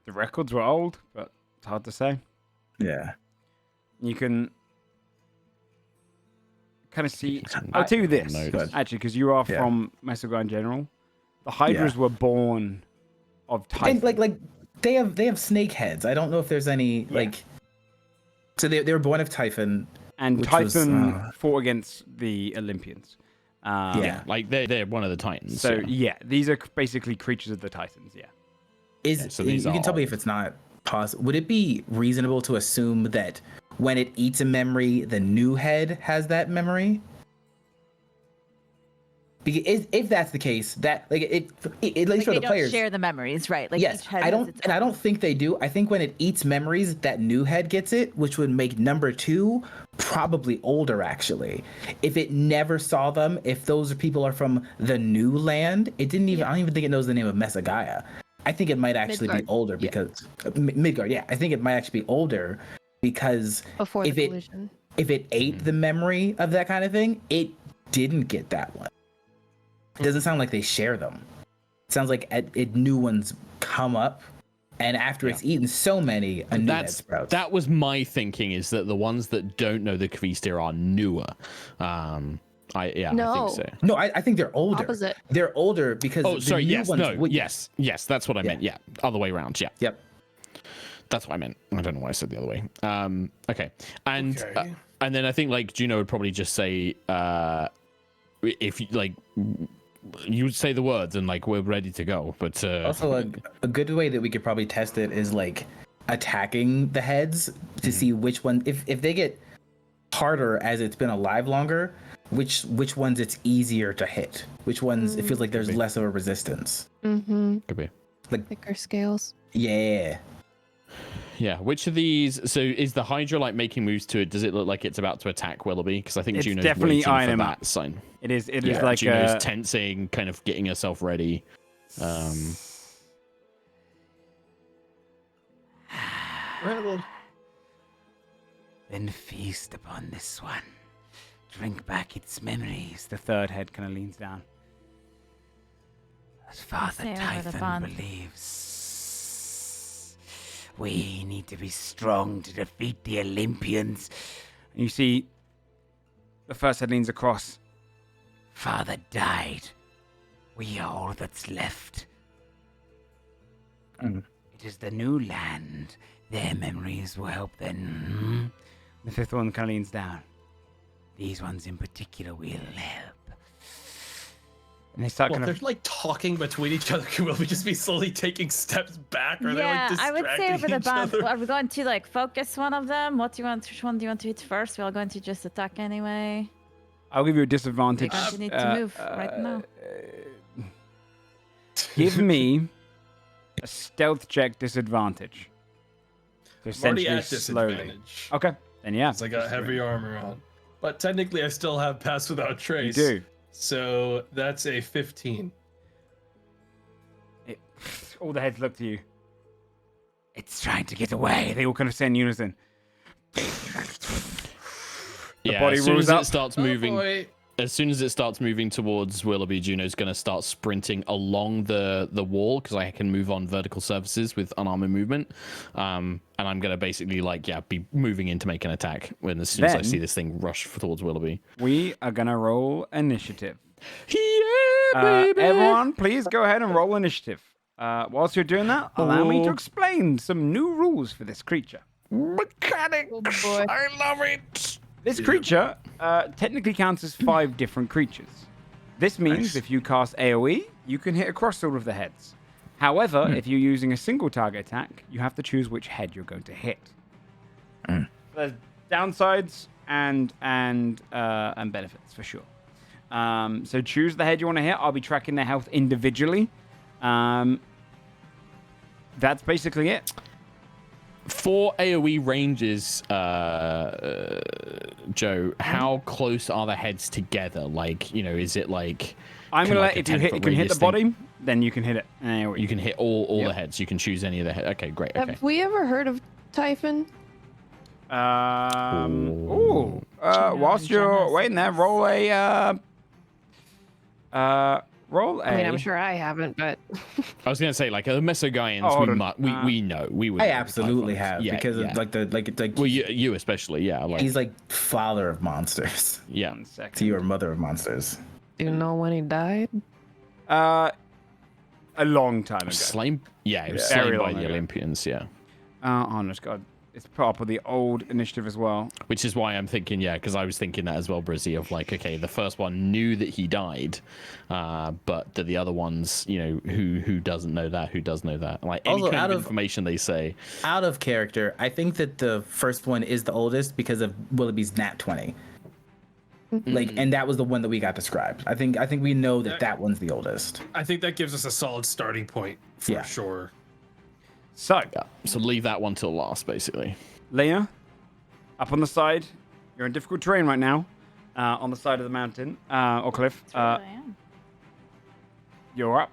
The records were old, but it's hard to say. Yeah. You can kind of see. I'll tell you this, actually, because you are from Mesogar in general. The Hydras were born of Typhon. And like they have snake heads. I don't know if there's any like. So they were born of Typhon. And Typhon fought against the Olympians. Like they're one of the Titans. So these are basically creatures of the Titans. Yeah. So you can tell me if it's not possible. Would it be reasonable to assume that when it eats a memory, the new head has that memory? If that's the case, that like it at least Like for they the players. don't share the memories, right? Like Yes, each head I has don't, its and I own. don't think they do. I think when it eats memories, that new head gets it, which would make number 2 probably older. Actually, if it never saw them, if those people are from the new land, it didn't even. I don't even think it knows the name of Mesogaya. I think it might actually be Midgard, older because Midgard. Yeah, I think it might actually be older because Before the if it collision. if it ate the memory of that kind of thing, it didn't get that one. It doesn't sound like they share them. It sounds like new ones come up, and after it's eaten so many, a new head sprouts. That was my thinking, is that the ones that don't know the Kvistir are newer. I think so. No, I think they're older. Opposite. They're older because yes, that's what I meant. Yeah, other way around. Yeah. Yep. That's what I meant. I don't know why I said the other way. Okay. And Okay. and then I think like Juno would probably just say, if you like, you would say the words and like we're ready to go. But Also, a good way that we could probably test it is like attacking the heads to see which one. If they get harder as it's been alive longer, which ones it's easier to hit. Which ones it feels like there's less of a resistance. Mm-hmm. could be. Like Thicker scales. yeah. Yeah, which of these? So is the Hydra like making moves to it? Does it look like it's about to attack Willoughby? Because I think It's Juno's definitely waiting eyeing for him that up. sign. It is Yeah, like Juno's tensing, kind of getting herself ready. Well, Then feast upon this one. Drink back its memories. the third head kind of leans down. As Father Say over the Typhon bond. believes. We need to be strong to defeat the Olympians. And you see the first head leans across. Father died. We are all that's left. It is the new land. Their memories will help then. The fifth one kind of leans down. These ones in particular will help. And they start well, kind they're of like talking between each other. Will we just be slowly taking steps back? Or Yeah, are they I like would say over distracting the each band. other? Are we going to like focus one of them? Which one do you want to hit first? We're going to just attack anyway. I'll give you a disadvantage. We're going to need to move right now. Give me a stealth check disadvantage. So I'm already essentially at slowly. disadvantage. Okay, then yeah. Because I got heavy armor on. But technically, I still have pass without You trace. do. So that's a 15. All the heads look to you. It's trying to get away. They all kind of say in unison. Yeah, body as soon rolls as up. it starts moving, boy. as soon as it starts moving towards Willoughby, Juno's going to start sprinting along the wall because I can move on vertical surfaces with unarmored movement. And I'm going to basically be moving in to make an attack when as soon as I Then- see this thing rush towards Willoughby. We are gonna roll initiative. Yeah, baby. Everyone, please go ahead and roll initiative. Whilst you're doing that, allow me to explain some new rules for this creature. Mechanics. Oh boy. I love it. This creature technically counts as 5 different creatures. This means if you cast AoE, you can hit across all of the heads. However, if you're using a single target attack, you have to choose which head you're going to hit. There's downsides and benefits for sure. So choose the head you want to hit. I'll be tracking their health individually. That's basically it. For AoE ranges, Joe, how close are the heads together? Like, is it like... I'm can, gonna like, let a if you 10-foot can hit the radius thing? body, then you can hit it. AoE. You can hit all Yep. the heads. You can choose any of the heads. Okay, great. Okay. Have we ever heard of Typhon? Whilst you're waiting there, roll a. Roll a. I mean, I'm sure I haven't, but I was gonna say like the Mesogaians, Oh, hold on. we know we would. I know absolutely Typhons. have Yeah, because yeah. of like Well, you especially, yeah. Like, he's like father of monsters. yeah. 1 second. To your mother of monsters. do you know when he died? A long time ago. Slain. Yeah, it was Yeah. Very slain by long the ago. Olympians. Yeah. Honest God, it's put up with the old initiative as well. Which is why I'm thinking, because I was thinking that as well, Brizzy, of like, okay, the first one knew that he died, but the other ones, who doesn't know that, who does know that? Like, any Also, kind out of of- information they say. Out of character, I think that the first one is the oldest because of Willoughby's nat 20. Like, and that was the one that we got described. I think we know that one's the oldest. I think that gives us a solid starting point for sure. So, So leave that one till last, basically. Leah, up on the side. You're in difficult terrain right now. On the side of the mountain or cliff. That's true, I am. You're up.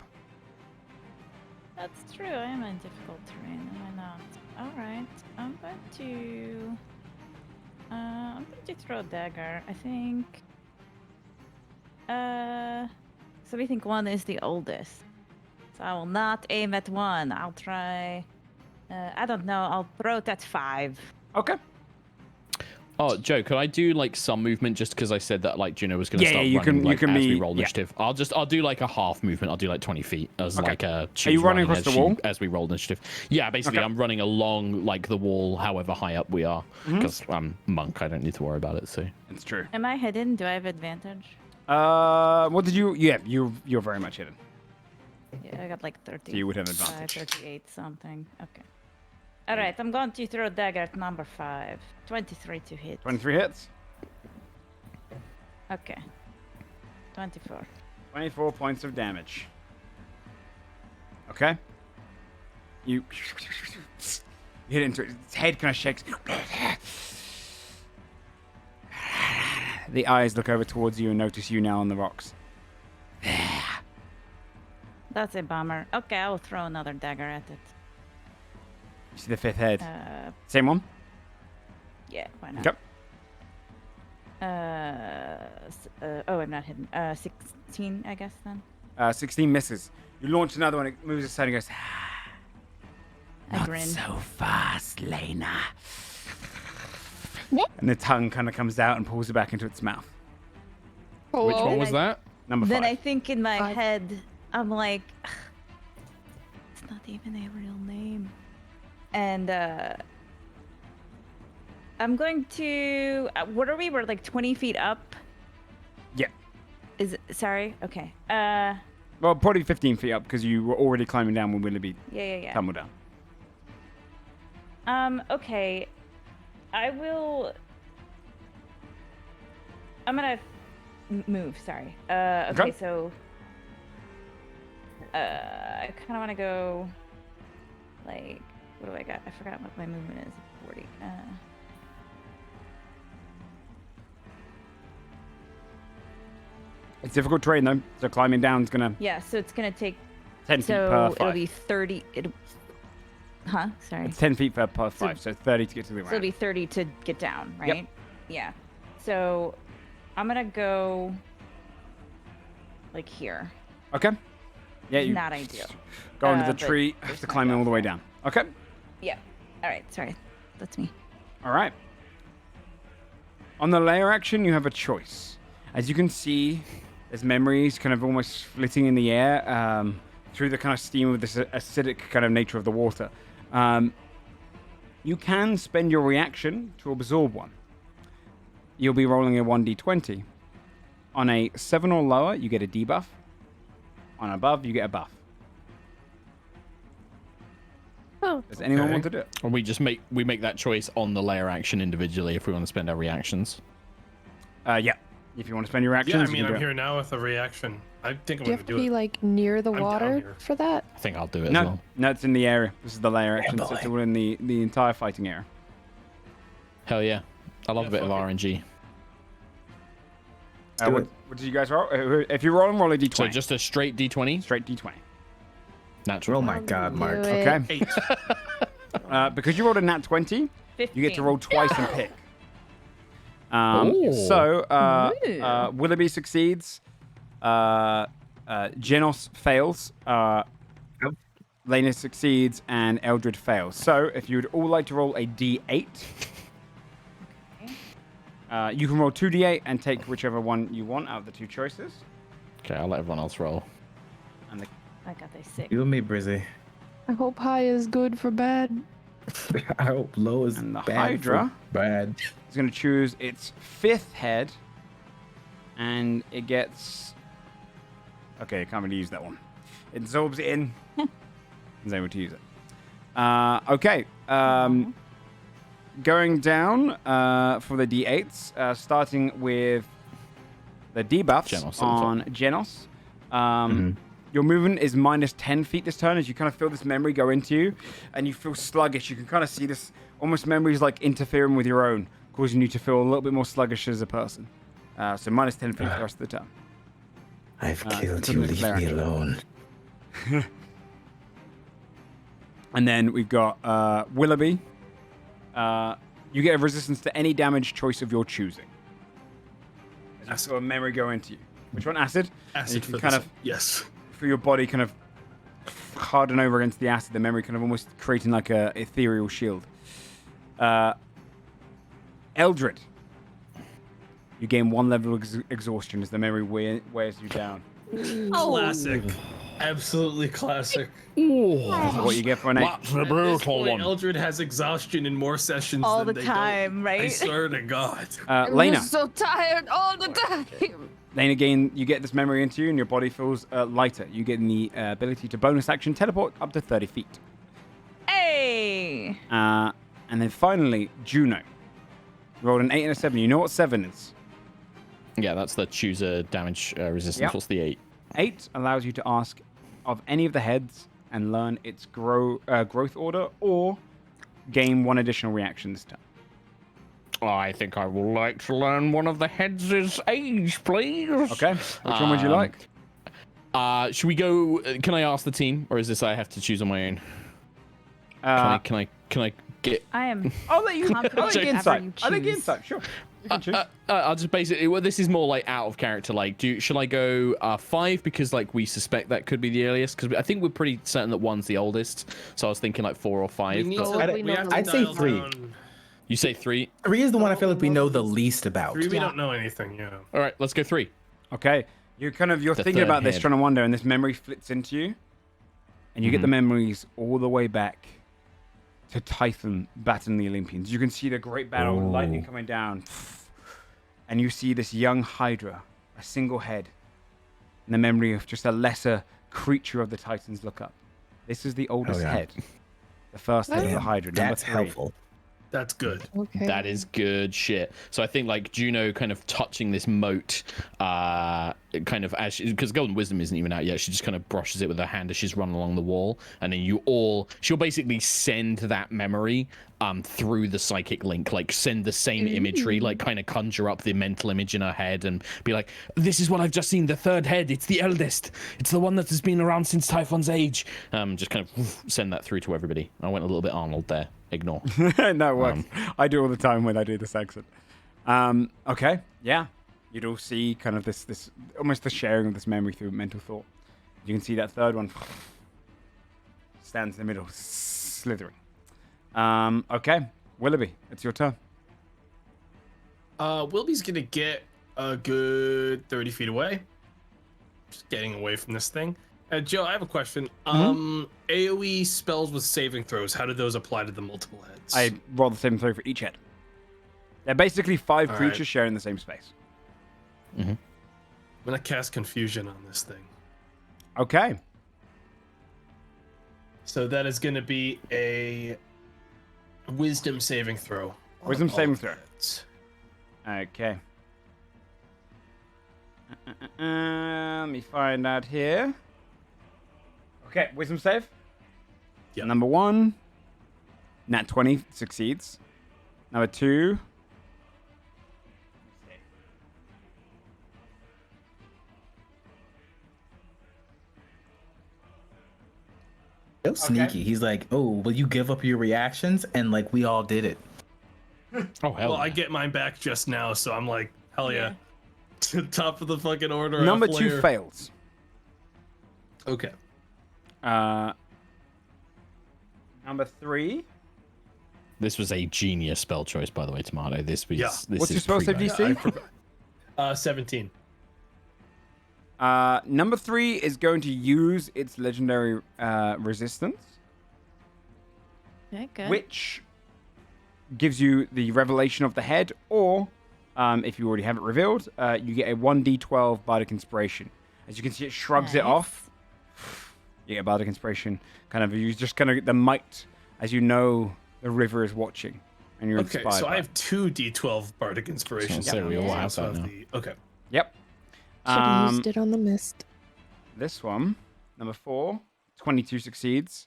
That's true. I am in difficult terrain, am I not? All right. I'm going to throw a dagger. I think. So we think one is the oldest. So I will not aim at one. I'll try. I don't know. I'll throw it at 5. Okay. Oh, Joe, could I do like some movement just because I said that like Juno was going to start you running can, like, you can as be, we roll initiative? I'll do like a half movement. I'll do like 20 feet as like a. Are you running across the wall as we roll initiative? Yeah, basically I'm running along like the wall, however high up we are, because I'm monk. I don't need to worry about it. So it's true. Am I hidden? Do I have advantage? What did you? Yeah, you're very much hidden. Yeah, I got like 30. So you would have advantage. 38 something. Okay. All right, I'm going to throw a dagger at number 5. 23 to hit. 23 hits. Okay. 24. 24 points of damage. Okay. You hit into it. Its head kind of shakes. The eyes look over towards you and notice you now on the rocks. That's a bummer. Okay, I will throw another dagger at it. You see the 5th head. Same one? Yeah, why not? Yep. I'm not hidden. 16, I guess, then. 16 misses. You launch another one, it moves aside and goes, I Not grin. so fast, Lena. and the tongue kind of comes out and pulls it back into its mouth. which one was that? Number 5. Then I think in my head, I'm like, it's not even a real name. And I'm going to. What are we? We're like 20 feet up. Yeah. Sorry. Okay. Well, probably 15 feet up because you were already climbing down when Willoughby Yeah. tumbled down. Okay. I'm gonna move. Sorry. Okay. So. I kind of want to go. Like, what do I got? I forgot what my movement is. 40. It's difficult terrain though, so climbing down is gonna. Yeah. So it's gonna take. 10 feet So per 5. it'll be 30. Huh? Sorry. It's 10 feet per 5, so 30 to get to the ground. So it'll be 30 to get down, right? Yep. Yeah. So I'm gonna go like here. Okay. Yeah, you Not ideal. go into the but tree, have there's to my climb all the way girlfriend. down. Okay. Yeah. All right. Sorry. That's me. All right. On the layer action, you have a choice. As you can see, there's memories kind of almost flitting in the air through the kind of steam of this acidic kind of nature of the water. You can spend your reaction to absorb one. You'll be rolling a 1d20. On a 7 or lower, you get a debuff. On above, you get a buff. Oh. Does anyone Okay. want to do it? Or we make that choice on the layer action individually if we want to spend our reactions. Yeah. If you want to spend your actions, Yeah, I you mean, can do I'm it. here now with a reaction. I think I'm Do you going have to to do be it. like near the I'm down water here. for that? I think I'll do it as No, well. no, it's in the area. This is the layer action, so it's all in the entire fighting area. Hell yeah. I love Yeah, a bit of fuck RNG. Do What it. did you guys roll? If you're rolling, roll a d20. So just a straight D20? straight d20. Natural. Oh my God, Do Mark. it. Okay. 8. Because you rolled a nat 20, you get to 15. roll twice and pick. Ooh. So Willoughby succeeds. Genos fails. Lena succeeds, and Eldred fails. So if you would all like to roll a d8, you can roll 2d8 and take whichever one you want out of the two choices. Okay, I'll let everyone else roll. And the I got a 6. You and me, Brizzy. I hope high is good for bad. I hope low is And the bad Hydra? for bad. is going to choose its 5th head, and it gets. Okay, I can't really use that one. It absorbs it in. Is able to use it. Okay. Going down for the d8s, starting with the debuffs Genos, on Genos. Your movement is minus 10 feet this turn as you kind of feel this memory go into you, and you feel sluggish. You can kind of see this almost memories like interfering with your own, causing you to feel a little bit more sluggish as a person. So minus 10 feet for the rest of the turn. I've killed you. Leave me alone. And then we've got Willoughby. You get a resistance to any damage choice of your choosing. As you feel a memory go into you. Which one? Acid? Acid you can for kind this of one. Yes. feel your body kind of harden over against the acid, the memory kind of almost creating like a ethereal shield. Eldred. You gain 1 level of exhaustion as the memory wears you down. Classic. Absolutely classic. What you get for an 8. That's the At this brutal point, one. Eldred has exhaustion in more sessions All than the they time, don't. right? I swear to God. Lena. so tired all the time. Then again, you get this memory into you and your body feels lighter. You get the ability to bonus action teleport up to 30 feet. Hey! And then finally, Juno. You rolled an 8 and a 7. You know what 7 is? Yeah, that's the choose a damage resistance. Yep. What's the 8? 8 allows you to ask of any of the heads and learn its growth order or gain 1 additional reaction this turn. I think I would like to learn one of the heads' age, please. Okay. Which one would you like? Should we go? Can I ask the team, or is this I have to choose on my own? Can I get? I am. I'll let you. I'll let you Whatever insight. you I'll let you choose. insight. Sure. You can choose. I'll just basically. Well, this is more like out of character. Like, shall I go 5 because like we suspect that could be the earliest? Because I think we're pretty certain that 1's the oldest. So I was thinking like 4 or 5. We need but- to, we we know have the to I'd say dial 3. down. You say 3. 3 is the one I feel like we know the least about. 3, we don't know anything, yeah. All right, let's go 3. Okay. You're The thinking third about this, head. trying to wonder, and this memory flits into you, and you get the memories all the way back to Typhon battling the Olympians. You can see the great battle, with lightning coming down, and you see this young Hydra, a single head, in the memory of just a lesser creature of the Titans look up. This is the oldest yeah. head, the first head of the Hydra, number That's 3. helpful. That's good. Okay. That is good shit. So I think like Juno kind of touching this moat, kind of as because Golden Wisdom isn't even out yet. She just kind of brushes it with her hand as she's running along the wall, and then she'll basically send that memory through the psychic link, like send the same imagery, like kind of conjure up the mental image in her head and be like, this is what I've just seen, the 3rd head, it's the eldest, it's the one that has been around since Typhon's age. Just kind of send that through to everybody. I went a little bit Arnold there. Ignore. No, it works. I do all the time when I do this accent. Okay, yeah. You'd all see kind of this almost the sharing of this memory through mental thought. You can see that 3rd one stands in the middle, slithering. Okay, Willoughby, it's your turn. Wilby's gonna get a good 30 feet away. Just getting away from this thing. Joe, I have a question. AoE spells with saving throws, how do those apply to the multiple heads? I roll the same throw for each head. They're basically 5 All creatures right. sharing the same space. I'm gonna cast confusion on this thing. Okay. So that is gonna be a wisdom saving throw. on Wisdom all saving of the throw. heads. Okay. Let me find out here. Okay, wisdom save. Yep. Number 1, nat 20 succeeds. Number 2. So sneaky. He's like, oh, will you give up your reactions? And like, we all did it. Oh hell. Well, I get mine back just now, so I'm like, hell yeah. To top of the fucking order. Number F 2 layer. fails. Okay. Number 3. This was a genius spell choice, by the way, Tomato. This was. Yeah. This What's your is spell save pre-made. DC? I forgot. 17. Number 3 is going to use its legendary resistance, Okay, good. which gives you the revelation of the head, or if you already have it revealed, you get a 1d12 bardic inspiration. As you can see, it shrugs it Nice. off. You get a bardic inspiration. Kind of, you just kind of get the might, as you know the river is watching, and you're Okay, inspired. so by I it. have 2 d12 bardic inspirations. So we all now. have So that now. Okay. Yep. Should have used it on the mist. This one, number 4, 22 succeeds.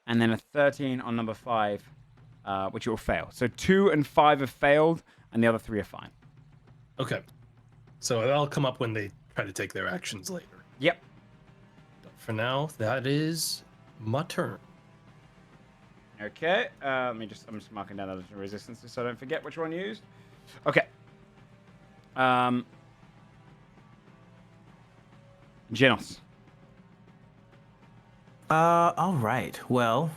And then a 13 on number 5, which will fail. So 2 and 5 have failed, and the other 3 are fine. Okay. So that'll come up when they try to take their actions later. Yep. But for now, that is my turn. Okay. I'm just marking down other resistances so I don't forget which one used. Okay. Genos. All right. Well,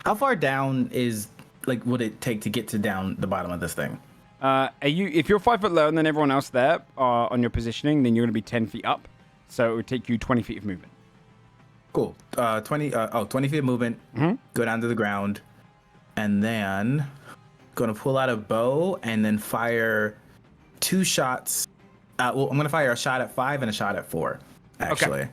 how far down would it take to get to down the bottom of this thing? If you're 5 foot lower than everyone else there on your positioning, then you're going to be 10 feet up. So it would take you 20 feet of movement. Cool. 20 feet of movement. Mm-hmm. Go down to the ground, and then gonna pull out a bow and then fire 2 shots. I'm gonna fire a shot at 5 and a shot at 4, actually. Okay.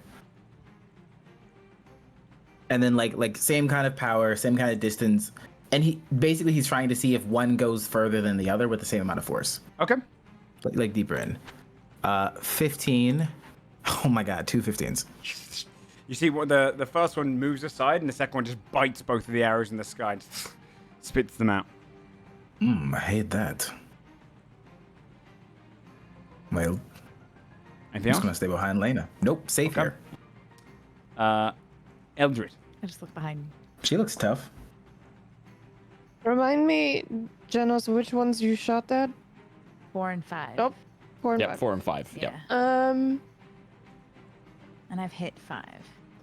And then like same kind of power, same kind of distance. And he's trying to see if one goes further than the other with the same amount of force. Okay. Like deeper in. 15. Oh my god, 2 15s. You see what the first one moves aside, and the second one just bites both of the arrows in the sky and just spits them out. I hate that. Well, Anything I'm else? just gonna stay behind Lena. Nope, safe Okay. here. Eldred. I just look behind me. She looks tough. Remind me, Genos, which ones you shot at? 4 and 5. Nope. 4 and Yep, 5. 4 and 5. Yeah. Yep. And I've hit 5.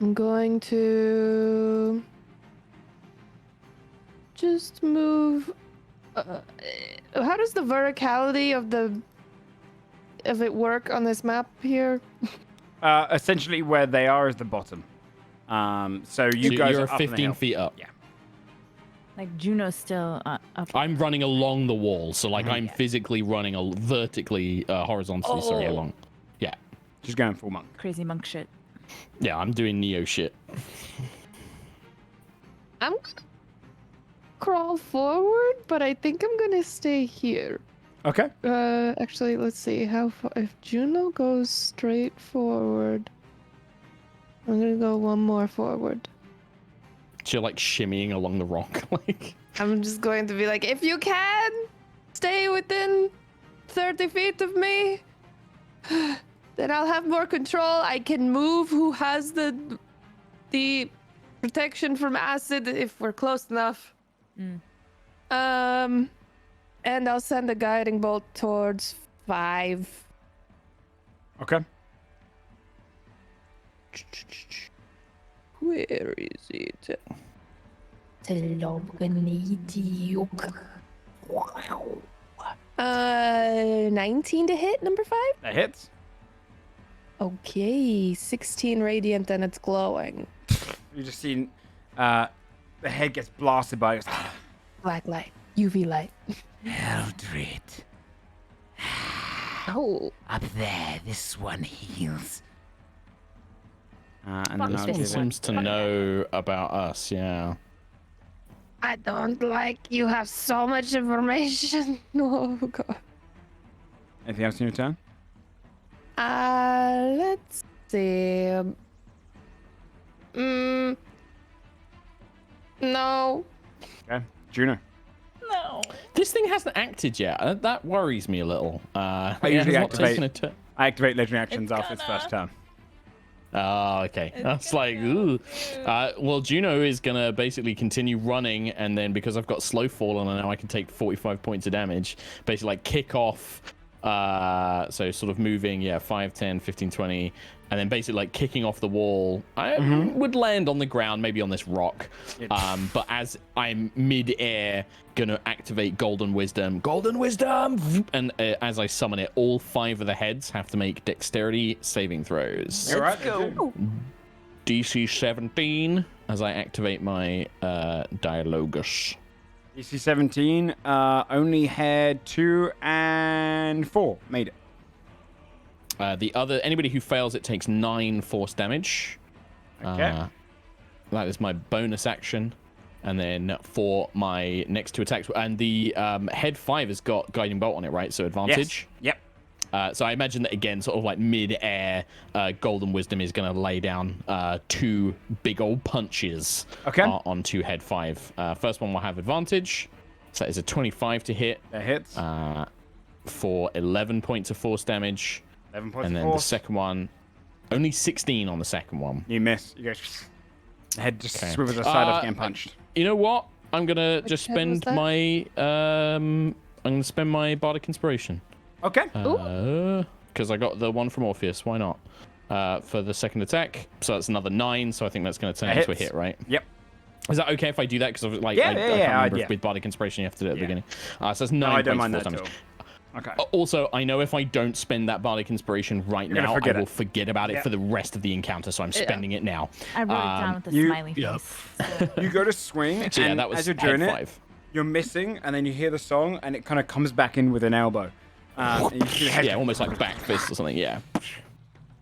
I'm going to just move. How does the verticality of it work on this map here? Essentially, where they are is the bottom. So you guys you're are up on the 15 hill. feet up. Yeah. Like Juno's still up. I'm running along the wall, so like I'm Yeah. physically running vertically, horizontally, sorry, along. Yeah. Just going full monk. Crazy monk shit. Yeah, I'm doing Neo shit. I'm gonna crawl forward, but I think I'm gonna stay here. Okay. Actually, let's see how far. If Juno goes straight forward, I'm gonna go one more forward. So you're like shimmying along the rock, like. I'm just going to be like, if you can, stay within 30 feet of me, then I'll have more control. I can move who has the protection from acid if we're close enough. And I'll send a guiding bolt towards 5. Okay. Where is it? 19 to hit, number 5? That hits. Okay, 16 radiant and it's glowing. You just seen the head gets blasted by. Black light, UV light. Eldred. Oh, Up there, this one heals. And then This I'll one give it. seems to know about us, yeah. I don't like you have so much information. Oh god. Anything else in your turn? Let's see. No. Okay. Juno. No. This thing hasn't acted yet. That worries me a little. I it usually has not taken activate- a turn. I activate legendary actions after its first turn. Oh, okay. That's like, ooh. Well, Juno is gonna basically continue running, and then because I've got slow fall on, and now I can take 45 points of damage. Basically, like kick off. So sort of moving, 5, 10, 15, 20, and then basically like kicking off the wall. I would land on the ground, maybe on this rock. But as I'm mid-air, gonna activate Golden Wisdom, and as I summon it, all 5 of the heads have to make Dexterity saving throws. All right. Go. DC 17 as I activate my Dialogus. DC 17 only had 2 and 4. Made it. Anybody who fails it takes 9 force damage. Okay. That is my bonus action. And then for my next 2 attacks, and the head 5 has got Guiding Bolt on it, right? So advantage. Yes. Yep. So I imagine that again, sort of like mid-air, Golden Wisdom is going to lay down 2 big old punches onto head 5. First one will have advantage. So that is a 25 to hit. That hits. For 11 points of force damage. 11 points and of then force. the second one, only 16 on the second one. You miss. You go. The head just swivels aside after getting punched. You know what? I'm gonna just head was spend that? my I'm gonna spend my bardic inspiration. Okay. Because I got the one from Orpheus. Why not? For the second attack. So that's another 9. So I think that's gonna turn into a hit, right? Yep. Is that okay if I do that? Because like Yeah, I can't remember yeah. if with bardic inspiration you have to do it at the beginning. So that's 9 No, I don't points mind of that force at damage. all. Okay. Also, I know if I don't spend that bardic inspiration right You're gonna now, forget I will it. forget about it for the rest of the encounter. So I'm spending it now. I wrote it down with a you- smiley face. You go to swing, So yeah, and that was as you're doing head it, 5. you're missing, and then you hear the song, and it kind of comes back in with an elbow. And you see the head. Yeah, almost like back fist or something. Yeah.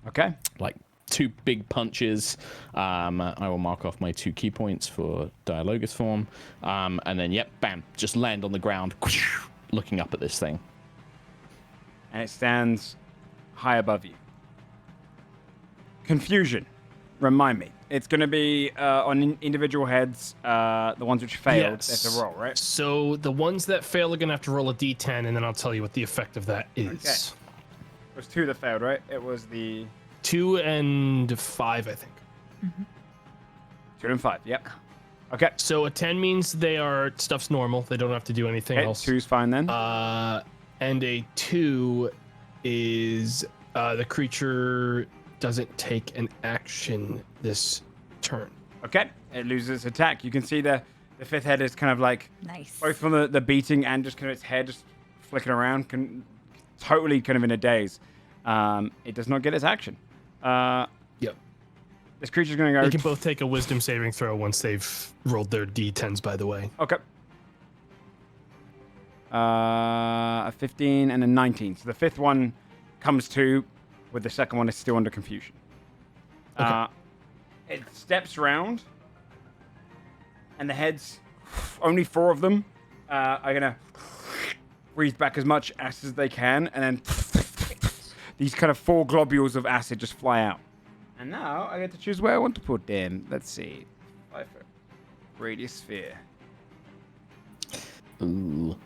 Okay. Like 2 big punches. I will mark off my 2 key points for Dialogus form. And then, yep, bam, just land on the ground, looking up at this thing. And it stands high above you. Confusion. Remind me. It's going to be on individual heads, the ones which failed. Yes. They have to roll, right? So the ones that fail are gonna have to roll a d10, and then I'll tell you what the effect of that is. Okay. It was 2 that failed, right? It was the 2 and 5, I think. 2 and 5. Yep. Okay. So a 10 means stuff's normal. They don't have to do anything Okay, else. 2's fine then. And a 2 is the creature doesn't take an action this turn. Okay. It loses its attack. You can see the 5th head is kind of like Nice. both from the beating and just kind of its head just flicking around, totally kind of in a daze. It does not get its action. Yep. This creature's going to go. They can both take a wisdom saving throw once they've rolled their d10s, by the way. Okay. A 15 and a 19. So the 5th one comes to, with the second one is still under confusion. Okay. It steps round, and the heads, only 4 of them, are going to breathe back as much acid as they can, and then these kind of 4 globules of acid just fly out. And now I get to choose where I want to put them. Let's see. 5-foot radius sphere. Ooh.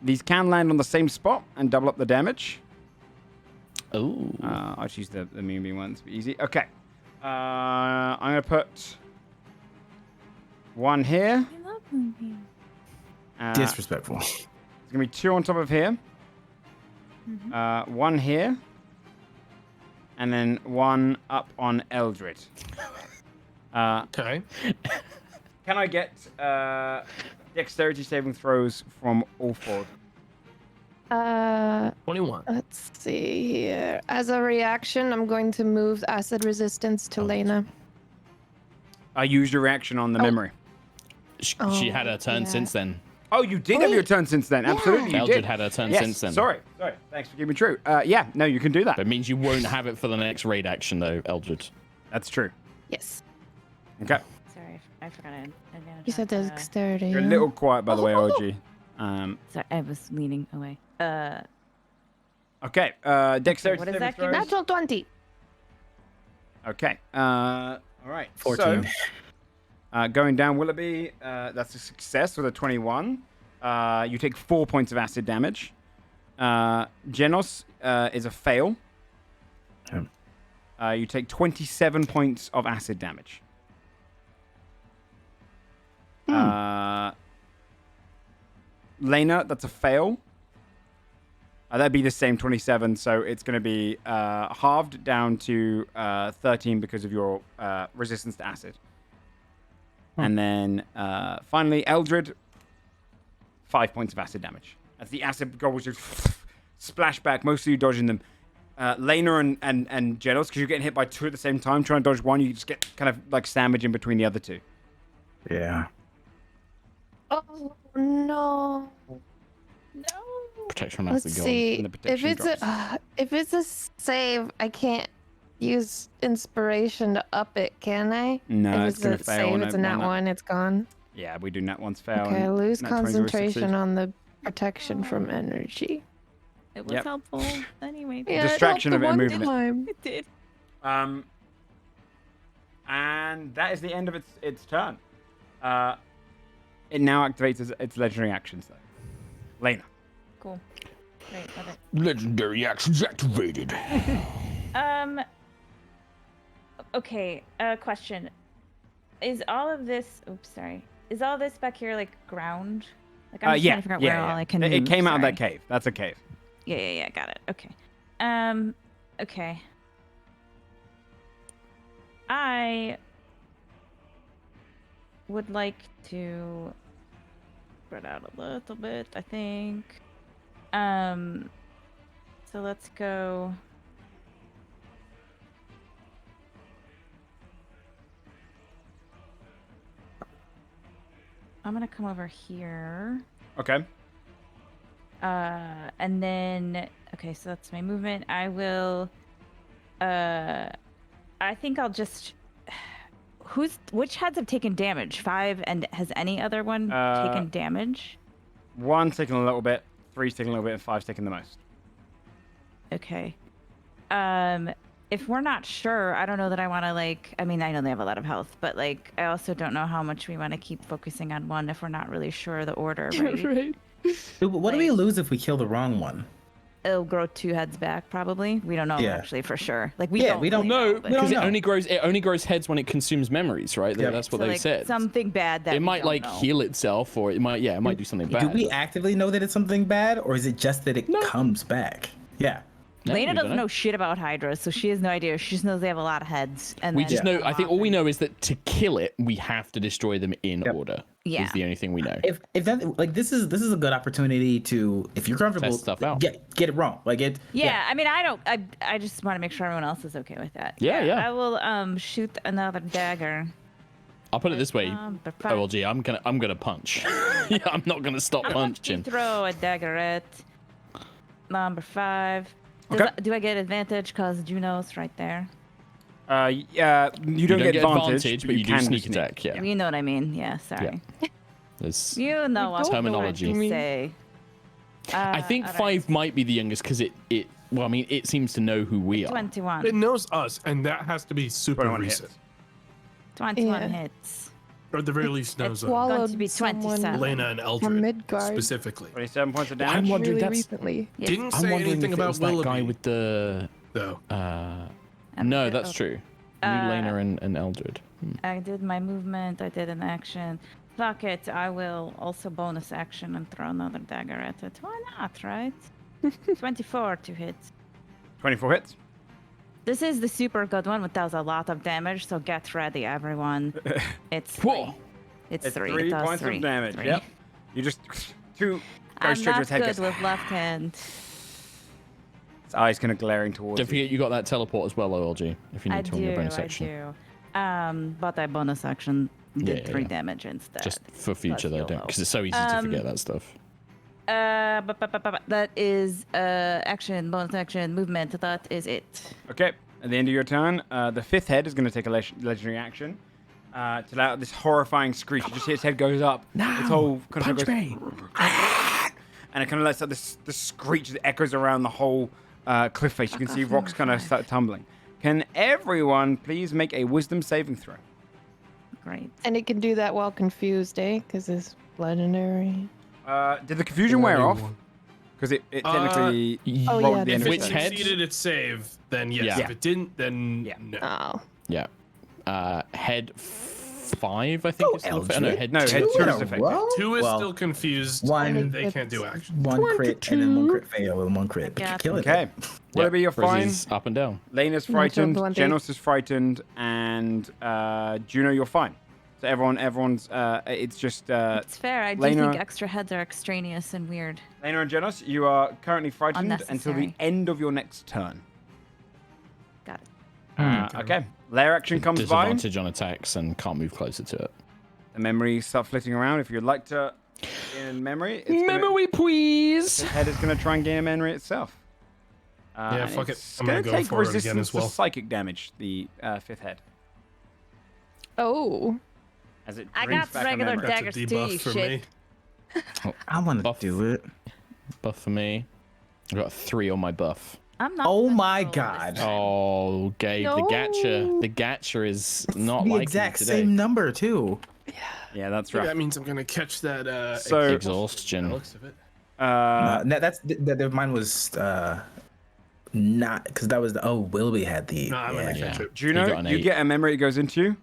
These can land on the same spot and double up the damage. Ooh. I'll choose the Moonbeam one to be easy. Okay. I'm going to put 1 here. I love Moonbeam. Disrespectful. There's going to be 2 on top of here. 1 here. And then 1 up on Eldred. Okay. Can I get dexterity saving throws from all 4 of them? 21. Let's see here. As a reaction, I'm going to move acid resistance to Lena. I used your reaction on the memory. She had her turn yeah. since then. Oh, you did have your turn since then. Absolutely, you Eldred did. had her turn Yes, since then. Sorry. Thanks for keeping me true. Yeah, no, you can do that. That means you won't have it for the next raid action, though, Eldred. That's true. Yes. Okay. Sorry, I forgot it. You said dexterity. You're a little quiet, by the way, OG. Sorry, I was leaning away. Okay. Dexterity what is saving that, throws. Natural 20. Okay. All right. 14. So, going down Willoughby, that's a success with a 21. You take 4 points of acid damage. Genos is a fail. You take 27 points of acid damage. Lena, that's a fail. That'd be the same 27, so it's going to be halved down to 13 because of your resistance to acid. And then finally, Eldred, 5 points of acid damage. As the acid goes to splash back, most of you dodging them. Lena and Genos, because you're getting hit by 2 at the same time, trying to dodge one, you just get kind of like sandwiched in between the other 2. Yeah. Oh, no. No. Protection Let's master gone. see. and the If protection it's if it's a save, I can't use inspiration to up it, can I? No, if it's going to a fail. save, on it's a it, nat on that. 1, it's gone. Yeah, we do nat ones fail. Okay, and lose nat 20s always concentration succeed. on the protection from energy. It was Yep. helpful. Anyway. Yeah, Distraction it of helped it the moving it. one time. It did. And that is the end of its turn. It now activates its legendary actions, though. Lena. Cool. Great. Love it. Legendary actions activated. Okay. Question. Is all of this? Oops, sorry. Is all this back here like ground? Like I'm just trying to figure out where all I can It move. came out of Sorry. that cave. That's a cave. Yeah. Got it. Okay. Okay. I would like to spread out a little bit, I think. So let's go. I'm gonna come over here. Okay. And then okay, so that's my movement. I will I think I'll just which heads have taken damage? 5, and has any other one taken damage? 1's taking a little bit, 3's taking a little bit, and 5's taking the most. Okay. If we're not sure, I don't know that I want to like. I mean, I know they have a lot of health, but like, I also don't know how much we want to keep focusing on one if we're not really sure the order. Right? Right. What do we lose if we kill the wrong one? It'll grow 2 heads back, probably. We don't know Yeah. actually for sure. Like we Yeah, don't. we don't really No, know, but- because it know. only grows heads when it consumes memories, right? Yeah. That's what So, they like, said. something bad that It we might don't like know. heal itself, or it might do something bad. Do we actively know that it's something bad, or is it just that it comes back? Yeah. No, Lena we don't doesn't know shit about Hydra, so she has no idea. She just knows they have a lot of heads. And We then just know. go I think off all we and- know is that to kill it, we have to destroy them in Yep. order. Yeah. Is the only thing we know. If that like this is a good opportunity to, if you're comfortable, Test stuff out. get it wrong. Like it. Yeah, I mean, I just want to make sure everyone else is okay with that. Yeah. I will shoot another dagger. I'll put it this way. Number 5. OLG, I'm gonna punch. Yeah, I'm not gonna stop I'm going to punching. throw a dagger at number 5. Okay. Do I get advantage because Juno's right there? Yeah, you don't get advantage, but you do can sneak attack. Yeah. You know what I mean? Yeah, sorry. There's- You know what Terminology. I'm trying to say. I think all right. 5 might be the youngest because it. Well, I mean, it seems to know who we are. 21. It knows us, and that has to be super 21 recent. hits. 21 Yeah. hits. Or at the very least knows Going to Swallowed be someone 27. Lena and from Eldred Midgard specifically. 27 points of I'm damage. wondering really that's- recently. Yes. Didn't I'm say wondering anything if it about was that guy Willoughby, with the. though. No, that's true. Uh, Lena and Eldred. I did my movement. I did an action. Fuck it. I will also bonus action and throw another dagger at it. Why not, right? 24 to hit. 24 hits. This is the super good one, which does a lot of damage, so get ready, everyone. It's 3. Whoa. It's It's 3. 3 It does points 3. of damage. 3. Yep. You just two go I'm straight to not his head. good Goes, with left hand. his eyes kind of glaring towards Don't you. forget you got that teleport as well, OLG. If you need I to on your do, bonus I section. do. But I bonus action did Yeah, 3 yeah. damage instead. Just for future Plus though, don't YOLO. because it's so easy to forget that stuff. That is action, bonus action, movement. That is it. Okay. At the end of your turn, the 5th head is going to take a legendary action to let out this horrifying screech. You just see its head goes up. Its whole kind of goes, and it kind of lets out this screech that echoes around the whole cliff face. You can see rocks kind of start tumbling. Can everyone please make a wisdom saving throw? Great. And it can do that while confused, eh? Because it's legendary. Did the confusion wear off? Because it technically Oh, rolled yeah, at the end If of it its Which turn. head? succeeded its save, then yes. Yeah. If it didn't, then Yeah. no. Oh. Yeah. Head 5, I think. Oh, is still Eldred. no, head No, 2. head Two 2 in is a effective. row? 2 is Well, still confused, one- and they can't do action. One crit and then 1 crit fail and 1 crit. But Yeah. you kill it. Okay. Whatever you're fine. Is up and down. Lena's No, it's frightened, over one thing. Genos is frightened, and Juno, you're fine. So everyone's. It's just It's fair. I do Lena- think extra heads are extraneous and weird. Lena and Genos. You are currently frightened until the Unnecessary. end of your next turn. Got it. Okay. Layer action comes by. Disadvantage on attacks and can't move closer to it. The memories start flitting around. If you'd like to gain memory, it's Memory, please. The head is going to try and gain a memory itself. Yeah, and fuck it. it's I'm gonna gonna go take for it again resistance as well. to psychic damage. The 5th head, Oh. as it I brings got back a regular memory. That's a daggers too, debuff you for shit. me. I want to Buff. do it. Buff for me. I got a 3 on my buff. I'm not. Oh gonna my roll God. this time. Oh, Gabe, No. the gacha is not The liking exact me today. same number too. Yeah, that's Maybe right. that means I'm gonna catch that. So- Exhaustion. By the looks of it. Mine was not because that was the Wilby had the No, I'm gonna catch yeah. it. Juno, got an you 8. get a memory that goes into you.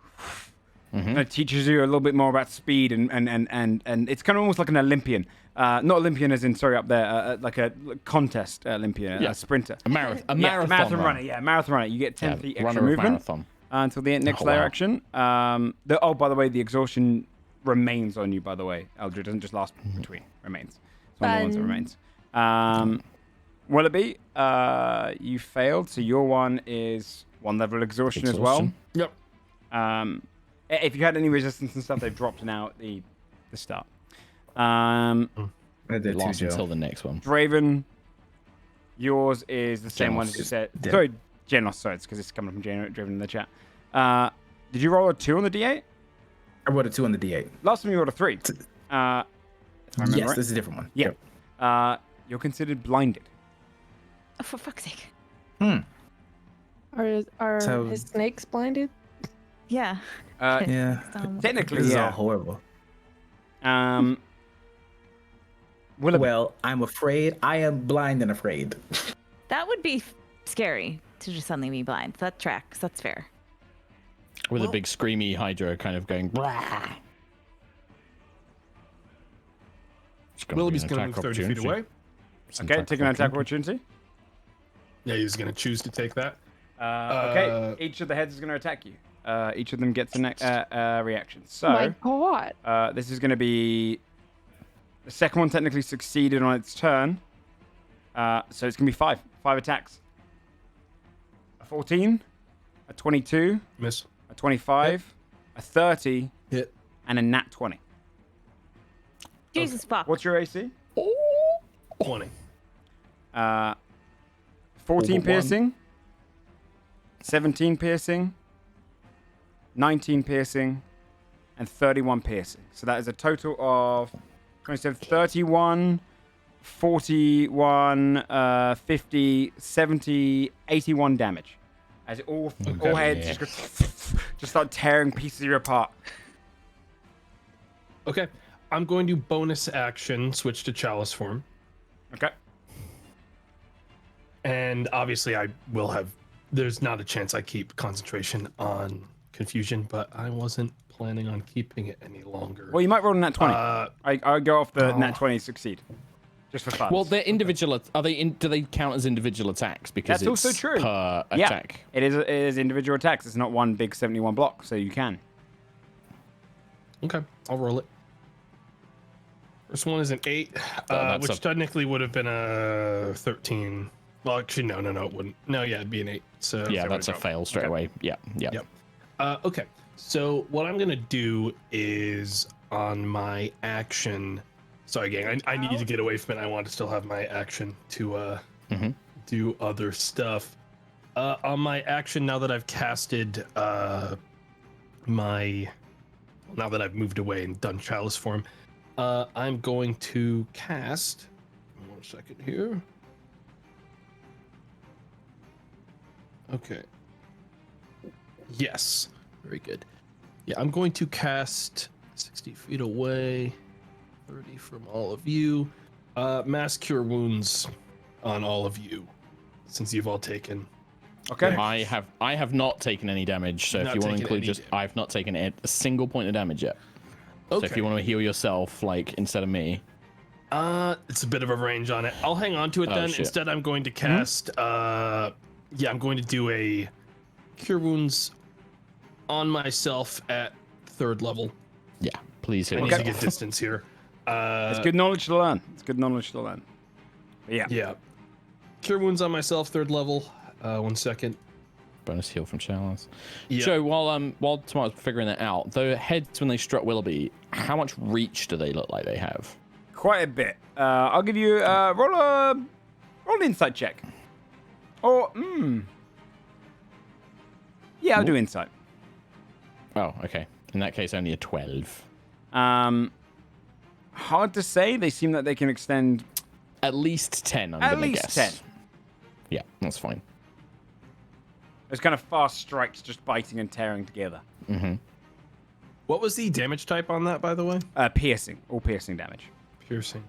Mhm. It teaches you a little bit more about speed and it's kind of almost like an Olympian. Not Olympian as in, sorry, up there, like a contest Olympian, Yeah. a sprinter. A marathon marathon runner. runner. Yeah, marathon runner. You get 10 Yeah, feet extra runner of movement marathon. until the next Oh, layer wow. action. By the way, the exhaustion remains on you, by the way. Eldra doesn't just last between. Remains. It's one of the ones that remains. Wallaby, you failed, so your one is 1 level exhaustion as well. Yep. If you had any resistance and stuff, they've dropped now at the start. I did It too, lasts Joe. until the next one. Draven, yours is the same one as you Genos. said. Yeah. Sorry, Genos, sorry, it's because it's coming from Draven in the chat. Did you roll a 2 on the D8? I rolled a 2 on the D8. Last time you rolled a 3. If I remember Yes, right. this is a different one. Yeah. You're considered blinded. Oh, for fuck's sake. Are So- his snakes blinded? Yeah. Yeah. Technically, This is all yeah. horrible. Willoughby. Well, I'm afraid. I am blind and afraid. That would be scary to just suddenly be blind. That tracks. That's fair. With a big screamy Hydra kind of going. Blah. It's gonna be Willoughby's an gonna move attack 30 feet opportunity. away. It's an Okay, taking an attack opportunity. Yeah, he's gonna choose to take that. Okay, each of the heads is going to attack you. Each of them gets a reaction. My So, God. this is going to be... The second one technically succeeded on its turn. So it's going to be 5 attacks. A 14, a 22, Miss. a 25, a 30, Hit. and a nat 20. Jesus fuck. What's your AC? 20. 14 Over one. piercing, 17 piercing, 19 piercing, and 31 piercing. So that is a total of 27, 31, 41, 50, 70, 81 damage. As it all heads just start tearing pieces of you apart. Okay. I'm going to bonus action switch to chalice form. Okay. And obviously I will have there's not a chance I keep concentration on confusion, but I wasn't planning on keeping it any longer. Well, you might roll a nat 20. Uh, I go off the oh. nat 20 succeed. Just for fun. Well, they're individual. Are they? Do they count as individual attacks? Because That's it's also true. per Yeah. attack. It is individual attacks. It's not one big 71 block, so you can. Okay, I'll roll it. First one is an 8, that's which a- technically would have been a 13. Well, actually, no, it wouldn't. No, yeah, it'd be an 8. So Yeah, there that's we a go. fail straight Okay. away. Yeah. Yep. Okay, so what I'm gonna do is on my action. Sorry, gang. I need to get away from it. I want to still have my action to Mhm. do other stuff. On my action, now that I've casted now that I've moved away and done chalice form, I'm going to cast. 1 second here. Okay. Yes. Very good. Yeah, I'm going to cast 60 feet away, 30 from all of you. Mass Cure Wounds on all of you, since you've all taken. Okay. I have not taken any damage. So if Not you want to taken include any just, I've not taken a single point of damage yet. So if you want to heal yourself, like instead of me, It's a bit of a range on it. I'll hang on to it Oh, then. shit. Instead, I'm going to cast. Yeah, I'm going to do a Cure Wounds on myself at 3rd level. yeah, please heal I need to yourself. get distance here. It's good knowledge to learn. But yeah. Yeah. Cure Wounds on myself, 3rd level. 1 second. Bonus heal from chalice. Yeah. Joe, while Toma's figuring that out, the heads when they struck Willoughby, how much reach do they look like they have? Quite a bit. I'll give you roll an insight check. Or yeah, I'll do insight. Oh, okay. In that case, only a 12. Hard to say. They seem that they can extend At least 10, I'm At gonna least guess. 10. Yeah, that's fine. Those kind of fast strikes just biting and tearing together. Mm-hmm. What was the damage type on that, by the way? Piercing. All piercing damage. Piercing.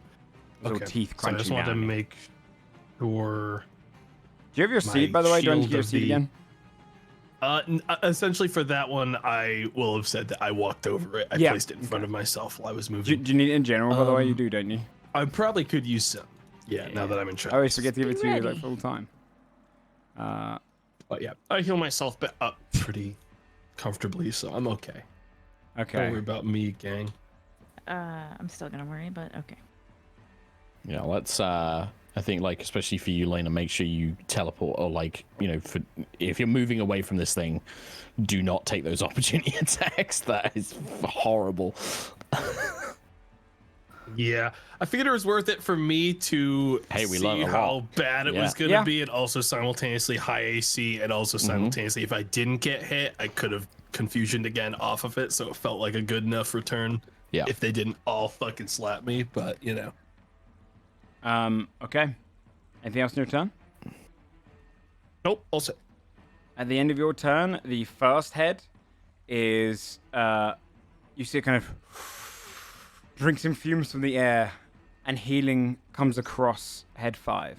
Little teeth So I crunching just wanted to down. make sure. Do you have your my seed, by the way? Do I need to shield get your of seed the- again? Essentially, for that one, I will have said that I walked over it. I Yeah, placed it in front of myself while I was Do moving. you need it in general, by the way? You do, don't you? I probably could use some. Yeah, now that I'm in charge. I always forget to give it to you like ready. full time. But yeah, I heal myself up pretty comfortably, so I'm okay. Don't worry Okay. about me, gang. I'm still gonna worry, but okay. Yeah, let's. I think, like, especially for you, Lena, make sure you teleport, or like, you know, for if you're moving away from this thing, do not take those opportunity attacks. That is horrible. Yeah, I figured it was worth it for me to Hey, we see learned a how lot. bad it Yeah. was going to Yeah. be, and also simultaneously high AC, and also simultaneously, if I didn't get hit, I could have confusioned again off of it, so it felt like a good enough return. Yeah. If they didn't all fucking slap me, but you know. Okay. Anything else in your turn? Nope, also. At the end of your turn, the first head is you see it kind of drinks in fumes from the air, and healing comes across head 5.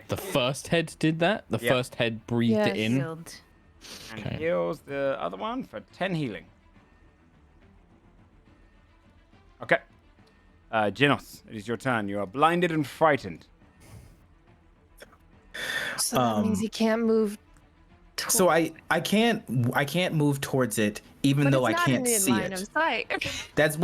The first head did that. The Yeah. first head breathed Yes. it in. Healed. And Okay. heals the other one for 10 healing. Okay. Genos, it is your turn. You are blinded and frightened. So that means he can't move. So I can't move towards it even But though I it's not can't in see line it. of sight. That's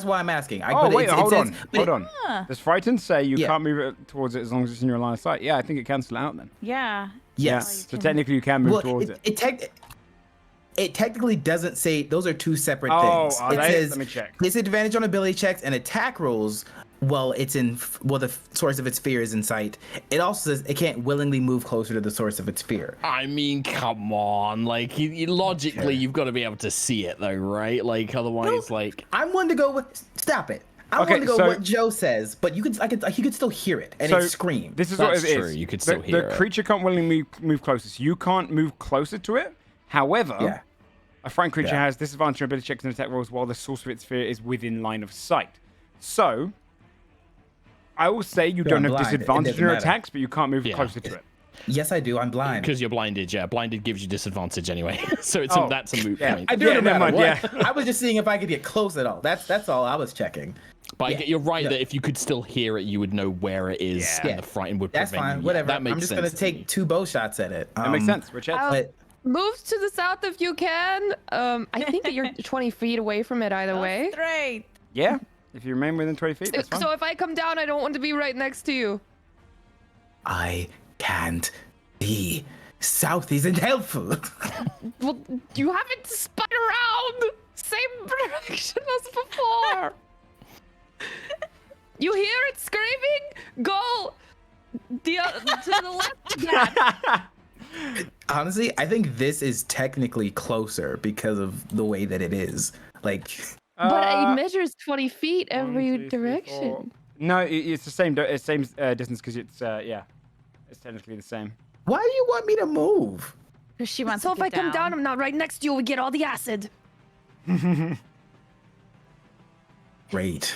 why I'm asking. Oh, wait, hold on. Hold on. Huh. Does frightened say you Yeah. can't move it towards it as long as it's in your line of sight? Yeah, I think it cancels it out then. Yeah. Yes. So technically you can move Well, towards it. it technically doesn't say those are two separate Oh, things. are It they? says Let me check. disadvantage on ability checks and attack rolls. Well, the source of its fear is in sight. It also says it can't willingly move closer to the source of its fear. I mean, come on. Like, logically, you've got to be able to see it, though, right? Like, otherwise, like. I'm one to go with. Stop it. I'm Okay, one to go so- what Joe says, but you could still hear it and So, it scream. This is That's what it true, is. you could still hear the it. creature can't willingly move closer, so you can't move closer to it. However, Yeah. a frightened creature Yeah. has disadvantage on ability checks and attack rolls while the source of its fear is within line of sight. So, I will say you don't have blind, it disadvantage doesn't on your matter. attacks, but you can't move Yeah. closer to it. Yes, I do. I'm blind. Because you're blinded, yeah. Blinded gives you disadvantage anyway. So it's Oh, that's a moot yeah. point. I do Yeah, no never matter mind, what. yeah. I was just seeing if I could get close at all. That's all I was checking. But Yeah. you're right Yeah. that if you could still hear it, you would know where it is, Yeah. and the frightened would That's prevent fine. you. Yeah, Whatever. that makes I'm just sense gonna to take me. 2 bow shots at it. That makes sense. Which But Move to the south if you can. I think that you're 20 feet away from it either way. Straight. yeah, if you remain within 20 feet, that's fine. So if I come down, I don't want to be right next to you. I can't see. South isn't helpful. Well, you haven't spun around. Same direction as before. You hear it screaming? Go to the left again. Honestly, I think this is technically closer because of the way that it is. Like, But Uh, it measures 20 feet every 1, 2, 3, 4. direction. No, it's the same. It's same distance because it's it's technically the same. why do you want me to move? Because she wants So to if I get come down, I'm not right next to you. We get all the acid. Great.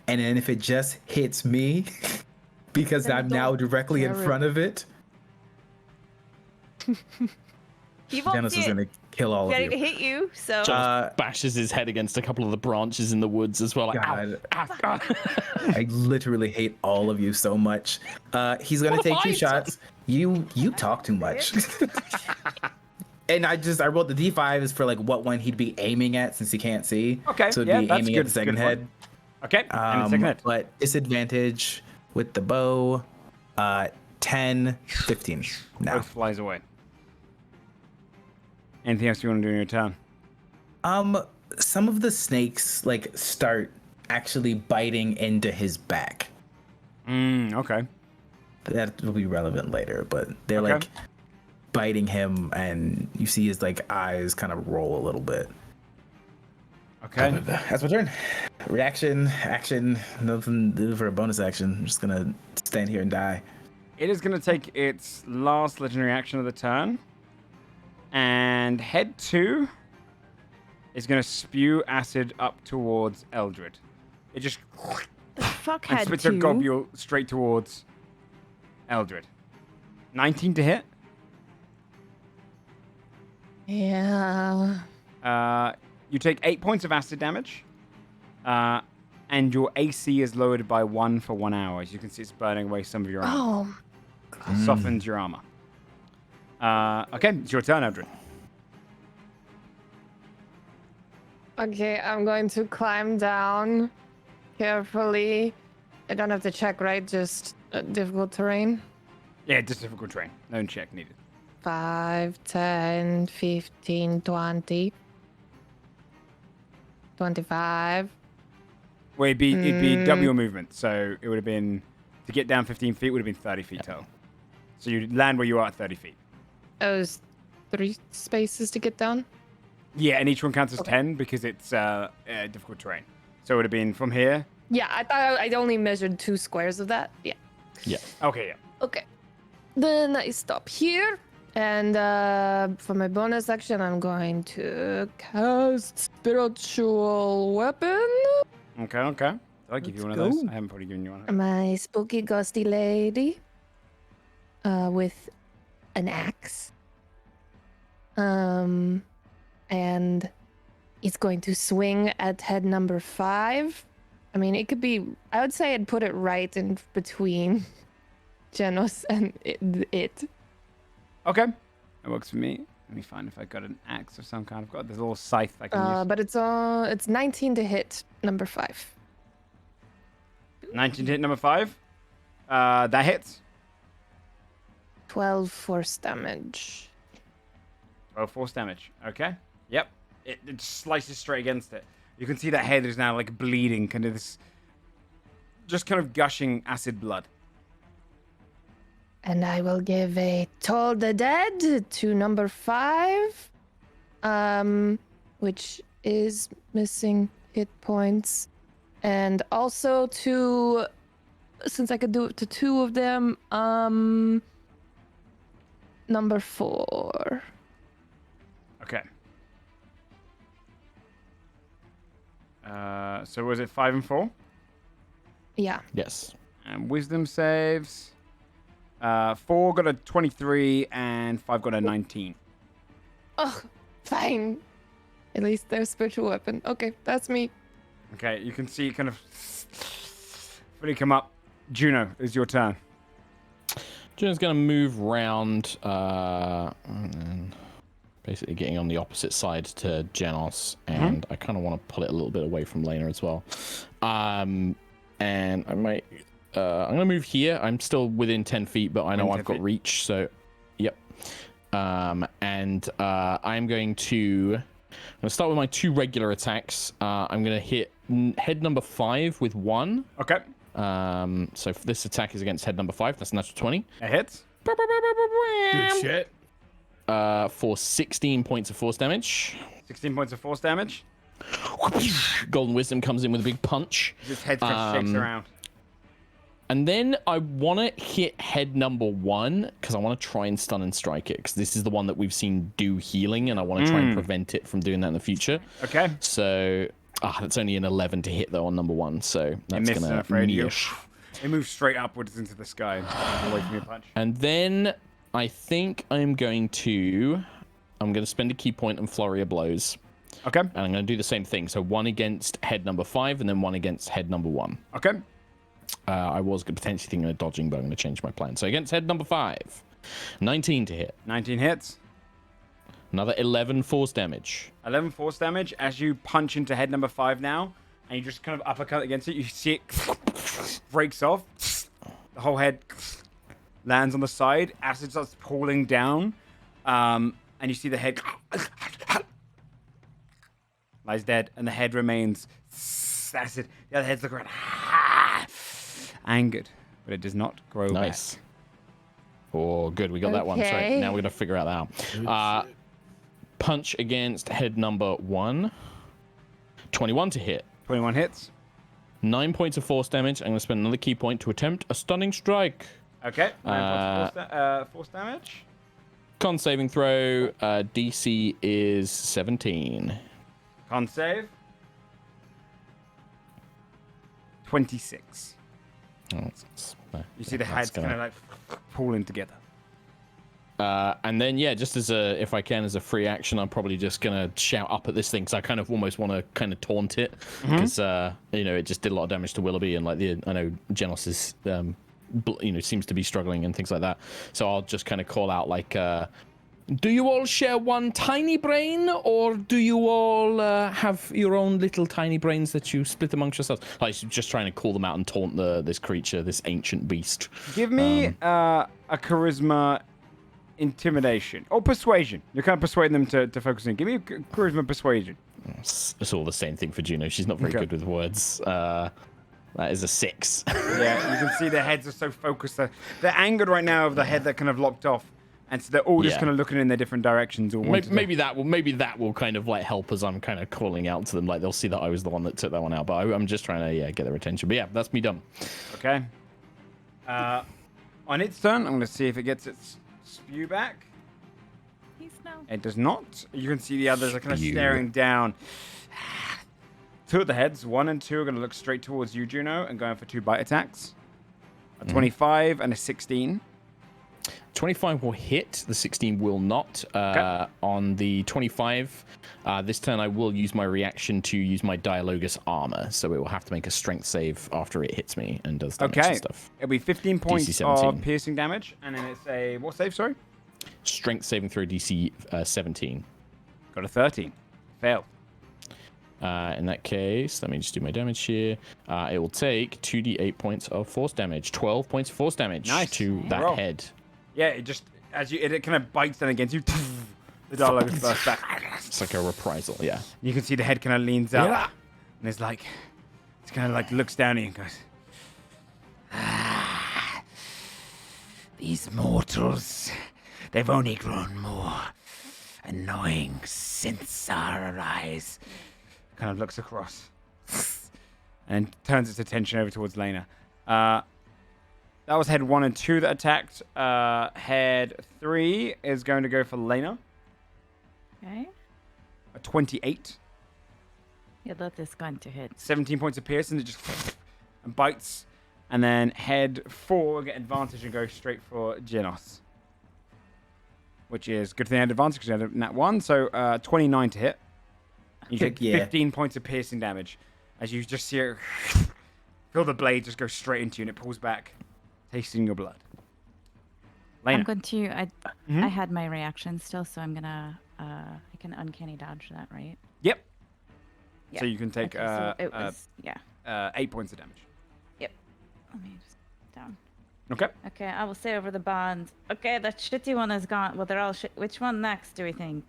And then if it just hits me, because Then I'm don't now directly in care. front of it, He won't Dennis see is it. gonna kill all of Getting to you. hit you, so. Just bashes his head against a couple of the branches in the woods as well. Like, God, ow. I literally hate all of you so much. He's gonna What take have 2 I shots. You talk too much. And I rolled the D5 is for like what one he'd be aiming at since he can't see. Okay, So it'd yeah, be that's aiming good- at the second good point. head. Okay, and the second hit. But disadvantage with the bow. 10, 15. Now. Both flies away. Anything else you want to do in your turn? Some of the snakes like start actually biting into his back. Okay. That will be relevant later, but they're Okay. like biting him, and you see his like eyes kind of roll a little bit. Okay. That's my turn. Reaction, action, nothing to do for a bonus action. I'm just gonna stand here and die. It is going to take its last legendary action of the turn. And head 2 is going to spew acid up towards Eldred. It just The fuck and had spits a two. globule straight towards Eldred. 19 to hit. Yeah. You take 8 points of acid damage. And your AC is lowered by 1 for 1 hour. As you can see, it's burning away some of your armor. Oh. Softens your armor. Okay, it's your turn, Eldred. Okay, I'm going to climb down carefully. I don't have to check, right? Just difficult terrain. Yeah, just difficult terrain. No check needed. 5, 10, 15, 20, 25. Well, it'd be double your movement, so it would have been to get down 15 feet would have been 30 feet total. So you'd land where you are at 30 feet. Oh, it's 3 spaces to get down? Yeah, and each one counts as 10 because it's difficult terrain. So it would have been from here. Yeah, I thought I'd only measured 2 squares of that. Yeah. Yeah. Okay, yeah. Okay. Then I stop here. And for my bonus action, I'm going to cast Spiritual Weapon. Okay. I'll give you one of those. I haven't probably given you one. My spooky ghosty lady with an axe. And it's going to swing at head number 5. I mean, it could be, I would say I'd put it right in between Genos and it. Okay. That works for me. Let me find if I got an axe of some kind. I've got this little scythe I can use. But it's 19 to hit number 5. 19 to hit number 5. That hits. 12 force damage. 12 force damage. Okay. Yep. It slices straight against it. You can see that head is now like bleeding, kind of this, just kind of gushing acid blood. And I will give a Toll the Dead to number 5, which is missing hit points. And also to, since I could do it to 2 of them, number 4. Okay. So was it 5 and 4? Yeah. Yes. And wisdom saves. 4 got a 23 and 5 got a 19. Oh, fine. At least there's spiritual weapon. Okay, that's me. Okay, you can see it kind of fully come up. Juno, it's your turn. Juno's going to move round, and basically getting on the opposite side to Genos, and I kind of want to pull it a little bit away from Lena as well. And I might, I'm going to move here. I'm still within 10 feet, but I know I've got reach, so, yep. I'm going to start with my 2 regular attacks. I'm going to hit head number 5 with 1. Okay. So this attack is against head number 5. That's a natural 20. It hits. Good shit. For 16 points of force damage. 16 points of force damage. Golden Wisdom comes in with a big punch. His head kind of shakes around. And then I want to hit head number 1 because I want to try and stun and strike it because this is the one that we've seen do healing and I want to try and prevent it from doing that in the future. Okay. So, that's only an 11 to hit though on number 1, so that's going to miss. It moves straight upwards into the sky away from your punch. And then I think I'm going to spend a key point on Flurry of Blows. Okay. And I'm going to do the same thing. So 1 against head number 5 and then 1 against head number 1. Okay. I was potentially thinking of dodging, but I'm going to change my plan. So against head number 5, 19 to hit. 19 hits. Another 11 force damage. 11 force damage as you punch into head number 5 now, and you just kind of uppercut against it. You see it breaks off. The whole head lands on the side. Acid starts pooling down, and you see the head lies dead, and the head remains acid. The other heads look around, angered, but it does not grow Nice. back. Oh, good. We got that one. So Okay. now we're going to figure out that. Punch against head number 1. 21 to hit. 21 hits. 9 points of force damage. I'm going to spend another key point to attempt a stunning strike. Okay. 9 points of force damage. Con saving throw. DC is 17. Con save. 26. You see the heads kind of like pulling together. And then, yeah, just if I can, as a free action, I'm probably just going to shout up at this thing, because I kind of almost want to kind of taunt it, because, it just did a lot of damage to Willoughby, and, I know Genos is, seems to be struggling and things like that. So I'll just kind of call out, do you all share one tiny brain, or do you all have your own little tiny brains that you split amongst yourselves? Just trying to call them out and taunt this creature, this ancient beast. Give me a charisma intimidation or persuasion. You're kind of persuading them to focus in. Give me a charisma persuasion. It's all the same thing for Juno. She's not very good with words. That is a 6. Yeah, you can see their heads are so focused. They're angered right now of the head that kind of locked off. And so they're all just kind of looking in their different directions. Or maybe that will kind of help as I'm kind of calling out to them. They'll see that I was the one that took that one out. But I'm just trying to get their attention. But yeah, that's me done. Okay. On its turn, I'm going to see if it gets its spew back. Please no. It does not. You can see the others are kind of staring down. 2 of the heads, 1 and 2, are going to look straight towards you, Juno, and going for 2 bite attacks. A 25 and a 16. 25 will hit. The 16 will not. On the 25, this turn I will use my reaction to use my Dialogus armor, so it will have to make a strength save after it hits me and does damage and stuff. It'll be 15 points of piercing damage, and then it's a what save? Sorry. Strength saving throw DC 17. Got a 13. Failed. In that case, let me just do my damage here. It will take 2d8 points of force damage. 12 points of force damage to that head. Yeah, it just it kind of bites down against you. The Dialogus bursts back. It's like a reprisal, yeah. You can see the head kind of leans out, and it's kind of looks down at you and goes, These mortals, they've only grown more annoying since our rise. Kind of looks across and turns its attention over towards Lena. That was head 1 and 2 that attacked. Head 3 is going to go for Lena. Okay. A 28. Yeah, that is going to hit. 17 points of piercing. It just and bites. And then head 4 will get advantage and go straight for Genos. Which is good thing I had advantage because I had a nat 1. So 29 to hit. You take 15 points of piercing damage. As you just see it, feel the blade just go straight into you and it pulls back, tasting your blood. Lena. I'm going to... I had my reaction still, so I'm going to... I can uncanny dodge that, right? Yep. Yeah. So you can take so it was, 8 points of damage. Yep. Let me just... Down. Okay. Okay, I will say over the bond. Okay, that shitty one is gone. Well, they're all shit. Which one next, do we think?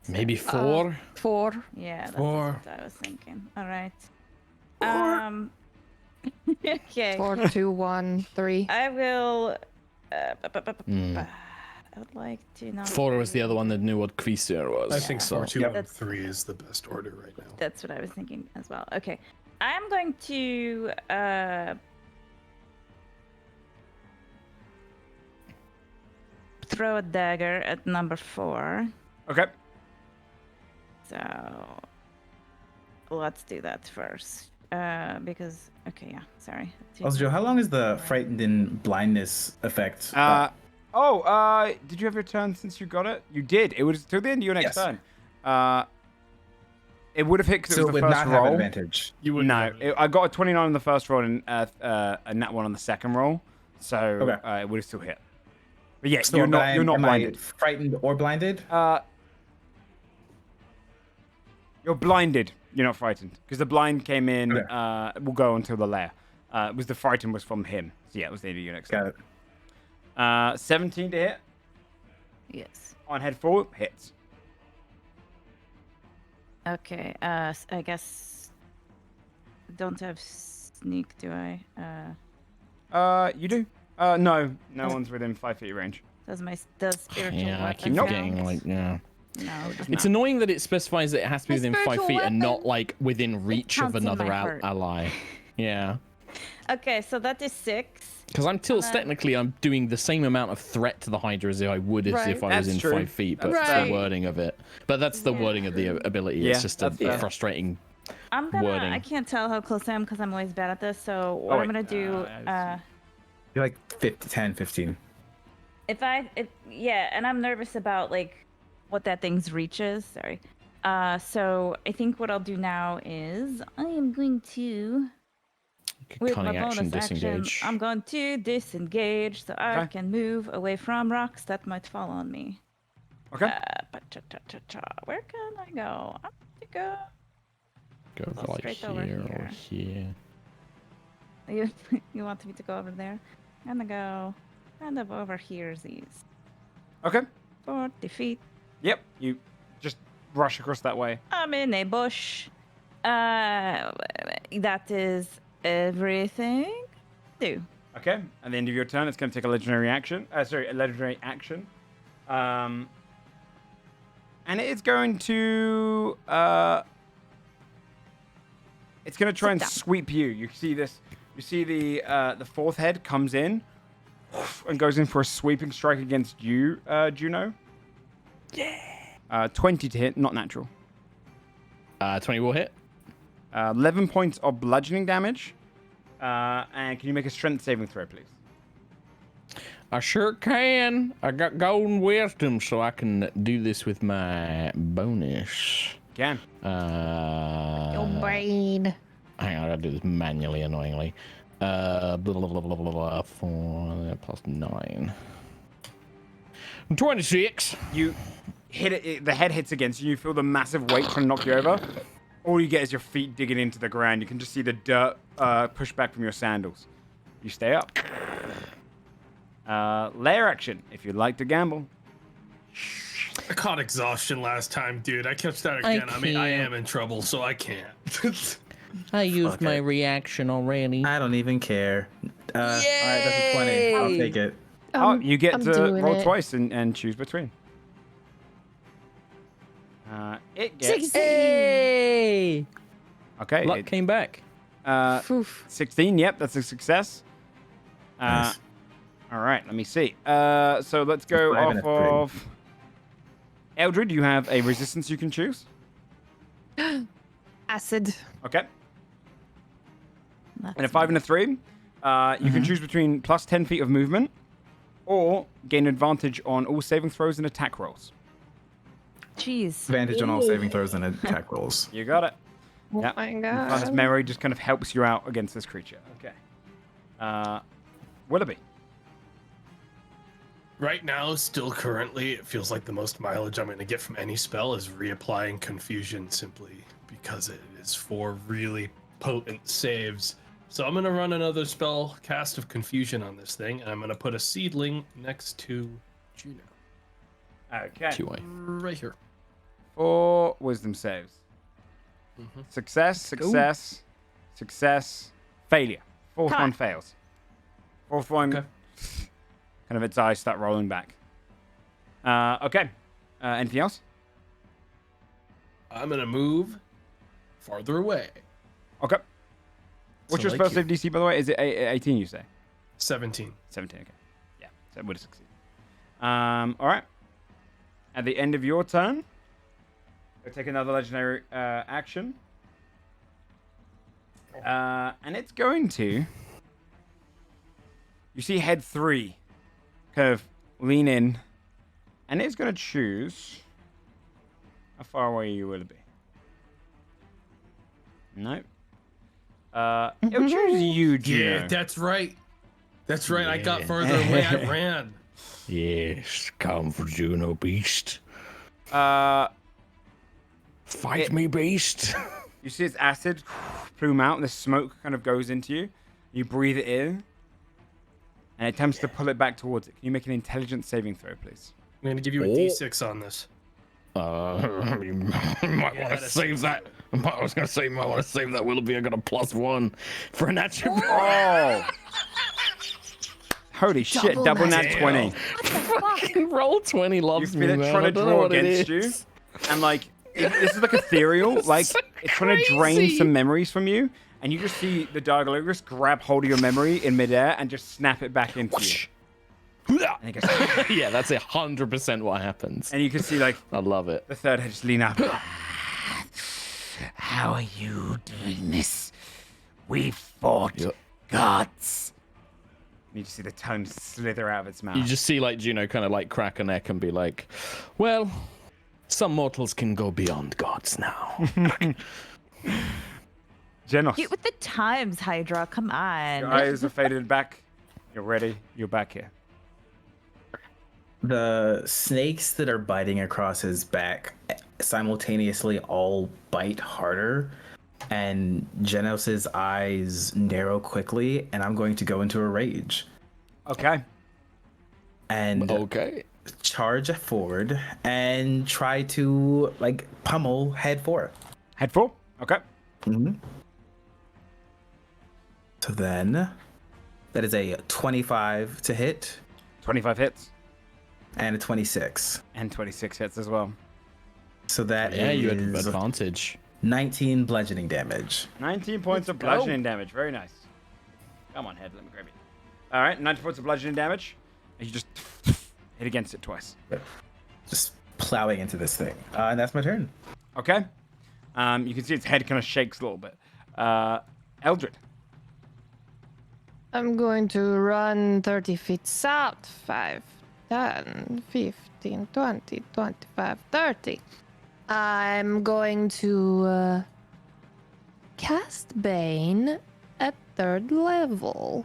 Maybe 4? 4. Yeah, that's 4. what I was thinking. All right. Okay. 4, 2, 1, 3. I will. I would like to not. 4 was the other one that knew what Kvisir was. I think 4, 2, 1, That's- 3 is the best order right now. That's what I was thinking as well. Okay, I'm going to throw a dagger at number 4. Okay. So let's do that first. Because sorry. Also, Joe, how long is the frightened and blindness effect? Did you have your turn since you got it? You did. It was till the end of your next turn. It would have hit because it so was the it would first not roll. have advantage. You would I got a 29 on the first roll and a nat 1 on the second roll, so it would have still hit. But yeah, So you're not am I blinded. frightened or blinded? You're blinded. You're not frightened because the blind came in. Will go until the lair. It was the frightened was from him. So yeah, it was the end of your next Got turn. it. 17 to hit Yes. on head 4 hits. Okay. I guess don't have sneak, do I? You do. No one's within 5 feet range. Does spiritual Yeah, I weapon keep count? getting No. It's annoying that it specifies that it has to be My within 5 spiritual feet and not weapon. like within reach of counts in another my heart. ally. Yeah. Okay, so that is 6. Because technically I'm doing the same amount of threat to the Hydra as I would as Right. if I was That's in true. 5 feet, but That's it's fair. the wording of it. But that's the Yeah. wording of the ability. Yeah, It's just a that's fair. frustrating. I'm gonna. Wording. I can't tell how close I am because I'm always bad at this. So what I'm wait, gonna do, You're like 10, 15. yeah, and I'm nervous about like what that thing's reach is. Sorry. So I think what I'll do now is I am going to. With my Cunning action, bonus disengage. action, I'm going to disengage so I Okay. can move away from rocks that might fall on me. Okay. Where can I go? I'm going to go. Go Go like straight here over or here. here. You want me to go over there? I'm gonna go kind of over here. These Okay. 40 feet. Yep. You just rush across that way. I'm in a bush. That is everything. Do. Okay. At the end of your turn, it's going to take a legendary action. A legendary action. And it is going to. It's going to try and down. sweep you. You see this. You see the fourth head comes in and goes in for a sweeping strike against you, Juno. Yeah. 20 to hit, not natural. 20 will hit. 11 points of bludgeoning damage. And can you make a strength saving throw, please? I sure can. I got golden wisdom, so I can do this with my bonus. Can. Your brain. Hang on, I gotta do this manually, annoyingly. 4 plus 9. 26. You hit it, the head hits against you. You feel the massive weight trying to knock you over. All you get is your feet digging into the ground. You can just see the dirt push back from your sandals. You stay up. Lair action, if you'd like to gamble. I caught exhaustion last time, dude. I catch that again. I mean, I can't. am in trouble, so I can't. I used Fuck my it. reaction already. I don't even care. All right, that's a 20. I'll take it. You get I'm to doing roll it. twice and choose between. It gets... Hey! Okay, Luck it, came back. Oof. 16, yep, that's a success. Nice. All right, let me see. So let's go Five and off a three. of... Eldred, you have a resistance you can choose. Acid. Okay. And a 5 and a 3. You can choose between plus 10 feet of movement or gain advantage on all saving throws and attack rolls. Jeez. Advantage on all saving throws and attack rolls. You got it. Oh Yep. my This god. memory just kind of helps you out against this creature. Okay. Willoughby. Right now, still currently, it feels like the most mileage I'm going to get from any spell is reapplying Confusion simply because it is 4 really potent saves. So I'm going to run another spell cast of Confusion on this thing, and I'm going to put a seedling next to Juno. Okay. 2-way. Right here. 4 wisdom saves. Success, success, success, failure. Fourth Come one on. fails. Fourth one, Okay. kind of its eyes start rolling back. Okay. Anything else? I'm going to move farther away. Okay. What's So your like spell you. save DC, by the way? Is it 18, you say? 17. 17, okay. Yeah, so it would have succeeded. All right. At the end of your turn, you'll take another legendary action. And it's going to... You see head 3 kind of lean in, and it's going to choose... How far away you will be? Nope. It'll choose you, Juno. Yeah, that's right. That's right. I got further away. I ran. Yes, come for Juno, beast. Uh, Fight me, beast. You see its acid plume out, and the smoke kind of goes into you. You breathe it in, and it attempts to pull it back towards it. Can you make an intelligence saving throw, please? I'm going to give you a D6 on this. You might want to save that. I was going to say, you might want to save that, Willoughby. I got a +1 for an attribute. Oh! Holy shit, double nat 20. Fucking roll 20 You loves me, feel it man. trying I to don't know draw what it against you. is. And like, this is like ethereal. Like, so it's trying to drain crazy. some memories from you. And you just see the Dargologris grab hold of your memory in midair and just snap it back into you. And it goes, Yeah, that's 100% what happens. and you can see like I love it. the third head just lean up. How are you doing this? We fought Yep. gods. And you just see the tongue slither out of its mouth. You just see like Juno kind of like crack a neck and be like, well, some mortals can go beyond gods now. Genos. Get with the times, Hydra. Come on. Your eyes are faded back. You're ready. You're back here. The snakes that are biting across his back simultaneously all bite harder, and Genos's eyes narrow quickly, and I'm going to go into a rage Okay. and Okay. charge forward and try to like pummel head 4. Head 4. Okay. So then that is a 25 to hit 25 hits. and a 26. And 26 hits as well. So that Yeah, you had is advantage. 19 bludgeoning damage. 19 points of bludgeoning damage. Very nice. Come on, head. Let me grab it. All right. 19 points of bludgeoning damage. And you just hit against it twice. Just plowing into this thing. And that's my turn. Okay. You can see its head kind of shakes a little bit. Eldred. I'm going to run 30 feet south. 5, 10, 15, 20, 25, 30. I'm going to cast Bane at 3rd level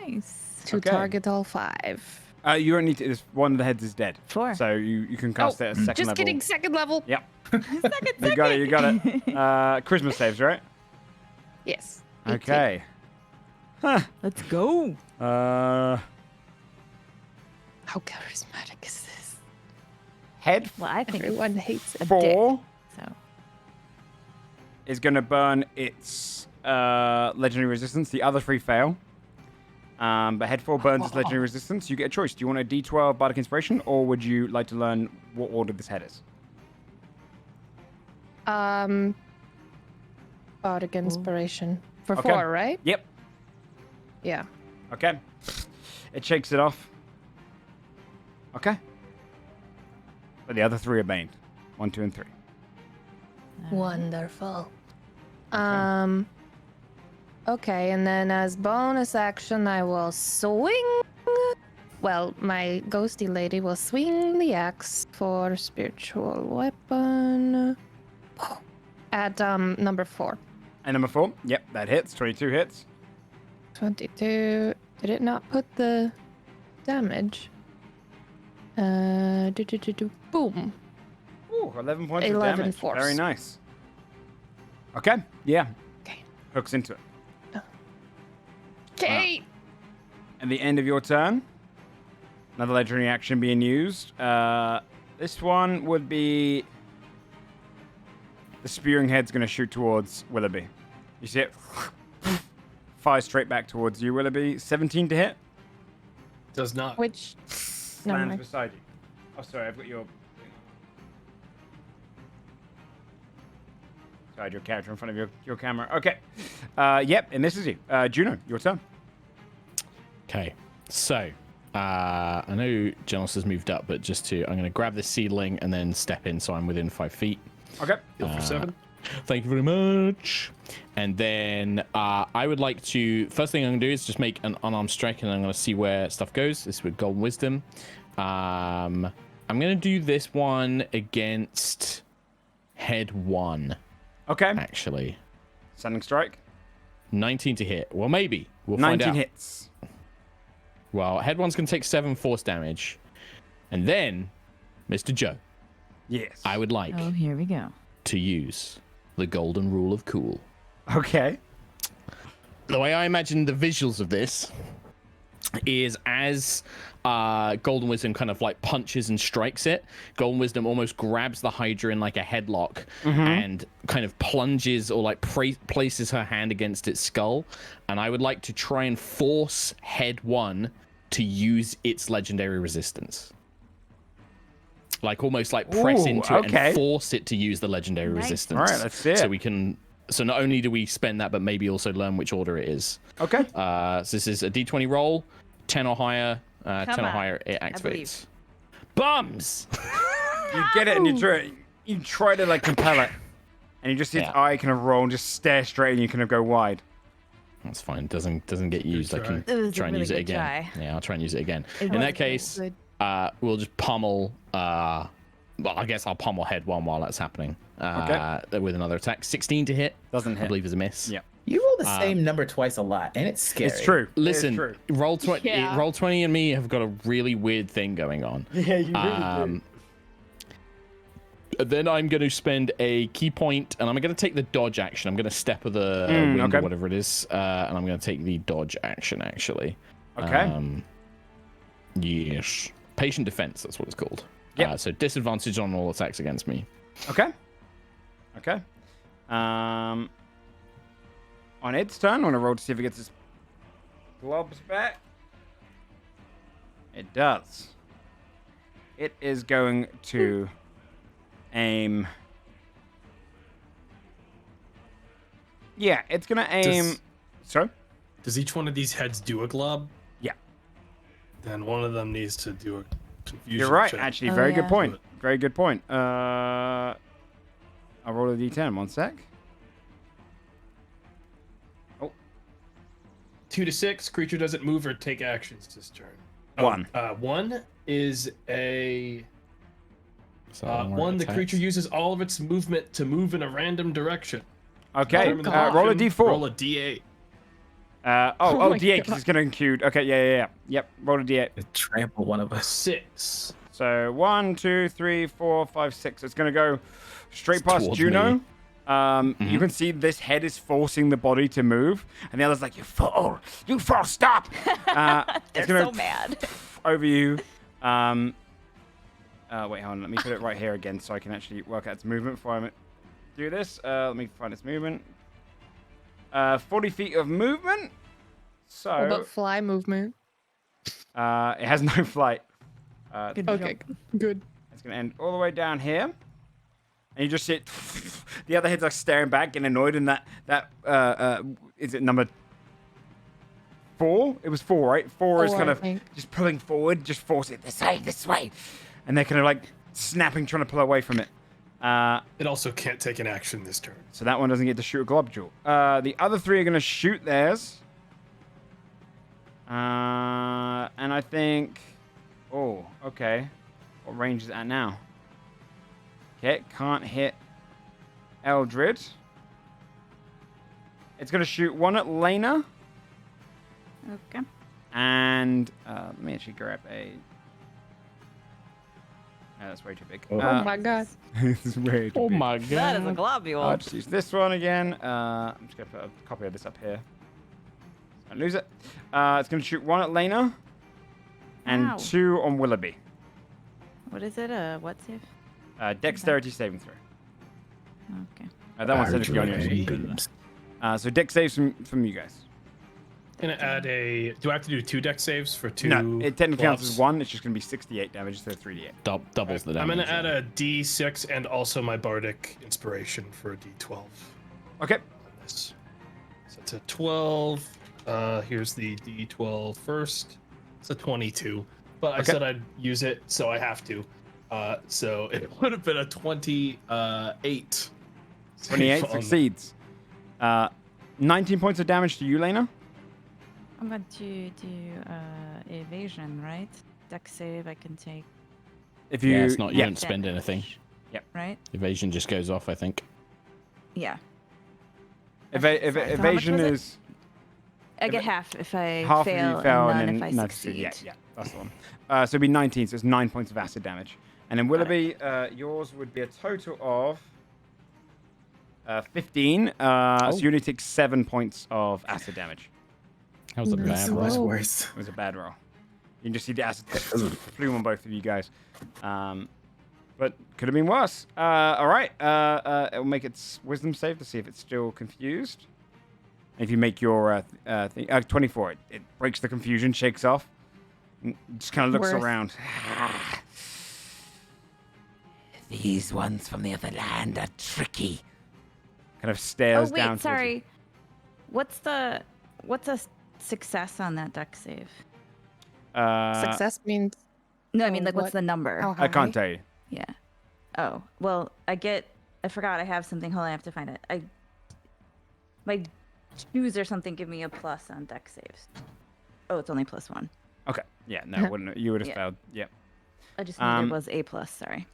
Nice. to Okay. target all 5. You don't need to. One of the heads is dead. 4. So you can cast it at second Just level. kidding, 2nd level. Yep. You got it. You got it. Charisma saves, right? Yes. Okay. Let's go. How charismatic is this? Head Well, I think Everyone hates it. 4 so. is going to burn its legendary resistance. The other 3 fail. But head 4 burns its legendary resistance. You get a choice. Do you want a D12 Bardic Inspiration, or would you like to learn what order this head is? Bardic inspiration for Okay. 4, right? Yep. Yeah. Okay. It shakes it off. Okay. But the other 3 are baned. 1, 2, and 3. Wonderful. Okay, and then as bonus action, I will swing. Well, my ghosty lady will swing the axe for spiritual weapon at number 4. And number 4. Yep, that hits. 22 hits. 22. Did it not put the damage? Boom. Ooh, 11 points 11 of damage. force. Very nice. Okay. Yeah. Okay. Hooks into it. Okay. At the end of your turn, another legendary action being used. This one would be the spearing head's going to shoot towards Willoughby. You see it fire straight back towards you, Willoughby. 17 to hit. Does not. Which? Never Lands mind. beside you. Oh, sorry, I've got your. Sorry, your character in front of your camera. Okay. Yep, and this is you. Juno, your turn. Okay, so I know Jonas has moved up, but I'm going to grab the seedling and then step in so I'm within 5 feet. Okay. Heal for 7. Thank you very much. And then I would like to. First thing I'm going to do is just make an unarmed strike, and I'm going to see where stuff goes. This is with Golden Wisdom. I'm going to do this one against Head 1. Okay. Actually, Sending strike. 19 to hit. Well, maybe we'll find 19 out. hits. Well, Head 1's going to take 7 force damage, and then Mr. Joe, Yes. I would like Oh, here we go. to use the golden rule of cool. Okay. The way I imagine the visuals of this is as Golden Wisdom kind of like punches and strikes it, Golden Wisdom almost grabs the Hydra in like a headlock and kind of plunges or like places her hand against its skull. And I would like to try and force Head 1 to use its legendary resistance. Like almost like press Ooh, into it okay. and force it to use the legendary Nice. resistance. All right, let's see it. So we can. So not only do we spend that, but maybe also learn which order it is. Okay. So this is a D20 roll, 10 or higher. 10 or on, higher, it I believe. activates. Bums. You get it, and you try to like compel it, and you just see its eye kind of roll and just stare straight, and you kind of go wide. That's fine. Doesn't get used. I can It was a try and really use it good again. try. Yeah, I'll try and use it again. It In was that case, good. we'll just pummel. Well, I guess I'll pummel head one while that's happening. With another attack. 16 to hit. Doesn't I hit. believe is a miss. Yeah. You roll the same number twice a lot, and it's scary. It's true. Listen, It's true. roll 20. Yeah. Roll 20 and me have got a really weird thing going on. Yeah, you really do. Then I'm going to spend a key point, and I'm going to take the dodge action. I'm going to step of the wind okay. or whatever it is, and I'm going to take the dodge action, actually. Okay. Yes. Patient defense, that's what it's called. Yep. So disadvantage on all attacks against me. Okay. Okay. On its turn, I want to roll to see if it gets its globs back. It does. It is going to aim. Yeah, it's going to aim. Sorry? Does each one of these heads do a glob? Yeah. Then one of them needs to do a confusion You're right, check. actually. Oh, Very good yeah. point. Very good point. I'll roll a d10. 1 sec. 2 to 6. Creature doesn't move or take actions this turn. 1. 1 is a So 1. The creature uses all of its movement to move in a random direction. Okay. Determine the Roll a direction, d4. Roll a d8. Oh my D8 because God. it's going to include. Okay, yeah. Yep, roll a D8. It trample one of us. 6. So 1, 2, 3, 4, 5, 6. It's going to go straight past towards Juno. me. You can see this head is forcing the body to move, and the other's like, "You fool! You fool! Stop!" They're it's gonna so mad. over you. Wait, hold on. Let me put it right here again so I can actually work out its movement before I do this. Let me find its movement. 40 feet of movement. So What about fly movement? it has no flight. Good Okay, job. good. It's going to end all the way down here. And you just see it, the other head's like staring back, getting annoyed, and is it number 4? It was 4, right? 4 is 4, kind I of think. just pulling forward, just force it this way. And they're kind of like snapping, trying to pull away from it. It also can't take an action this turn. So that one doesn't get to shoot a globule. The other 3 are going to shoot theirs. And I think... Oh, okay. What range is it at now? Okay, can't hit Eldred. It's going to shoot one at Lena. Okay. And let me actually grab a... No, that's way too big. Oh my God. This is way too Oh big. my god. That is a globule. I'll just use this one again. I'm just going to put a copy of this up here. Don't lose it. It's going to shoot one at Lena. And Wow. 2 on Willoughby. What is it? What save? Dexterity saving throw. Okay. That one's technically on you. So dex saves from you guys. Gonna add a. Do I have to do 2 dex saves for 2? No, it technically counts as buffs? 1. It's just going to be 68 damage instead of 3d8. Doubles the I'm damage. gonna add a d6 and also my bardic inspiration for a d12. Okay. So it's a 12. Here's the d12 first. It's a 22. But I Okay. said I'd use it, so I have to. So it would have been a 28. 28 on- succeeds. 19 points of damage to you, Lena. I'm going to do evasion, right? Dex save I can take, If you, Yeah, it's not. You yeah. don't spend anything. right? Evasion just goes off, I think. Yeah. Sorry, so how much evasion was it? is- I get half if I Half fail, of you fell and none and if I then no, succeed. Yeah, that's the one. So it'd be 19, so it's 9 points of acid damage. And then Willoughby, yours would be a total of 15. So you only take 7 points of acid damage. That was a Nice. bad Much roll. worse. It was a bad roll. You can just see the acid flew on both of you guys. But could have been worse. All right. It'll make its wisdom save to see if it's still confused. If you make your 24, it breaks the confusion, shakes off. Just kind of looks Worth. around. These ones from the other land are tricky. Kind of Oh stares down. wait, towards you. sorry. What's a success on that deck save? Success means No, I Oh, mean like what's what? the number? how high? I can't tell you. Yeah. Oh well, I forgot I have something. Hold on, I have to find it. My shoes or something give me a plus on deck saves. Oh, it's only +1. Okay. Yeah. No. Wouldn't. You would have Yeah. failed. Yeah. I just knew there was a plus. Sorry.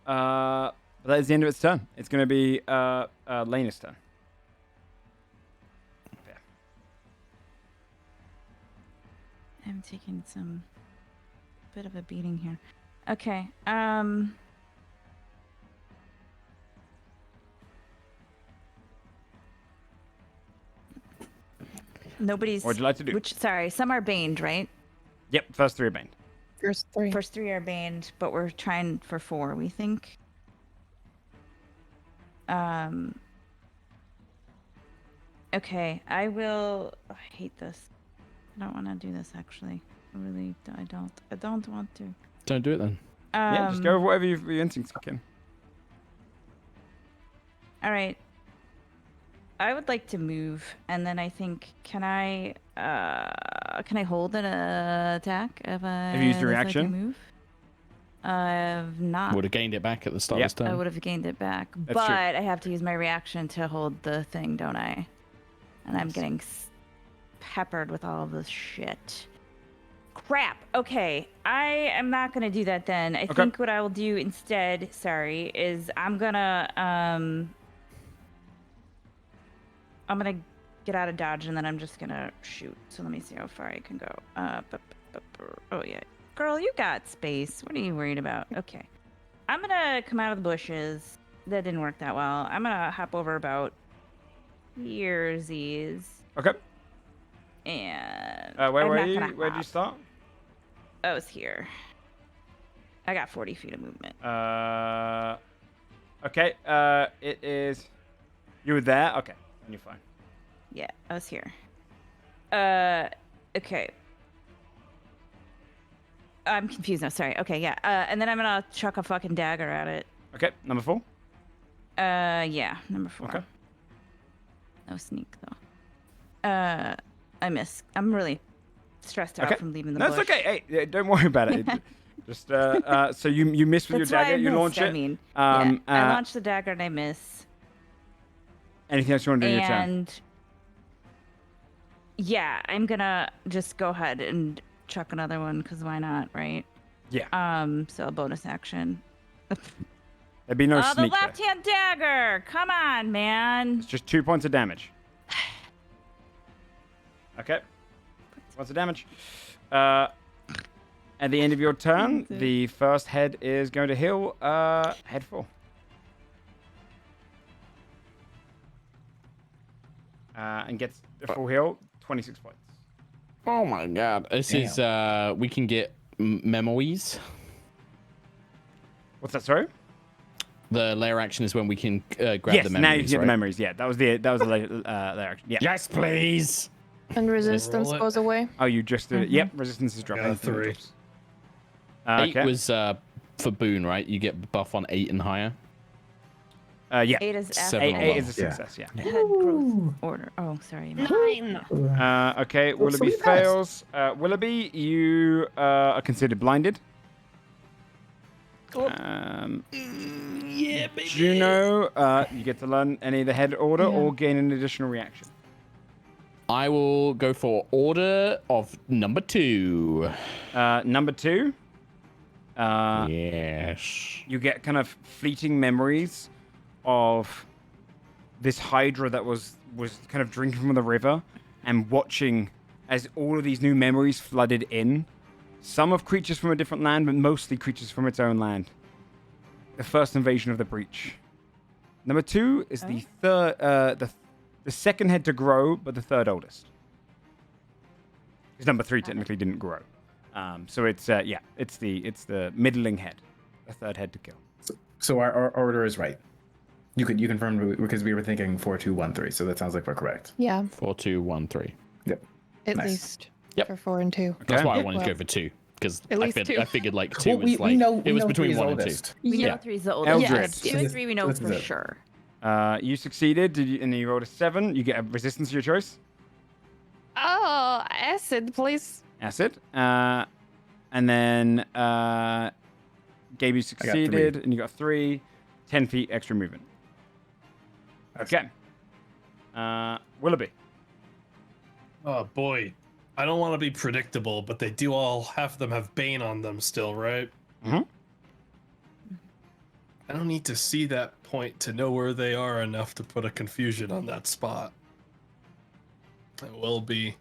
But that is the end of its turn. It's going to be Lena's turn. Yeah. I'm taking some bit of a beating here. Okay. Nobody's. What would you like to do? Sorry, some are baned, right? Yep. First 3 are banned. First 3. First 3 are banned, but we're trying for 4, we think. Okay, I will. Oh, I hate this. I don't want to do this actually. I don't want to. Don't do it then. Yeah. Just go with whatever your instincts kick in. All right. I would like to move, and then I think can I hold an attack if I you used your decide to reaction? move? I've not. Would have gained it back at the start Yep. of this I turn. would have gained it back, That's but true. I have to use my reaction to hold the thing, don't I? And I'm getting peppered with all of this shit. Crap. Okay, I am not gonna do that then. I think what I will do instead, is I'm gonna get out of dodge and then I'm just gonna shoot. So let me see how far I can go. Oh yeah, girl, you got space. What are you worried about? Okay, I'm gonna come out of the bushes. That didn't work that well. I'm gonna hop over about here's Okay. and Where I'm were not you? gonna Where'd you hop. start? I was here. I got 40 feet of movement. Okay. It is. You were there. Okay. Then you're fine. Yeah, I was here. Okay. I'm confused now. Sorry. Okay, yeah. And then I'm gonna chuck a fucking dagger at it. Okay. Number 4. Yeah, number 4. Okay. No sneak though. I miss. I'm really stressed out Okay. from leaving the No, bush. it's okay. Hey, don't worry about it. Just so you miss with That's your why I dagger. You missed, launch I it. mean, I I launched the dagger and I miss. Anything else you want to do in your turn? And yeah, I'm gonna just go ahead and chuck another one because why not, right? Yeah. So a bonus action. There'd be no the sneak there. left-hand dagger. Come on, man. It's just 2 points of damage. Okay. Points of damage. At the end of your turn, the first head is going to heal head 4. And gets a full heal, 26 points. Oh my god. This is we can get memories. What's that, sorry? The layer action is when we can grab Yes, the memories. now you can get the right? memories. Yeah, that was the layer action. Yeah. Yes, please. And resistance roll it. goes away. Oh, you just did it. Yep, resistance is dropping. Got a 3. 8 Okay. was for boon, right? You get buff on 8 and higher. Yeah. 8 is after 7 Eight or is a Yeah. success, yeah. head growth order. Oh, sorry. 9. Okay, Willoughby so you passed. fails. Willoughby, you are considered blinded. Yeah, baby. Juno, you get to learn any of the head order Yeah. or gain an additional reaction. I will go for order of number 2. Number 2, Yes. you get kind of fleeting memories of this Hydra that was kind of drinking from the river and watching as all of these new memories flooded in. Some of creatures from a different land, but mostly creatures from its own land. The first invasion of the breach. Number 2 is the third, the second head to grow, but the third oldest. Because number 3 technically didn't grow. So it's it's the middling head, the third head to kill. So our order is right. You confirmed because we were thinking 4, 2, 1, 3. So that sounds like we're correct. Yeah, 4, 2, 1, 3. Yep. at Nice. least. Yep. For 4 and 2. That's Okay. why I wanted to Well, go for 2 because at least 2. I figured like 2 Well, was like it was between 1 and 2. We know Yeah. 3 is the oldest. Eldred. Yes, 2 and 3 we know This is for it. sure. You succeeded, and you rolled a 7. You get a resistance of your choice. Oh, acid, please. Acid. And then Gabe, you succeeded, and you got 3. 10 feet extra movement. Okay. Willoughby. Oh boy, I don't want to be predictable, but they do all half of them have Bane on them still, right? Mhm. I don't need to see that point to know where they are enough to put a confusion on that spot. And Willoughby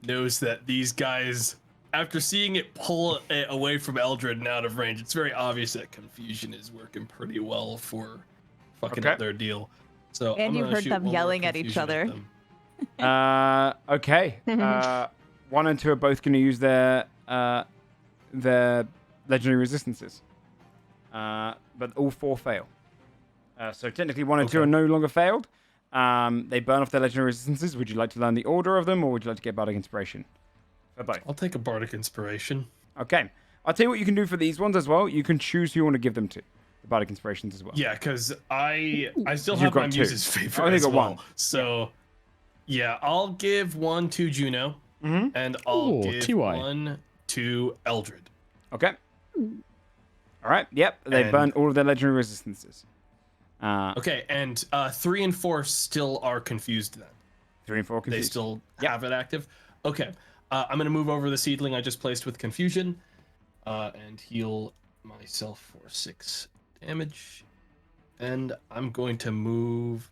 knows that these guys, after seeing it pull it away from Eldred and out of range, it's very obvious that confusion is working pretty well for fucking Okay. up their deal. So And I'm you gonna heard shoot them one more yelling at each confusion other. them. Okay. 1 and 2 are both going to use their legendary resistances. But all 4 fail. So technically 1 and 2 are no longer failed. They burn off their legendary resistances. Would you like to learn the order of them, or would you like to get Bardic Inspiration? For both. I'll take a Bardic Inspiration. Okay. I'll tell you what you can do for these ones as well. You can choose who you want to give them to. The Bardic Inspirations as well. Yeah, because I still You've have got my 2. muse's favorite I only as got well. 1. So, yeah, I'll give 1 to Juno, Mhm. and I'll Ooh, give TY. 1 to Eldred. Okay. All right. Yep. They And- burn all of their legendary resistances. Okay, and 3 and 4 still are confused then. 3 and 4 They confused. still Yep. have it active. Okay, I'm going to move over the seedling I just placed with confusion and heal myself for 6 damage. And I'm going to move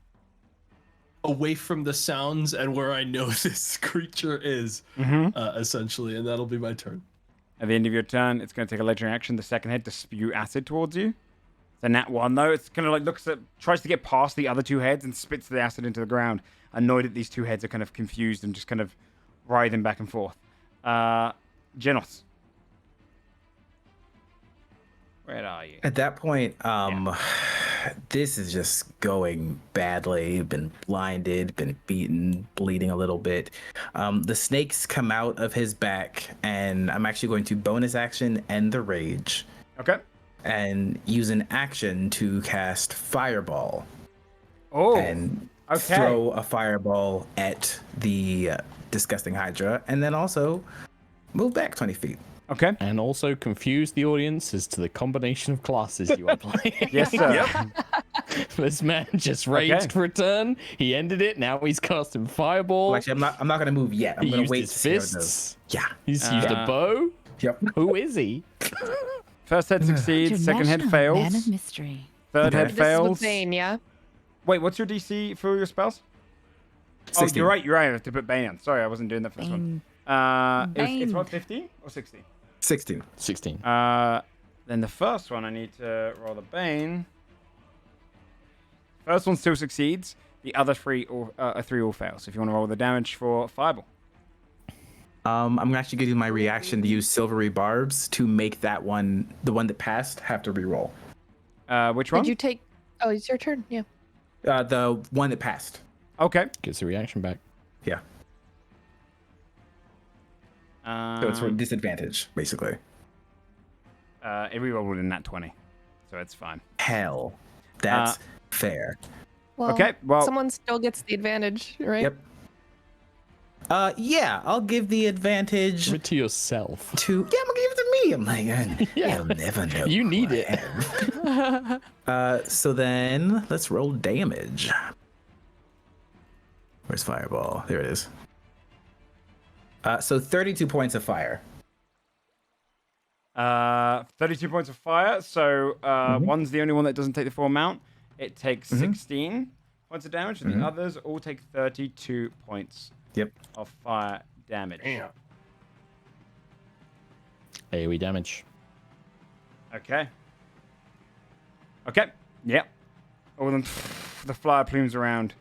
away from the sounds and where I know this creature is, essentially, and that'll be my turn. At the end of your turn, it's going to take a legendary action, the second head, to spew acid towards you. It's a nat 1, though. It's kind of like tries to get past the other 2 heads and spits the acid into the ground, annoyed that these 2 heads are kind of confused and just kind of writhing back and forth. Genos. Where are you? At that point, this is just going badly. Been blinded, been beaten, bleeding a little bit. The snakes come out of his back, and I'm actually going to bonus action end the rage Okay. and use an action to cast Fireball Oh, and okay. throw a fireball at the disgusting Hydra, and then also move back 20 feet. Okay. And also confuse the audience as to the combination of classes you are playing. Yes, sir. This man just raged for a turn. He ended it. Now he's casting fireball. Well, actually, I'm not going to move yet. I'm he going to used wait his to see how it goes. fists. Yeah. He's used a bow. Yep. Who is he? First head succeeds, second head International Man fails, of mystery. third head This is fails. with Bane, yeah? Wait, what's your DC for your spells? 16. Oh, you're right. I have to put Bane on. Sorry, I wasn't doing that for this one. It's what, 15 or 16? 16. 16. Then the first one, I need to roll the Bane. First one still succeeds. The other 3 all fail. So if you want to roll the damage for Fireball. I'm actually going to do my reaction to use Silvery Barbs to make that one, the one that passed, have to reroll. Which one? Did you take... Oh, it's your turn, yeah. The one that passed. Okay. Gets the reaction back. Yeah. So it's for disadvantage, basically. It rerolled in that 20. So it's fine. Hell. That's fair. Well, Okay, well- someone still gets the advantage, right? Yep. Yeah, I'll give the advantage Give it to yourself. to... Yeah, I'm going to give it to me. I'm like, Yeah. you'll never know. You need who it. I am. So then, let's roll damage. Where's Fireball? There it is. So 32 points of fire. 32 points of fire. So one's the only one that doesn't take the full amount. It takes 16 points of damage, and the others all take 32 points of fire damage. Damn. AoE damage. Okay. Yep. All of them, the fire plumes around.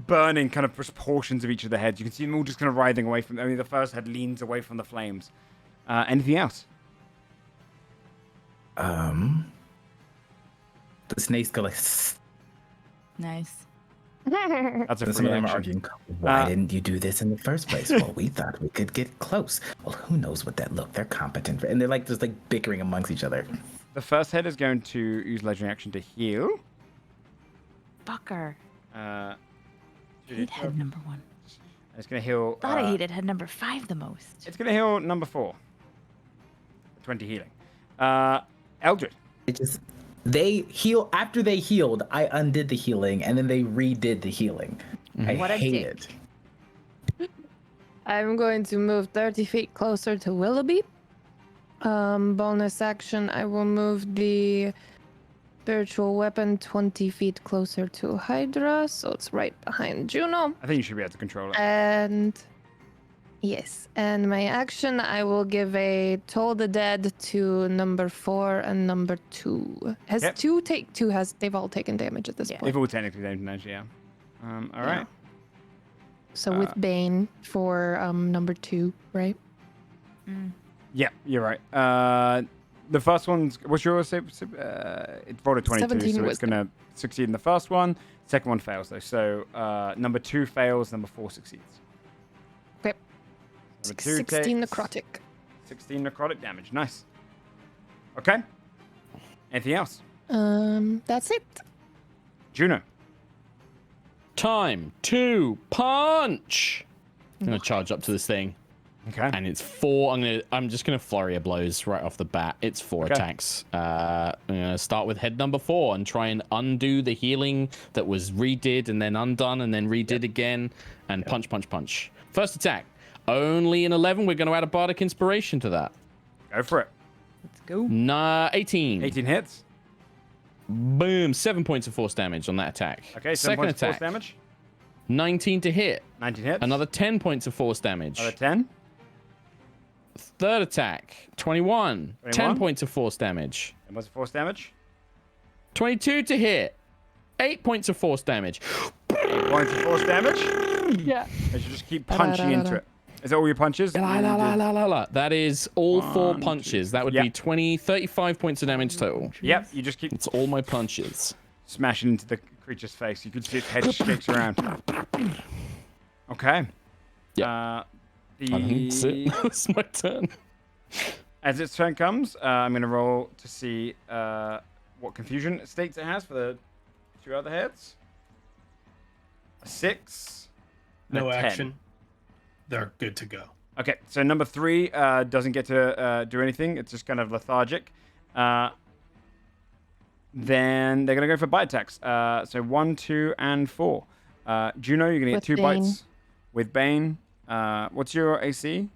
Burning kind of portions of each of the heads. You can see them all just kind of writhing away from... I mean, the first head leans away from the flames. Anything else? The snakes go like... Nice. That's a So free some of them are action. arguing, why didn't you do this in the first place? Well, we thought we could get close. Well, who knows what that look? They're competent. And they're like just like bickering amongst each other. The first head is going to use legendary action to heal. Fucker. Uh, Hate head number 1. it's going to heal. Thought I hated head number 5 the most. It's going to heal number 4. 20 healing. Eldred. It just they heal after they healed. I undid the healing and then they redid the healing. I What a hate dick. it. I'm going to move 30 feet closer to Willoughby. Bonus action, I will move the spiritual weapon 20 feet closer to Hydra, so it's right behind Juno. I think you should be able to control it. And yes, and my action, I will give a Toll the Dead to number 4 and number 2. Has Yep. 2 has they've all taken damage at this Yeah. point. They've all technically damage, yeah. All right. So with Bane for number 2, right? Yeah, you're right. The first one's what's your save? It's rolled a 22, 17 so it's wisdom. gonna succeed in the first one. Second one fails though. So number 2 fails. Number 4 succeeds. Okay. Number 2 16 takes necrotic. 16 necrotic damage. Nice. Okay. Anything else? That's it. Juno. Time to punch. I'm gonna charge up to this thing, Okay. and it's 4. I'm just gonna flurry of blows right off the bat. It's 4 Okay. attacks. I'm gonna start with head number 4 and try and undo the healing that was redid and then undone and then redid again, and punch, punch, punch. First attack, only an 11. We're gonna add a bardic inspiration to that. Go for it. Let's go. 18. 18 hits. Boom, 7 points of force damage on that attack. Okay. 7 Second points of force attack, damage. 19 to hit. 19 hits. Another 10 points of force damage. Another 10. Third attack, 21. 10 21. points of force damage. 10 points of force damage. 22 to hit. 8 points of force damage. 8 points of force damage. Yeah. I should just keep punching into it. Is that all your punches? La, la, la, la, la, la. That is all 4 One, punches. That would Yep. be 20, 35 points of damage total. Yep. You just keep It's all my punches. smashing into the creature's face. You could see its head shakes around. Okay. Yep. That's it. It's my turn. As its turn comes, I'm going to roll to see what confusion states it has for the 2 other heads. A 6. and No a 10. action. They're good to go. Okay, so number 3 doesn't get to do anything. It's just kind of lethargic. Then they're going to go for bite attacks. So 1, 2, and 4. Juno, you're going to get With 2 Bane. bites with Bane. What's your AC?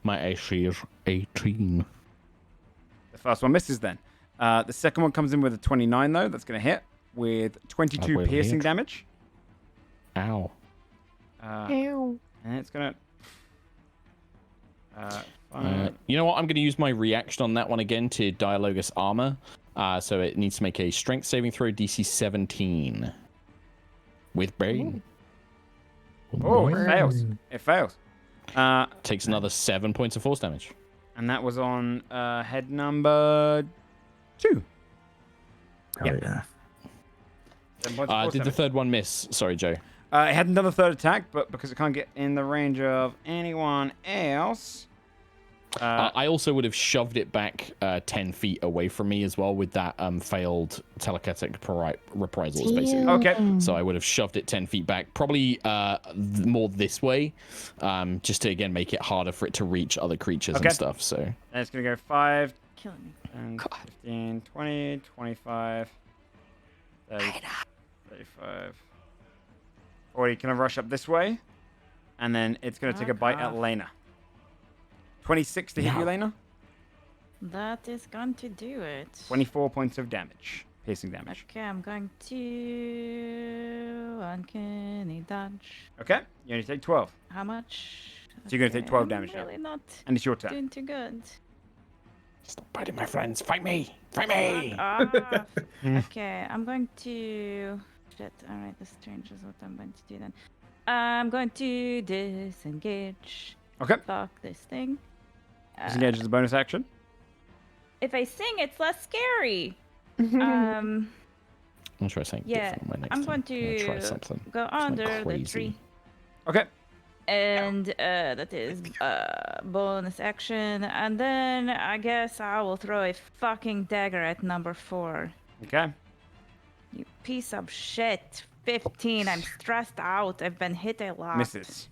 My AC is 18. The first one misses then. The second one comes in with a 29, though. That's going to hit with 22 will piercing hit. damage. Ow. Ew. And it's going to... You know what? I'm going to use my reaction on that one again to Dialogus Armor. So it needs to make a strength saving throw DC 17. With Bane. Oh, it fails. It fails. Takes another 7 points of force damage. And that was on head number 2. Oh, yeah. 7 points of force Did the damage. third one miss? Sorry, Joe. It had another third attack, but because it can't get in the range of anyone else... I also would have shoved it back 10 feet away from me as well with that failed telekinetic reprisals, basically. Okay. So I would have shoved it 10 feet back, probably more this way, just to, again, make it harder for it to reach other creatures Okay. and stuff. So And it's going to go 5, Killing me. and 15, 20, 25, 30, 35, 40. Can I rush up this way? And then it's going to take a bite at Lena. 26 to hit you, Lena. That is going to do it. 24 points of damage. Piercing damage. Okay, I'm going to uncanny dodge. Okay, you only take 12. How much? So you're gonna take 12 damage I'm now. really not And it's your turn. doing too good. stop biting my friends. Fight me. Fight me. Ah, okay, I'm going to... Shit, alright, this changes what I'm going to do then. I'm going to disengage. Okay. Fuck this thing. Disengage as a bonus action. If I sing, it's less scary. I'm try something Yeah, different my next I'm time. going gonna try to something. go something under the crazy. tree. Okay. And that is bonus action. And then I guess I will throw a fucking dagger at number 4. Okay. You piece of shit. 15. I'm stressed out. I've been hit a lot. Misses.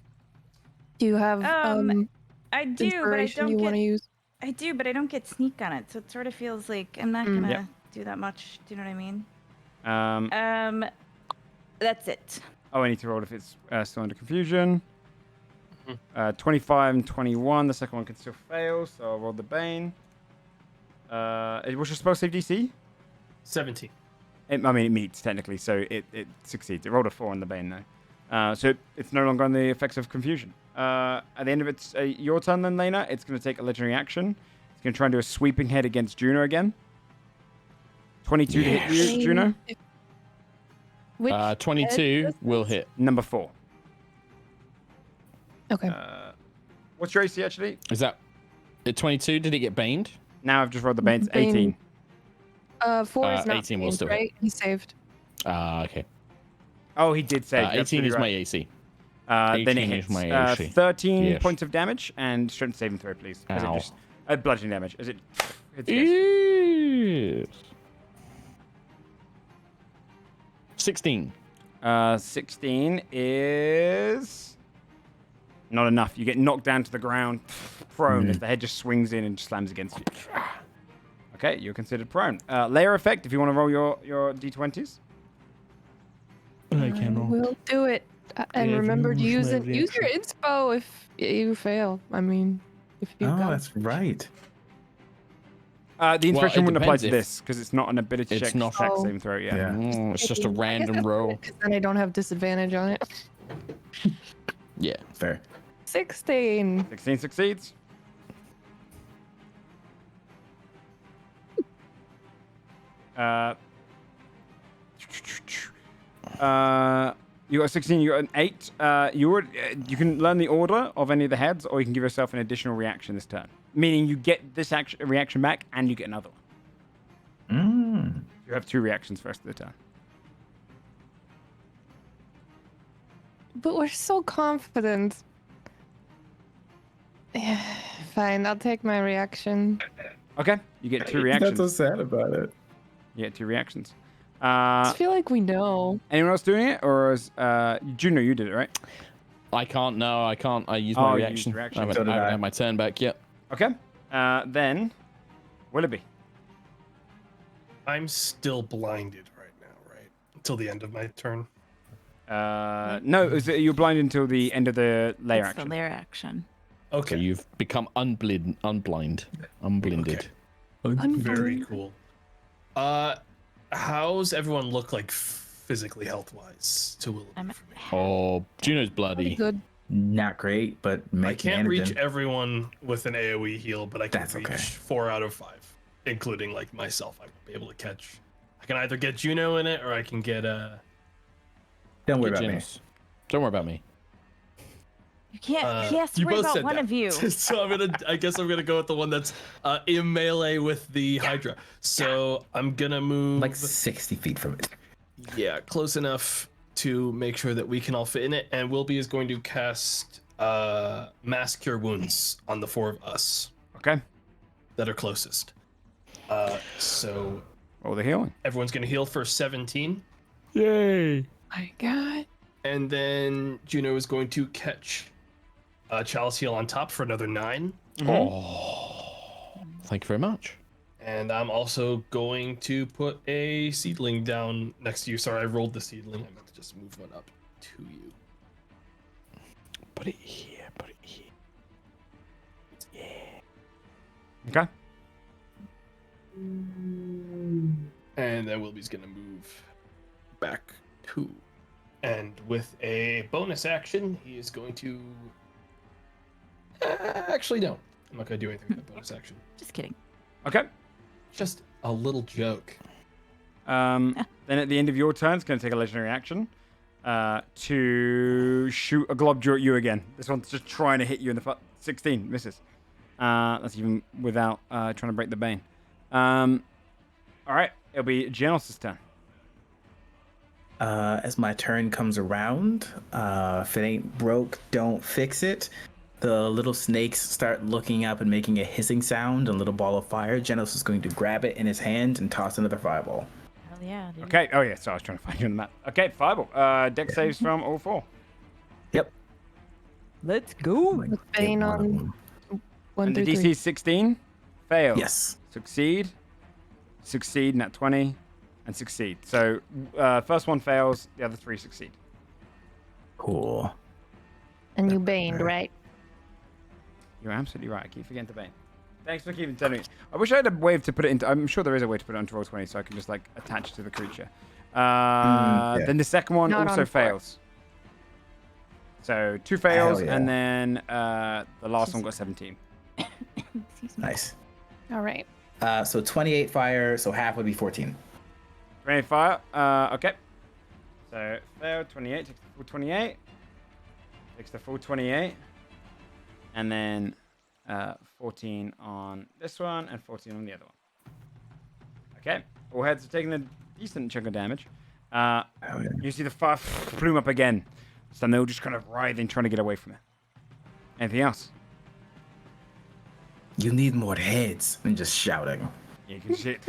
Do you have I do, but I inspiration don't you get. want to use? I do, but I don't get sneak on it, so it sort of feels like I'm not gonna do that much. Do you know what I mean? That's it. Oh, I need to roll if it's still under confusion. 25 and 21. The second one can still fail, so I'll roll the Bane. What's your spell save DC? 17. I mean, it meets technically, so it succeeds. It rolled a 4 on the Bane, though. So it's no longer on the effects of confusion. At the end of its your turn, then, Lena, it's going to take a legendary action. It's going to try and do a sweeping head against Juno again. 22 to hit you, Juno. Which 22 head will hit. Number 4. Okay. What's your AC, actually? Is that at 22? Did it get baned? Now I've just rolled the Bane. It's Bane. 18. 4 is not 18 will saved, still hit. right? He saved. Okay. Oh, he did save. 18 is my AC. Then it 18 hits. is my AC. 13 Yes. points of damage and strength saving throw, please. As it Ow. just bludgeoning damage. As it hits you guys. Yes. 16. 16 is not enough. You get knocked down to the ground, prone, as the head just swings in and just slams against you. Okay, you're considered prone. Layer effect, if you want to roll your d20s. I can roll. We'll do it. And Yeah, remember to use use my it. Use your inspo if you fail. I mean, if you Oh, got that's right. The inspiration it wouldn't apply depends to if- this because it's not an ability It's check. not- Track Oh. saving throw. Yeah. Yeah. It's just a I guess random that's roll. good, 'cause then I don't have disadvantage on it. Yeah. Fair. 16. 16 succeeds. You got 16. You got an 8. You can learn the order of any of the heads, or you can give yourself an additional reaction this turn. Meaning you get this reaction back, and you get another one. Mm. You have 2 reactions for the rest of the turn. But we're so confident. Yeah, fine, I'll take my reaction. Okay, you get 2 That's reactions. so sad about it. You get 2 reactions. I feel like we know. Anyone else doing it, or is Juno? You did it, right? I can't. No, I can't. I use Oh, my you reaction. used reaction. I haven't, So did I haven't I. had my turn back yet. Okay. Then Willoughby. I'm still blinded right now, right? Until the end of my turn. No, you're blind until the end of the layer It's action. the layer action. So Okay. you've become unblinded. Okay. Very cool. How's everyone look like physically health-wise to Willoughby I'm- for me? Oh, Juno's Pretty bloody. good. Not great, but I can't reach Managing. everyone with an AoE heal, but I can That's reach okay. 4 out of 5, including like myself. I will be able to catch. I can either get Juno in it, or I can get Don't worry Get about me. Juno's. Don't worry about me. You can't. He has to you worry both about said one that. of you. So I guess I'm gonna go with the one that's in melee with the Hydra. So I'm gonna move Like 60 feet from it. yeah, close enough to make sure that we can all fit in it. And Wilby is going to cast Mass Cure Wounds on the 4 of us Okay. that are closest. So Roll the healing. everyone's gonna heal for 17, Yay. My God. and then Juno is going to catch Chalice Heal on top for another 9. Oh. Thank you very much. And I'm also going to put a seedling down next to you. Sorry, I rolled the seedling. I meant to just move one up to you. Put it here. Put it here. Okay. And then Wilby's going to move back 2. And with a bonus action, he is going to... actually, no. I'm not going to do anything with the bonus action. Just kidding. Okay. Just a little joke. Then at the end of your turn, it's going to take a legendary action to shoot a globule at you again. This one's just trying to hit you in the 16 misses. That's even without trying to break the bane. All right, it'll be Genos' turn. As my turn comes around, if it ain't broke, don't fix it. The little snakes start looking up and making a hissing sound. A little ball of fire. Genos is going to grab it in his hand and toss another fireball. Hell yeah, dude. Okay. Oh yeah. So I was trying to find you on the map. Okay, fireball. Dex saves from all 4. Yep. Let's go. With Bane on 1 And the through DC 3. is 16. Fail. Yes. Succeed. Succeed. Nat 20. And succeed. So first one fails. The other 3 succeed. Cool. And you baned, right? You're absolutely right. I keep forgetting to bane. Thanks for keeping telling me. I wish I had a way to put it into. I'm sure there is a way to put it onto Roll20 so I can just like attach it to the creature. yeah. Then the second one Not also on 4. fails. So 2 fails, yeah. and then the last one got 17. Excuse me. Nice. All right. So 28 fire, so half would be 14. 28 fire. Okay. So fail 28. Takes the full 28. Takes the full 28. And then 14 on this one and 14 on the other one. Okay. All heads are taking a decent chunk of damage. Oh, yeah. You see the fire plume up again. So they're all just kind of writhing, trying to get away from it. Anything else? You need more heads. And just shouting. Yeah, you can see it.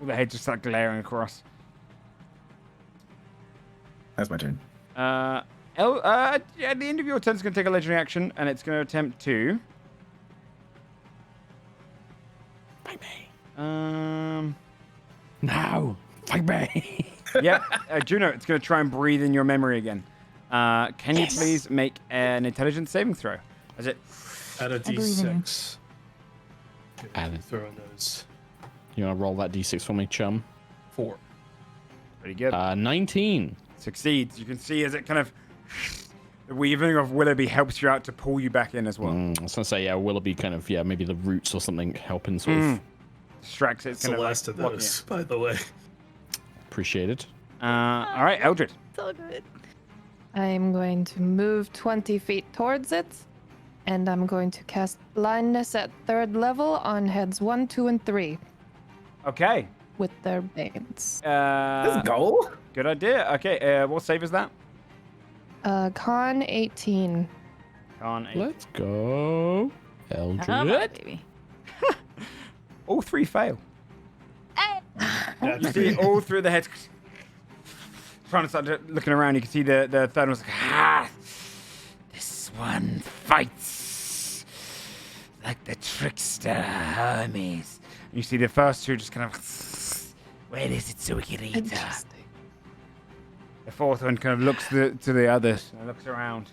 All the heads just start glaring across. That's my turn. At the end of your turn, it's going to take a legendary action, and it's going to attempt to... Fight me. No. Fight me. Yeah, Juno, it's going to try and breathe in your memory again. Can you please make an intelligence saving throw? Is it... Add a believe in you. D6. Add it. Throwing those You want to roll that d6 for me, chum? 4. Pretty good. 19. Succeeds. You can see as it kind of... The weaving of Willoughby helps you out to pull you back in as well. I was going to say, yeah, Willoughby kind of, yeah, maybe the roots or something helping sort of Distracts it. It's It's the kind of last of blocking those, by the way. appreciated. it. All right, Eldred. So good. I'm going to move 20 feet towards it, and I'm going to cast blindness at 3rd level on heads 1, 2, and 3 Okay. with their banes. Let's go. Good idea. Okay, what save is that? Con 18. Con 8. Let's go. Come on, Eldred. baby. All 3 fail. Hey! You see all through the heads. Trying to start looking around, you can see the third one's like, This one fights like the trickster Hermes. And you see the first 2 just kind of. Where is it so we can eat her? Interesting. The fourth one kind of looks to the others and looks around.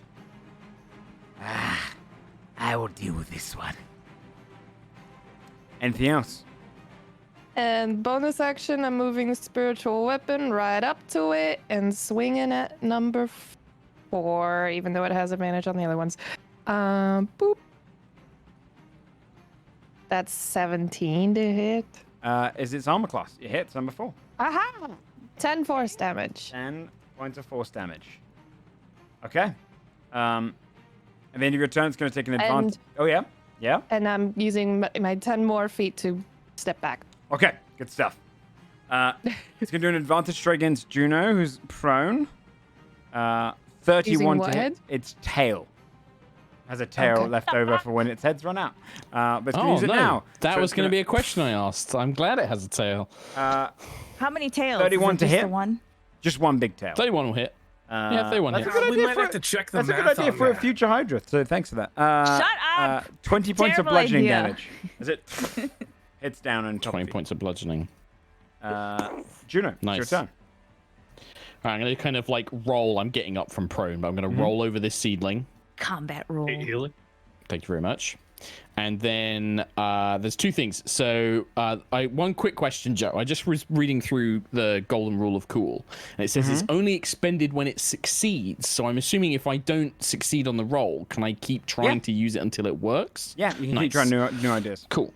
I will deal with this one. Anything else? And bonus action, I'm moving spiritual weapon right up to it and swinging at number 4, even though it has advantage on the other ones. Boop. That's 17 to hit. Is its armor class? It hits number 4. Aha! 10 force damage. 10 points of force damage. Okay. At the end of your turn, it's going to take an advantage. Oh, yeah? Yeah? And I'm using my 10 more feet to step back. Okay, good stuff. It's going to do an advantage try against Juno, who's prone. 31 Using to what hit. head? Its tail. Has a tail Okay. left over for when its heads run out. But it's going to Oh, use it no. now. That So was it's going to gonna- be a question I asked. I'm glad it has a tail. How many tails? 31 Is to it just hit. The one? Just one big tail. 31 will hit. Yeah, 31 that's hits. a good we idea might for have to check the That's a good math idea on for a that. future Hydra, so thanks for that. Shut up! 20 points of Terrible bludgeoning idea. damage. Is it? Hits down and 20 points of bludgeoning. Juno, it's your Nice. turn. Right, I'm going to kind of like roll. I'm getting up from prone, but I'm going to roll over this seedling. Combat roll. 8 healing. Thank you very much. And then there's 2 things. So one quick question, Joe. I just was reading through the golden rule of cool, and it says it's only expended when it succeeds. So I'm assuming if I don't succeed on the roll, can I keep trying Yeah. to use it until it works? Yeah, you can Nice. keep trying new ideas. Cool.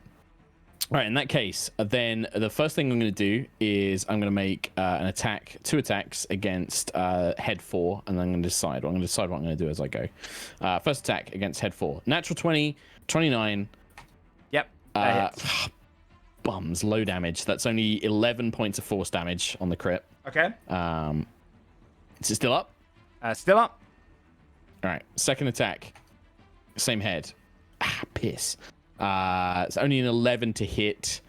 Right, in that case, then the first thing I'm going to do is I'm going to make an attack, 2 attacks against head 4, and then I'm going to decide. I'm going to decide what I'm going to do as I go. First attack against head 4. Natural 20, 29. Yep. that hits. Bums, low damage. That's only 11 points of force damage on the crit. Okay. Is it still up? Still up. All right. Second attack. Same head. Piss. It's only an 11 to hit.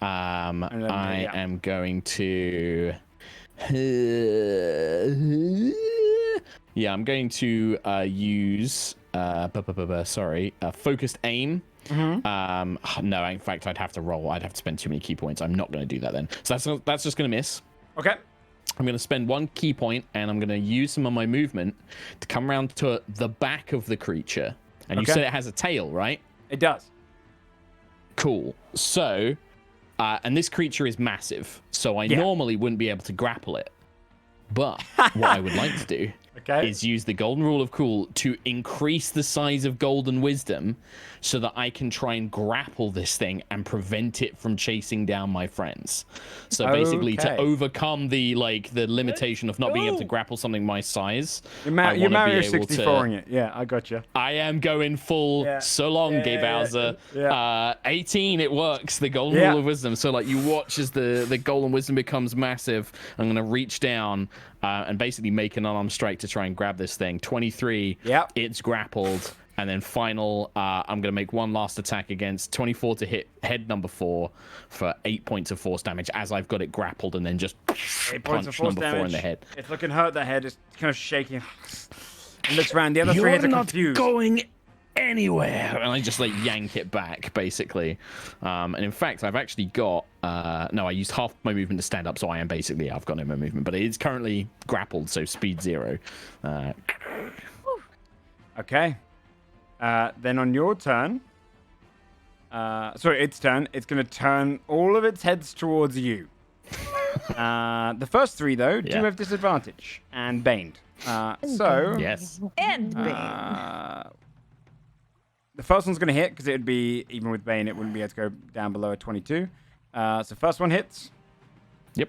I am going to. Yeah, I'm going to use. Focused aim. No, in fact, I'd have to roll. I'd have to spend too many key points. I'm not going to do that then. So that's just going to miss. Okay. I'm going to spend 1 key point, and I'm going to use some of my movement to come around to the back of the creature. And you said it has a tail, right? It does. Cool. So, and this creature is massive, so I normally wouldn't be able to grapple it. But what I would like to do is use the golden rule of cool to increase the size of golden wisdom so that I can try and grapple this thing and prevent it from chasing down my friends. So basically to overcome the limitation of not being able to grapple something my size. You're Mario 64ing it. Yeah, I got you. I am going full so long, Gay Bowser. 18, it works. The golden rule of wisdom. So you watch as the golden wisdom becomes massive. I'm going to reach down and basically make an unarmed strike to try and grab this thing. 23. Yep. It's grappled. And then final, I'm going to make one last attack against 24 to hit head number 4 for 8 points of force damage as I've got it grappled and then just 8 points of force number damage 4 in the head. It's looking hurt. The head is kind of shaking. It looks around. The other 3 heads are confused. Going anywhere. And I just yank it back, basically. And in fact, I've actually got... no, I used half my movement to stand up, so I am basically... I've got no more movement. But it is currently grappled, so speed 0. Okay. Then on your turn... its turn. It's going to turn all of its heads towards you. The first 3, though, do have disadvantage. And baned. Yes. And Bane. The first one's going to hit, because it would be, even with Bane, it wouldn't be able to go down below a 22. So first one hits. Yep.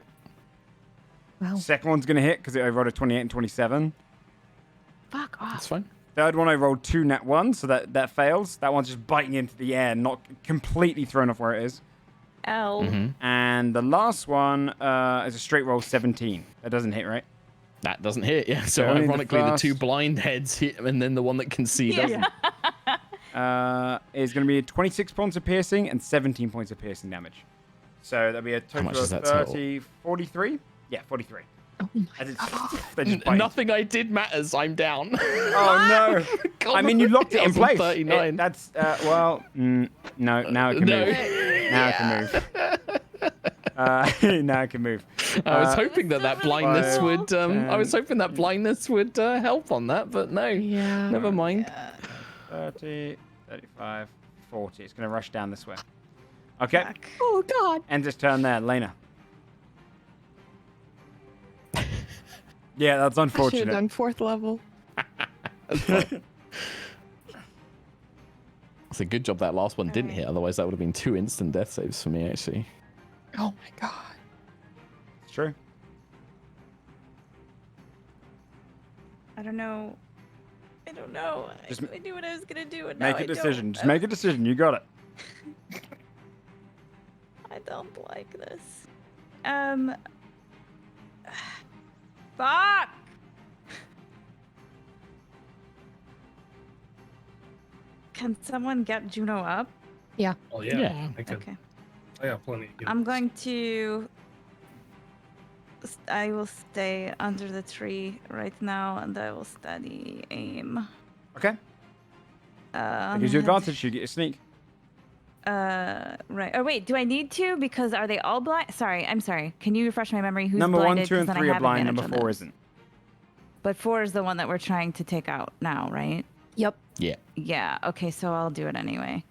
Wow. Second one's going to hit, because I rolled a 28 and 27. Fuck off. That's fine. Third one, I rolled 2 nat 1s, so that fails. That one's just biting into the air, not completely thrown off where it is. Ow. And the last one is a straight roll 17. That doesn't hit, right? That doesn't hit, yeah. So only the ironically, the first- 2 blind heads hit, and then the one that can see doesn't. Is going to be 26 points of piercing and 17 points of piercing damage. So that'll be a total much of is that 30, 43? Yeah, 43. Oh my As it's, they just bite. Nothing I did matters. I'm down. Oh, no. God, I mean, you locked it I in was on place. 39. That's, no, now it can No. move. Now it can move. Now it can move. I was hoping that blindness really would. I was hoping that blindness would help on that, but no. Yeah. Never mind. 30, 35, 40. It's going to rush down this way. Okay. Oh, God. End its turn there. Lena. Yeah, that's I should have unfortunate. done 4th level. It's a good job that last one didn't hit. Otherwise, that would have been 2 instant death saves for me, actually. Oh, my God. It's true. I don't know. Just I knew what I was going to do. And now Make I a decision. don't. Just make a decision. You got it. I don't like this. Fuck! Can someone get Juno up? Oh yeah. Yeah. I could. Okay. I got plenty. Of I'm going to... I will stay under the tree right now, and I will steady aim. Okay. That gives you advantage. You get a sneak. Right. Oh, wait. Do I need to? Because are they all blind? Sorry. I'm sorry. Can you refresh my memory? Who's Number 1, blinded? 2, and 'Cause then I 3 are have blind. advantage Number on 4 those. isn't. But 4 is the one that we're trying to take out now, right? Yep. Yeah. Yeah. Okay. So I'll do it anyway.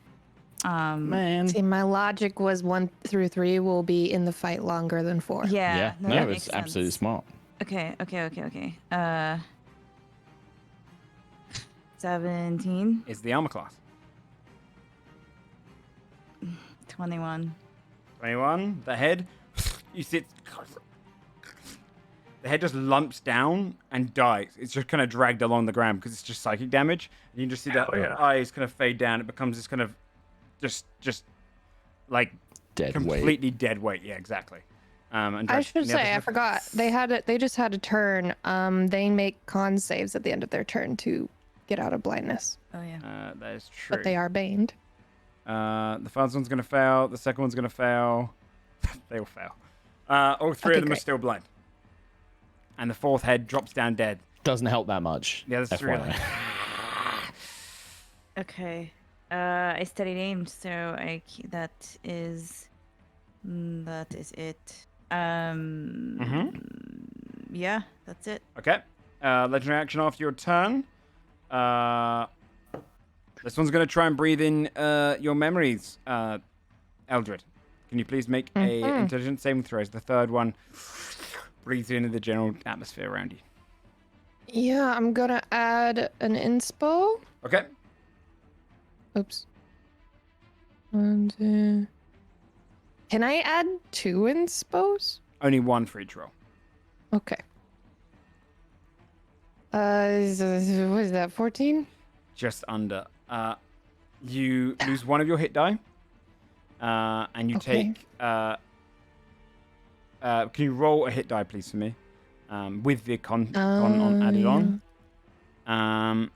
Man. See, my logic was 1 through 3 will be in the fight longer than 4. Yeah. Yeah. No, No, that it's makes absolutely sense. smart. Okay. 17, Is the armor class. 21. 21. The head. You see it. The head just lumps down and dies. It's just kind of dragged along the ground because it's just psychic damage. And you can just see the eyes kind of fade down. It becomes this kind of just like Dead weight. completely dead weight. Yeah, exactly. And I Dredge, should any other say, I stuff? forgot. They just had a turn. They make con saves at the end of their turn to get out of blindness. Oh yeah. That is true. But they are baned. The first one's gonna fail. The second one's gonna fail. They all fail. All three Okay, of them are great. still blind. And the fourth head drops down dead. Doesn't help that much. The other three are FYI. like, Okay. I studied aim, so that is it. Yeah, that's it. okay. Legendary action after your turn. This one's gonna try and breathe in your memories, Eldred. Can you please make a intelligence saving throw? As the third one breathes into the general atmosphere around you. Yeah, I'm gonna add an inspo. Okay. Oops. And can I add 2 inspos? Only one for each roll. Okay. What is that? 14? Just under. You lose one of your hit die. And you Okay. take. Can you roll a hit die, please, for me? With the con on added on.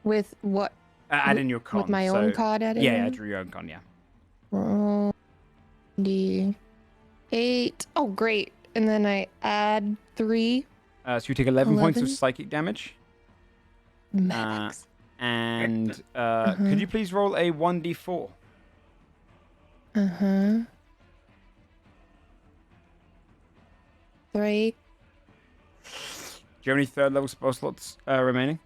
With what? Add in your con. With my so, own card added Yeah, in? add your own con, yeah. Roll D8. Oh, great. And then I add 3 So you take 11 points of 11. psychic damage. max. And could you please roll a 1d4? Uh-huh. 3. Do you have any third level spell slots remaining?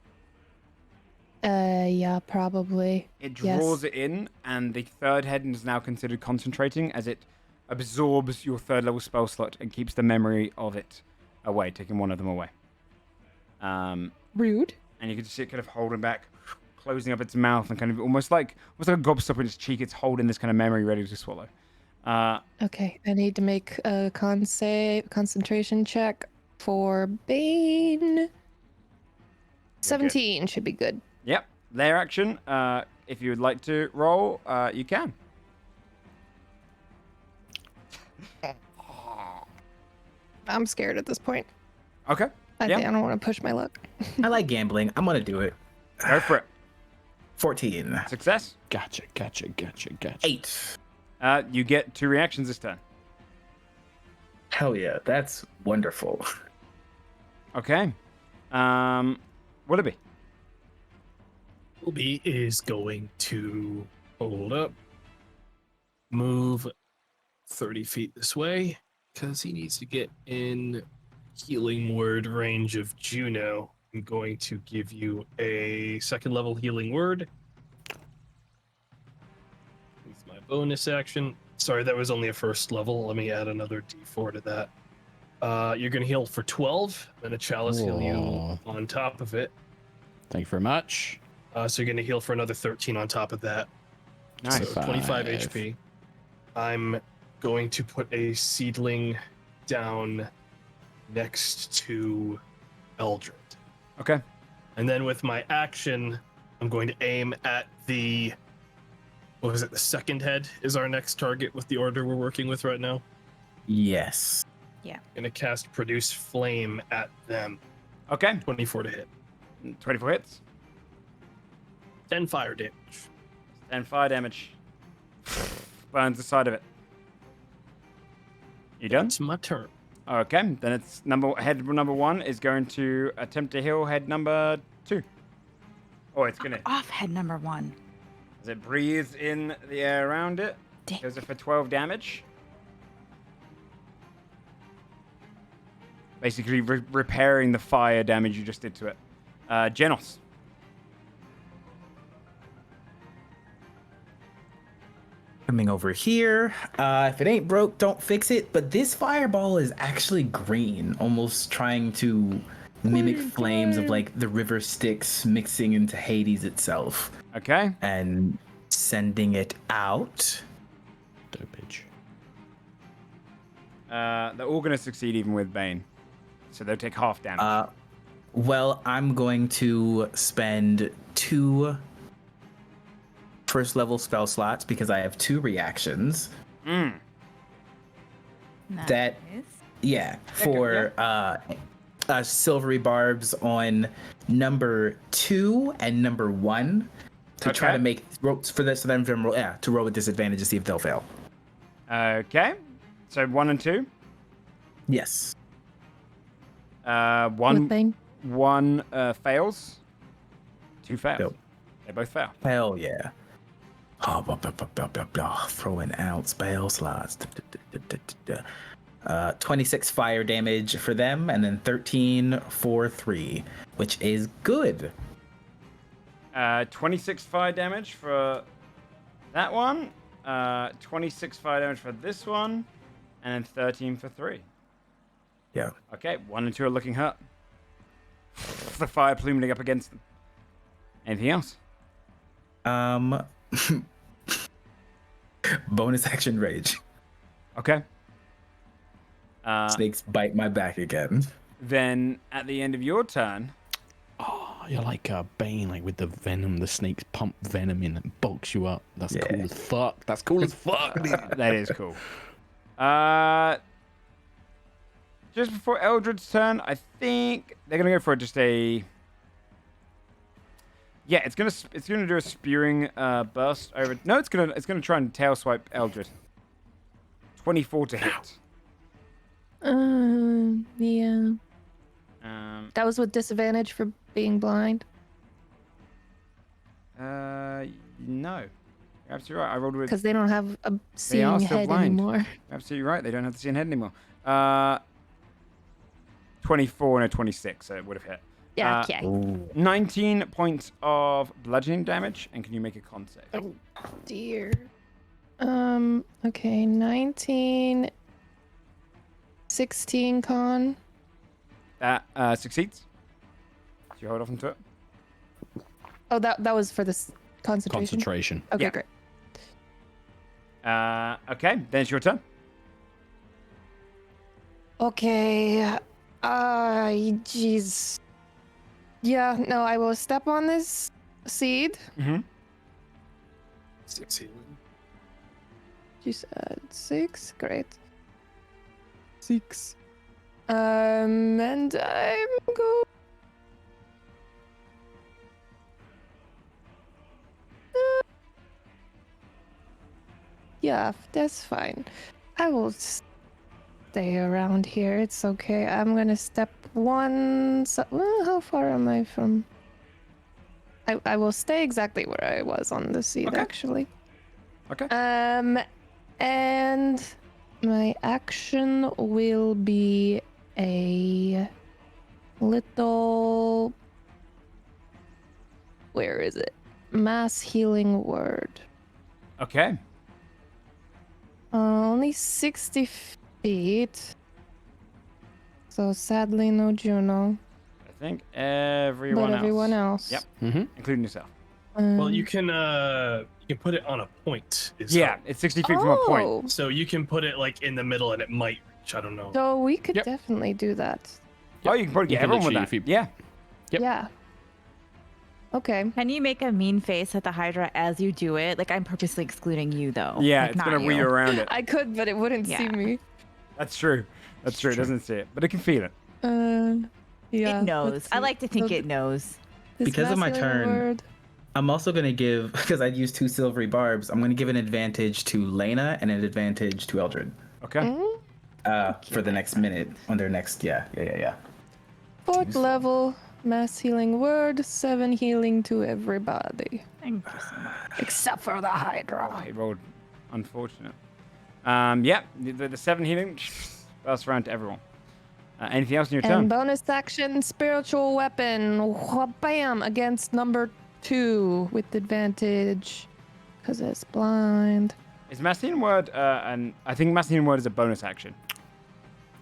Yeah, probably. It Yes. draws it in, and the third head is now considered concentrating as it absorbs your third level spell slot and keeps the memory of it away, taking one of them away. Rude. And you can see it kind of holding back, closing up its mouth, and kind of almost like a gobstopper in its cheek. It's holding this kind of memory ready to swallow. Okay, I need to make a concentration check for Bane. 17 should be good. Yep, layer action. If you would like to roll, you can. I'm scared at this point. Okay, I Yeah. think I don't want to push my luck. I like gambling. I'm gonna do it. go for it. 14. Success. Gotcha. 8. You get 2 reactions this turn. Hell yeah, that's wonderful. Okay. Willoughby. Wilby is going to hold up, move 30 feet this way, because he needs to get in healing word range of Juno. I'm going to give you a second level healing word. With my bonus action. Sorry, that was only a first level. Let me add another d4 to that. You're going to heal for 12, and a chalice heal you Aw. on top of it. Thank you very much. So you're going to heal for another 13 on top of that. Nice. So 25 Five. HP. I'm going to put a seedling down next to Eldred. Okay. And then with my action, I'm going to aim at the... What was it? The second head is our next target with the order we're working with right now. Yes. Going to cast Produce Flame at them. Okay. 24 to hit. 24 hits. 10 fire damage. And fire damage. Burns the side of it. You done? It's my turn. Okay. Then it's head number 1 is going to attempt to heal head number 2. Oh, it's gonna Off head number 1. as it breathes in the air around it. Dang. Goes it for 12 damage. Basically repairing the fire damage you just did to it. Genos. Coming over here. If it ain't broke, don't fix it. But this fireball is actually green, almost trying to mimic flames of like the river Styx mixing into Hades itself Okay. and sending it out. Dopage. They're all going to succeed even with Bane. So they'll take half damage. Well, I'm going to spend 2 first level spell slots because I have 2 reactions. That yeah, for silvery barbs on number 2 and number 1 to try to make for this for them to roll with disadvantage to see if they'll fail. Okay. So 1 and 2. Yes. One fails. 2 fails. Nope. They both fail. Hell yeah. Oh, throwing out spell slots. 26 fire damage for them, and then 13 for 3, which is good. 26 fire damage for that one. 26 fire damage for this one, and then 13 for 3. Yeah. Okay, 1 and 2 are looking hurt. The fire pluming up against them. Anything else? Bonus action rage. Okay. Snakes bite my back again. Then at the end of your turn, Oh, you're like Bane, like with the venom. The snakes pump venom in and bulks you up. That's cool as fuck. That's cool as fuck. that is cool. Just before Eldred's turn, I think they're gonna go for just a. Yeah, it's gonna do a spewing burst over. No, it's gonna try and tail swipe Eldred. 24 to hit. Yeah. That was with disadvantage for being blind. No. You're absolutely right. I rolled with. Because they don't have a They seeing are still head blind. anymore. Absolutely right. They don't have to see a head anymore. 24 and a 26, so it would have hit. Yeah, okay. 19 points of bludgeoning damage, and can you make a con save? Oh, dear. Okay, 19, 16 con. That succeeds. So you hold off into it. Oh, that was for this concentration. Concentration. Okay, Yeah. great. Okay, then it's your turn. Okay. Jeez. Yeah, no, I will step on this seed. Mm-hmm. 6 healing. You said 6? Great. 6. And I'm go. Yeah, that's fine. I will stay around here. It's okay. I'm gonna step one. How far am I from? I will stay exactly where I was on the seat, Okay. actually. Okay. And my action will be a little. Where is it? Mass healing word. Okay. Only 60 feet. So sadly, no Juno. I think everyone else. Yep. Mm-hmm. Including yourself. Well, you can put it on a point. Yeah, it's 60 feet from a point. So you can put it like in the middle, and it might reach. I don't know. So we could Yep. definitely do that. Oh, you can probably You get can everyone with literally, that. if you- Yeah. Yep. Yeah. Okay. Can you make a mean face at the Hydra as you do it? Like, I'm purposely excluding you, though. Yeah, like, it's not gonna wheel you. around it. I could, but it wouldn't see Yeah. me. That's true. That's true. It doesn't see it, but it can feel it. Yeah. It knows. let's I see. like to think So it knows. this Because of my mass healing turn, word- I'm also going to give, because I'd used 2 silvery barbs, I'm going to give an advantage to Lena and an advantage to Eldred Okay. Mm, for the next minute on their next, yeah. 4th level mass healing word, 7 healing to everybody. Thank you so much. Except for the Hydra. He rolled unfortunate. Yeah, the 7 healing bursts around to everyone. Anything else in your And turn? bonus action, spiritual weapon. Bam! Against number 2 with advantage. Because it's blind. Is Mass Healing Word and I think Mass Healing Word is a bonus action.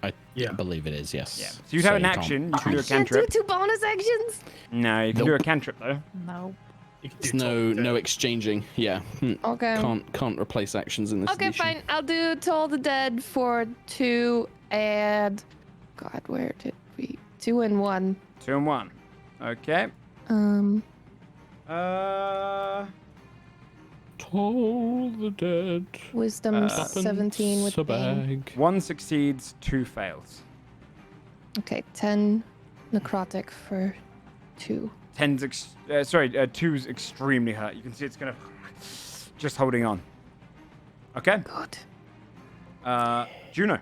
I Yeah. believe it is, yes. Yeah. So you'd have an you can't- action. You can do a I can't do cantrip. 2 bonus actions? No, you can do a cantrip though. No. You can There's do no total no death. exchanging. Yeah. Okay. Can't replace actions in this Okay, edition. fine. I'll do Toll the Dead for 2 and... God, where did we... 2 and 1. 2 and 1. Okay. All the dead. Wisdom Uh, 17 with a bane. bag. 1 succeeds, 2 fails. Okay, 10 necrotic for 2. 2's extremely hurt. You can see it's kind of just holding on. Okay. Good. Juno.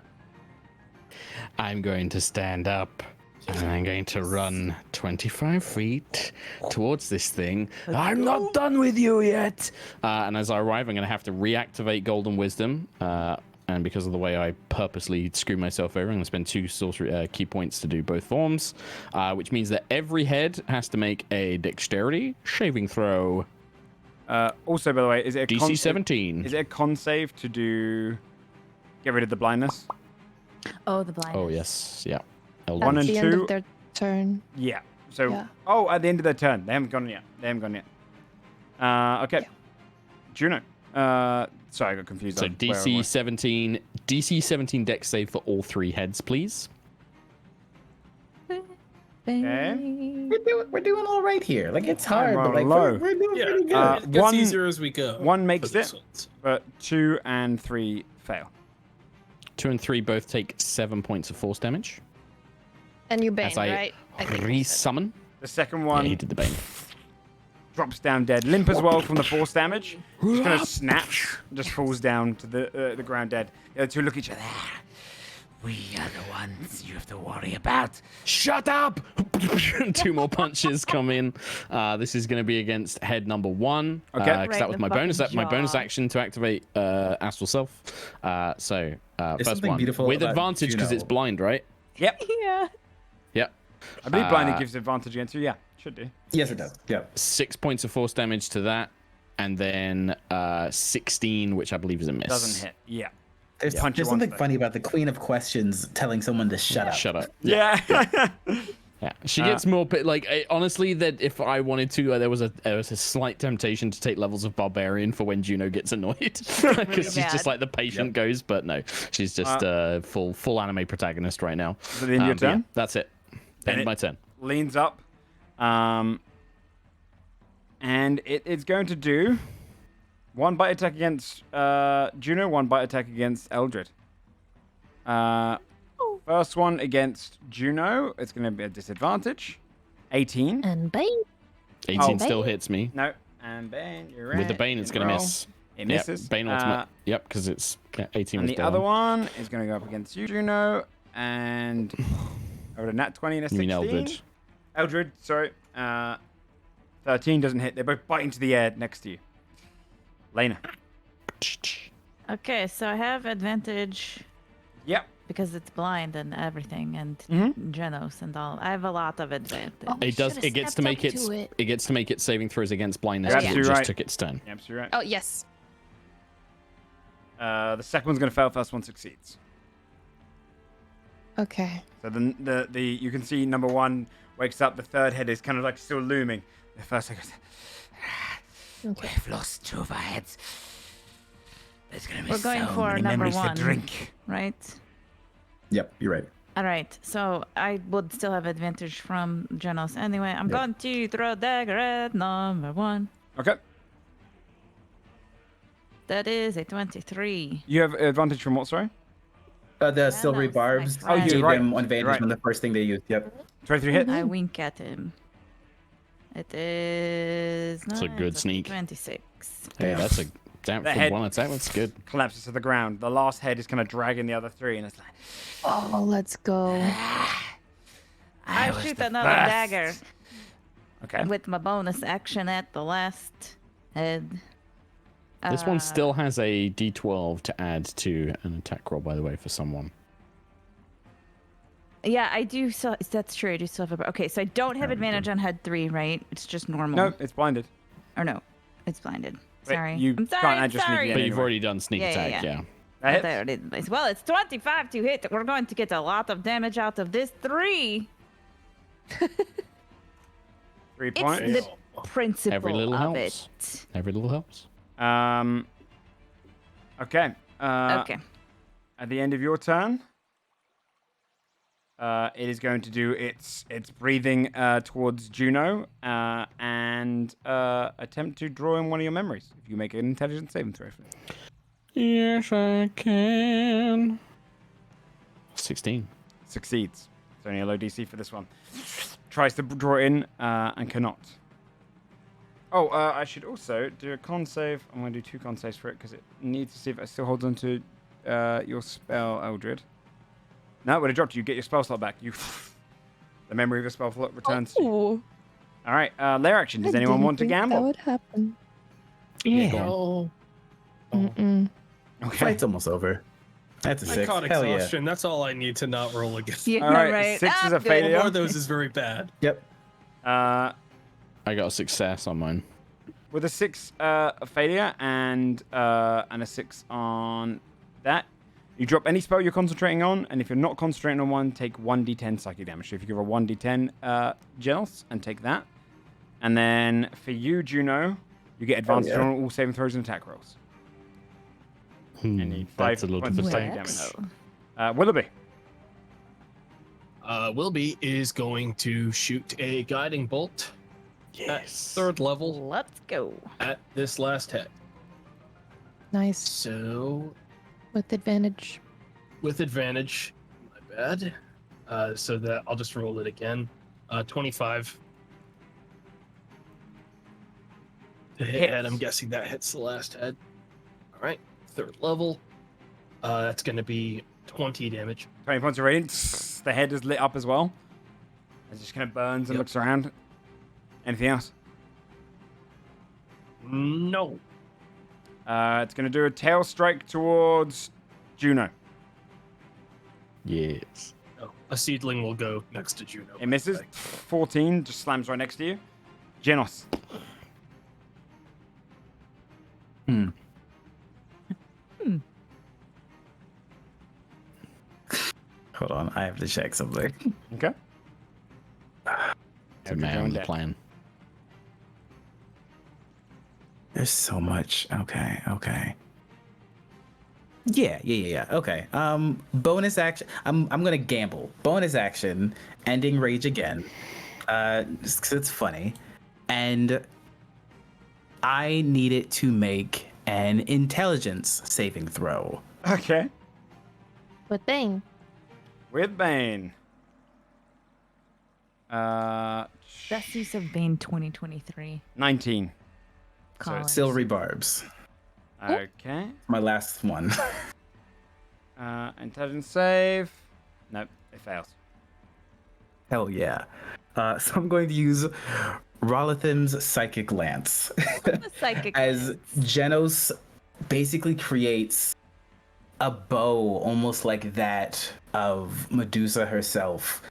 I'm going to stand up and I'm going to run 25 feet towards this thing. I'm not done with you yet. And as I arrive, I'm going to have to reactivate Golden Wisdom. And because of the way I purposely screw myself over, I'm going to spend 2 sorcery key points to do both forms, which means that every head has to make a dexterity saving throw. Also, by the way, is it a DC 17. Is it a con save to get rid of the blindness? Oh, the blind. Oh, yes. Yeah. At One and the end two. of their turn. Yeah. So, Yeah. at the end of their turn. They haven't gone yet. Okay. Yeah. Juno. Sorry, I got confused. So on where I DC was. 17 dex save for all 3 heads, please. We're doing all right here. Like, it's hard, but like low. we're doing Yeah, pretty good. it gets one- easier as we go. 1 makes for these it, ones. but 2 and 3 fail. 2 and 3 both take 7 points of force damage. And you bane, As I right? I think you said. re-summon. The second Yeah, one he did the bane. drops down dead, limp as well from the force damage. Just kind of snaps, just falls down to the ground dead. The other two look at each other. We are the ones you have to worry about. Shut up! 2 more punches come in. This is going to be against head number 1. Okay. Because Right that in was the my bonus. fucking My bonus jaw. action to activate Astral Self. First something one beautiful with about advantage because it's Juno. blind, right? Yep. Yeah. Yep. I believe blinding gives advantage against you. Yeah, should do. Yes, it does. Yeah. 6 points of force damage to that, and then 16, which I believe is a miss. Doesn't hit. Yeah. There's, Punch it there's once, something though. funny about the Queen of Questions telling someone to shut up. Shut up. Yeah. Yeah, she gets more honestly. That if I wanted to, there was a slight temptation to take levels of barbarian for when Juno gets annoyed, because she's just mad. like the patient goes. But no, she's just full anime protagonist right now. So then your But yeah, turn. that's it. End my turn. Leans up, and it is going to do 1 bite attack against Juno, 1 bite attack against Eldred. First one against Juno, it's going to be a disadvantage. 18. And bane. 18 Oh, still Bane. hits me. No, and Bane, you're right. With the Bane, it's going to miss. It misses. Yep, Bane ultimate. Yep, because it's 18 And was the down. other one is going to go up against you, Juno, and I would a nat 20 and a 16. You mean Eldred? Eldred, sorry. 13 doesn't hit. They both bite into the air next to you. Lena. Okay, so I have advantage Yep. because it's blind and everything, and Mhm. Genos and all. I have a lot of advantage. Oh, It does. should've It gets to stepped make up its. to it. It gets to make its saving throws against blindness. You're because it absolutely just right. took its turn. Yep, so you're right. Oh, yes. The second one's going to fail. First one succeeds. Okay. So the you can see number 1 wakes up. The third head is kind of like still looming. The first head goes, Okay. We've lost 2 of our heads. There's gonna be We're going so for many number memories 1, to drink. right? Yep, you're right. All right, so I would still have advantage from Genos anyway. I'm Yeah. going to throw dagger at number 1. okay. That is a 23. You have advantage from what, sorry? The silvery no, barbs my gave friend. them You're advantage right. on the first thing they used. Yep. 23 hit? I wink at him. It is. It's a good sneak. 26. Hey, that's a damn The for head- one attack. That's good. Collapses to the ground. The last head is kind of dragging the other 3, and it's like, Oh, let's go. I was shoot the another first. dagger okay. with my bonus action at the last head. This one still has a D12 to add to an attack roll, by the way, for someone. Yeah, I do. So that's true. I do still have a. Okay, so I don't have advantage on head 3, right? It's just normal. No, it's blinded. Or no, it's blinded. Wait, Sorry. you I'm sorry. can't I'm add your sneak sorry. again. But you've anyway. already done sneak Yeah, yeah, attack, yeah. yeah. That There hits. it is. Well, it's 25 to hit. We're going to get a lot of damage out of this 3. 3 It's points. the principle Every little of helps. it. Every little helps. Okay. Okay. At the end of your turn, it is going to do its breathing towards Juno and attempt to draw in one of your memories. If you make an intelligence saving throw. Yes, I can. 16. Succeeds. It's only a low DC for this one. Tries to draw it in and cannot. Oh, I should also do a con save. I'm going to do 2 con saves for it because it needs to see if it still holds on to your spell, Eldred. No, it would have dropped you. Get your spell slot back. The memory of your spell slot returns to you. Ooh, All right, lair action. Does I anyone didn't want to think gamble? That would happen. Yeah. Oh, Mm-mm. Okay. Fight's almost over. That's a I 6. caught Hell yeah. exhaustion. That's all I need to not roll again. Yeah, All right, right. 6 is a good. failure. One more of those is very bad. Yep. Uh, I got a success on mine. with a 6 a failure and a 6 on that, you drop any spell you're concentrating on, and if you're not concentrating on one, take 1d10 psychic damage. So if you give a 1d10 Genos and take that, and then for you, Juno, you get advantage yeah. on all saving throws and attack rolls. And need 5 That's a lot points of of psychic Wax. damage. Willoughby. Wilby is going to shoot a guiding bolt at 3rd level Let's go. at this last hit. Nice. So With advantage. with advantage, my bad. So that I'll just roll it again. 25. To hit Hits. head, I'm guessing that hits the last head. All right, 3rd level. That's going to be 20 damage. 20 points of radiant. The head is lit up as well. It just kind of burns and Yep. looks around. Anything else? No. It's going to do a tail strike towards Juno. Yes. No. A seedling will go next to Juno. It misses. Okay. 14 just slams right next to you. Genos. Hold on, I have to check something. Okay. It's a man on the plan. There's so much. Okay. Yeah. Okay. Bonus action. I'm gonna gamble. Bonus action. Ending rage again. Just 'cause it's funny, and I need it to make an intelligence saving throw. Okay. But dang. With Bane. Best use of Bane 2023. 19. Collins. Silvery barbs. Okay. My last one. Intelligence save. Nope, it fails. Hell yeah. So I'm going to use Rolatham's Psychic Lance. The psychic As lance. Genos basically creates a bow almost like that of Medusa herself,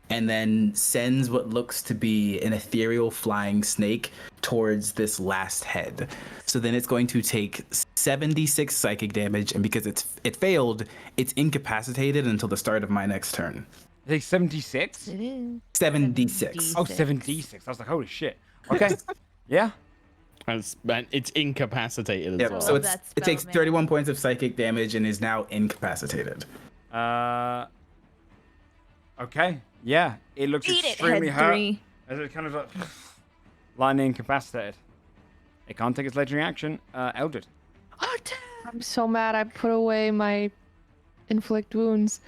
and then sends what looks to be an ethereal flying snake towards this last head. So then it's going to take 76 psychic damage, and because it failed, it's incapacitated until the start of my next turn. I think 76? It is. 76. Oh, 7d6. I was like, holy shit. Okay. Yeah. And it's incapacitated as Yep. well. So Love that it takes spell, man. 31 points of psychic damage and is now incapacitated. Okay. Yeah. It looks Eat it, extremely head hurt. 3. As it kind of like lying incapacitated. It can't take its legendary action. Eldred. I'm so mad I put away my inflict wounds.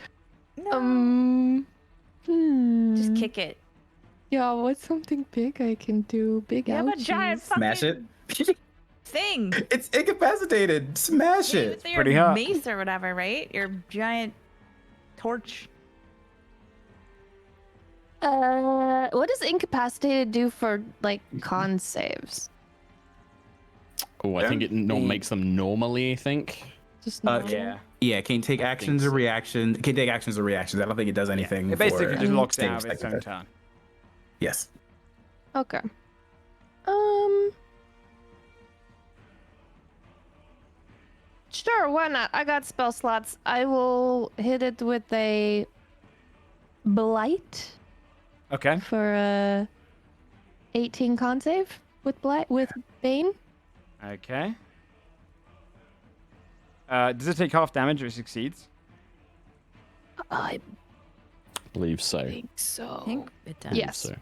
Just kick it. Yeah, what's something big I can do? Big You have a ouchies. giant Smash it. fucking thing. It's incapacitated. Smash Yeah, it. with your pretty hot. mace or whatever, right? Your giant torch. What does incapacitated do for like con saves? Oh, I think it makes them normally, I think. Just Uh, normal? Yeah, can't take actions or so. reactions. Can't take actions or reactions. I don't think it does anything. It basically for just locks it save out of its second own turn. turn. Yes. Okay. Sure, why not? I got spell slots. I will hit it with a blight Okay. for a 18 con save with bane. Okay. Does it take half damage if it succeeds? I Believe so. I think so. I think it does. Yes. So.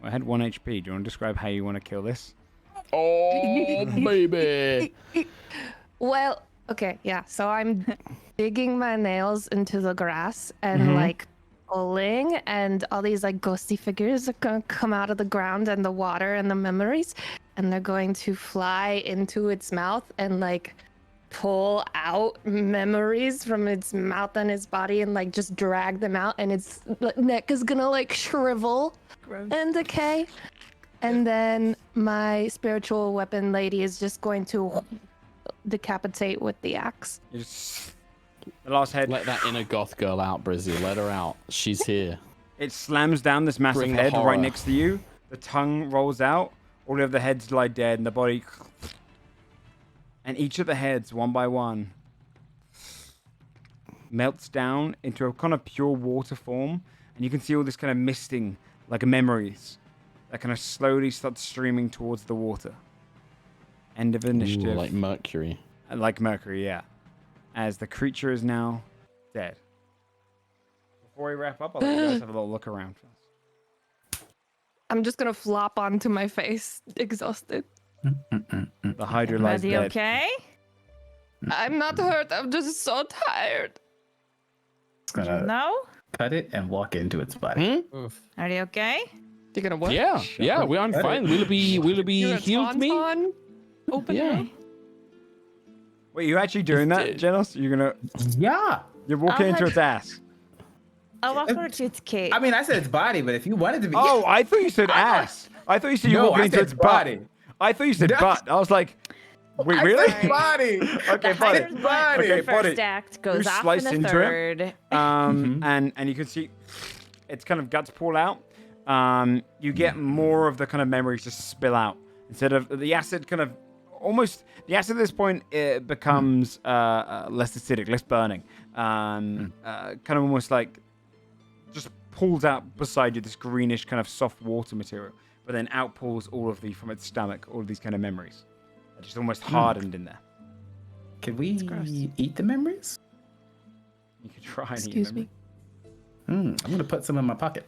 I had 1 HP. Do you want to describe how you want to kill this? Oh, baby. Well, okay, yeah. So I'm digging my nails into the grass and like pulling, and all these like ghosty figures are gonna come out of the ground and the water and the memories, and they're going to fly into its mouth and like pull out memories from its mouth and its body and like just drag them out, and its neck is gonna like shrivel and decay. And then my spiritual weapon lady is just going to decapitate with the axe. You just, the last head. Let that inner goth girl out, Brizzy. Let her out. She's here. It slams down this massive Bring the head horror. right next to you. The tongue rolls out. All of the heads lie dead, and the body. And each of the heads, one by one, melts down into a kind of pure water form. And you can see all this kind of misting, like memories, that kind of slowly starts streaming towards the water. End of initiative. Ooh, like Mercury. Like Mercury, yeah. As the creature is now dead. Before we wrap up, I'll let you guys have a little look around first. I'm just gonna flop onto my face, exhausted. The Hydra lies Are you dead. okay? I'm not hurt. I'm just so tired. It's gonna No? cut it and walk into its body. Are you okay? You're gonna what? Yeah, yeah. I'm fine. Willoughby You're gonna healed me. tauntaun open Yeah. me? Wait, you actually doing that, Genos? Yeah. You're walking I'll into have- its ass. I'll walk over to its cage. I mean, I said its body, but if you wanted to be. Oh, I thought you said ass. I thought you said you were No, walking I into said its body. butt. I thought you said No. butt. I was like, wait, I really? said body. Okay, buddy. Hydra's body. Okay, the first buddy. act goes You off slice in the into it. third. And you can see its kind of guts pull out. You get more of the kind of memories just spill out instead of the acid. Kind of almost the acid at this point it becomes less acidic, less burning. Kind of almost like just pulls out beside you this greenish kind of soft water material, but then outpulls all of the from its stomach, all of these kind of memories. They're just almost hardened in there. Can we eat the memories? You could try and eat Excuse memory. me. I'm gonna put some in my pocket.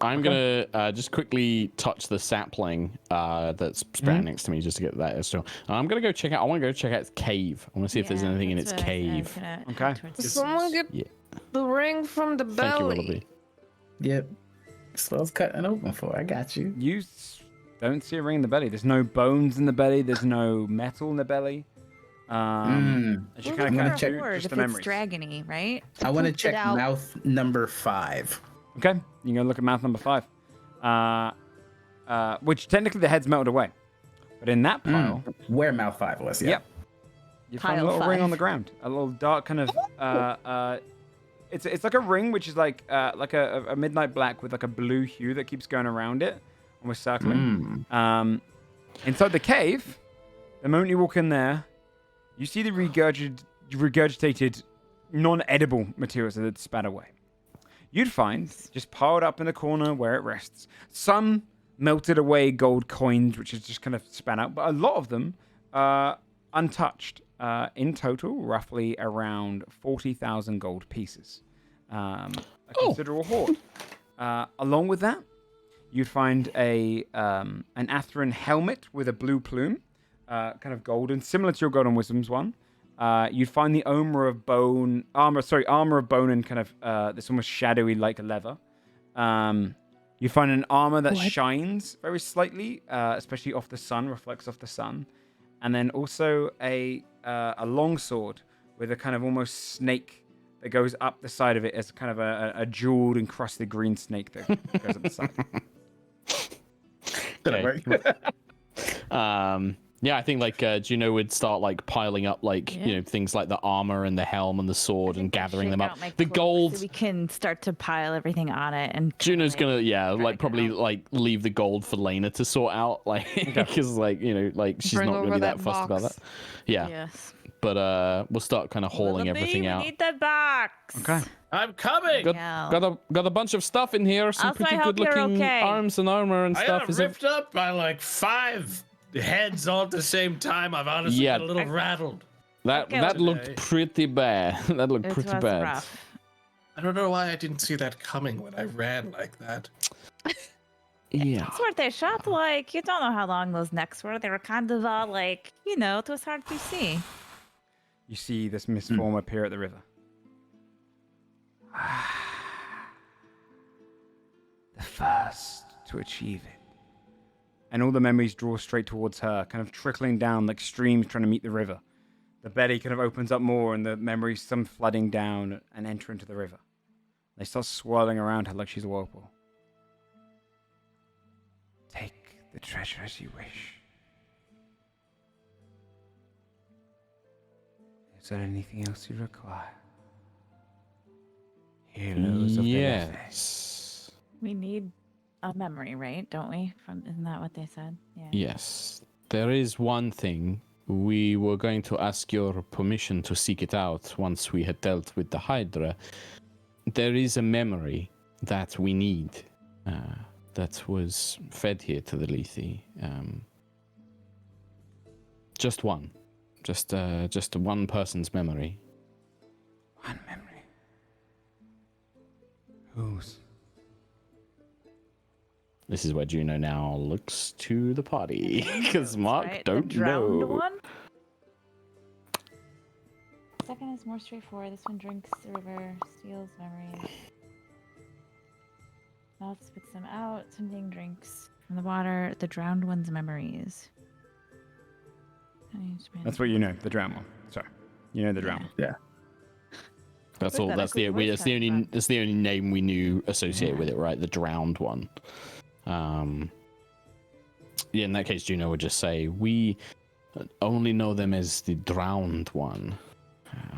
I'm gonna just quickly touch the sapling that's sprouting next to me just to get that. So I'm gonna go check out. I want to go check out its cave. I want to see if there's anything in its cave. Okay. Someone get Yeah. the ring from the Thank you, belly. Willoughby. Yep. Spell's cutting open for. I got you. You don't see a ring in the belly. There's no bones in the belly. There's no metal in the belly. As you We'll kind look of for a shoot horde just if the it's memories. dragony, right? I want to Pooped it check out. mouth number 5. Okay, you can go look at mouth number 5. Which technically the head's melted away. But in that pile, Where mouth 5 was. Yeah. Yep. you find a Pile little ring 5. on the ground. A little dark kind of it's like a ring which is like a midnight black with like a blue hue that keeps going around it, almost circling. Inside the cave, the moment you walk in there, you see the regurgitated non-edible materials that had spat away. You'd find, just piled up in the corner where it rests, some melted away gold coins, which is just kind of spat out, but a lot of them untouched. In total, roughly around 40,000 gold pieces. A considerable hoard. Along with that, you'd find an Atheran helmet with a blue plume, kind of golden, similar to your Golden Wisdom's one. You'd find the armor of bone and kind of this almost shadowy like leather. You find an armor that shines very slightly, especially off the sun, reflects off the sun, and then also a long sword with a kind of almost snake that goes up the side of it as kind of a jeweled encrusted green snake that goes up the side. Okay. Yeah, I think like Juno would start like piling up like you know things like the armor and the helm and the sword and gathering them up. The gold. So we can start to pile everything on it, and Juno's gonna like probably like leave the gold for Lena to sort out, like because like you know like she's Bring not over really that that fussed about that. box. Yeah. Yes. But we'll start kind of hauling everything we out. need the box. Okay. I'm coming. Got a bunch of stuff in here. Some Also, I pretty hope good you're looking okay. arms and armor and I stuff. got Is it? ripped up by like 5 heads all at the same time. I've honestly Yeah. got a little rattled. That Okay, that well- looked pretty bad. That looked It pretty was bad. rough. I don't know why I didn't see that coming when I ran like that. Yeah. That's what they shot like. You don't know how long those necks were. They were kind of all like, it was hard to see. You see this mist form appear at the river. The first to achieve it. And all the memories draw straight towards her, kind of trickling down like streams trying to meet the river. The belly kind of opens up more, and the memories, some flooding down and enter into the river. They start swirling around her like she's a whirlpool. Take the treasure as you wish. Is there anything else you require? Heroes of the Lethy. Yes. We need a memory, right? Don't we? Isn't that what they said? Yeah. Yes. There is one thing. We were going to ask your permission to seek it out once we had dealt with the Hydra. There is a memory that we need that was fed here to the Lethy. Just one. Just one person's memory. One memory. Whose? This is where Juno now looks to the party because Mark Right? don't the drowned know. one? Second is more straightforward. This one drinks the river, steals memories. Mouth spits them out. Something drinks from the water. The drowned one's memories. That's what you know, the drowned one. Sorry. You know the drowned one. Yeah. That's Where's all. that That's the equal voice coming from? that's the only name we knew associated with it, right? The drowned one. Yeah. In that case, Juno would just say we only know them as the drowned one.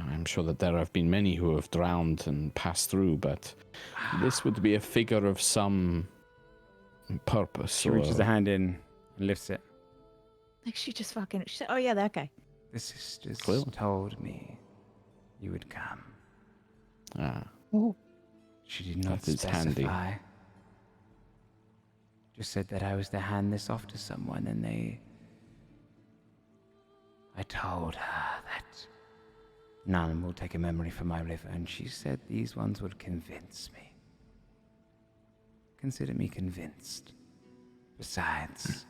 I'm sure that there have been many who have drowned and passed through, but this would be a figure of some purpose. She reaches a hand in and lifts it. Like she just fucking. Oh yeah, that guy. The sisters Clearly. told me you would come. Oh. She did not That is specify. handy. Just said that I was to hand this off to someone, and I told her that none will take a memory from my river, and she said these ones would convince me. Consider me convinced. Besides,